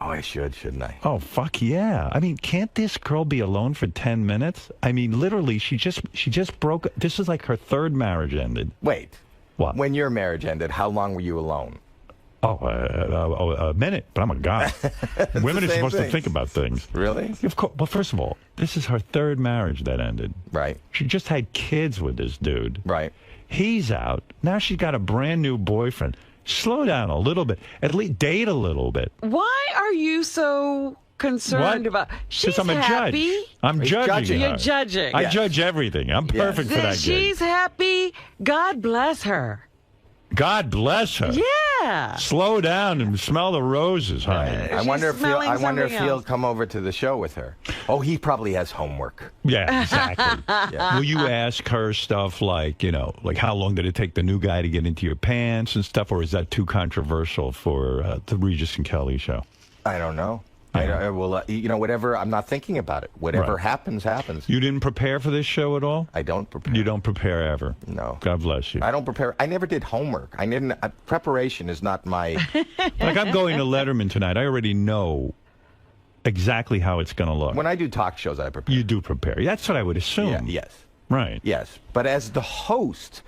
Oh, I shouldn't I? Oh, fuck yeah. I mean, can't this girl be alone for 10 minutes? I mean, literally, she just broke... This is like her third marriage ended. Wait. What? When your marriage ended, how long were you alone? Oh, a minute, but I'm a guy. Women are supposed to think about things. Really? Of course. Well, first of all, this is her third marriage that ended. Right. She just had kids with this dude. Right. He's out. Now she's got a brand new boyfriend. Slow down a little bit. At least date a little bit. Why are you so concerned about? She's Because I'm a happy. judge. I'm judging her. You're judging. I judge everything. I'm perfect for that gig. She's happy. God bless her. God bless her. Yeah. Slow down and smell the roses, honey. I wonder if he'll come over to the show with her. Oh, he probably has homework. Yeah, exactly. Will you ask her stuff like, like how long did it take the new guy to get into your pants and stuff, or is that too controversial for the Regis and Kelly show? I don't know. I will, whatever. I'm not thinking about it. Whatever happens, happens. You didn't prepare for this show at all? I don't prepare. You don't prepare ever? No. God bless you. I don't prepare. I never did homework. I didn't. Preparation is not my. Like I'm going to Letterman tonight. I already know exactly how it's going to look. When I do talk shows, I prepare. You do prepare. That's what I would assume. Yes. Right. Yes. But as the host,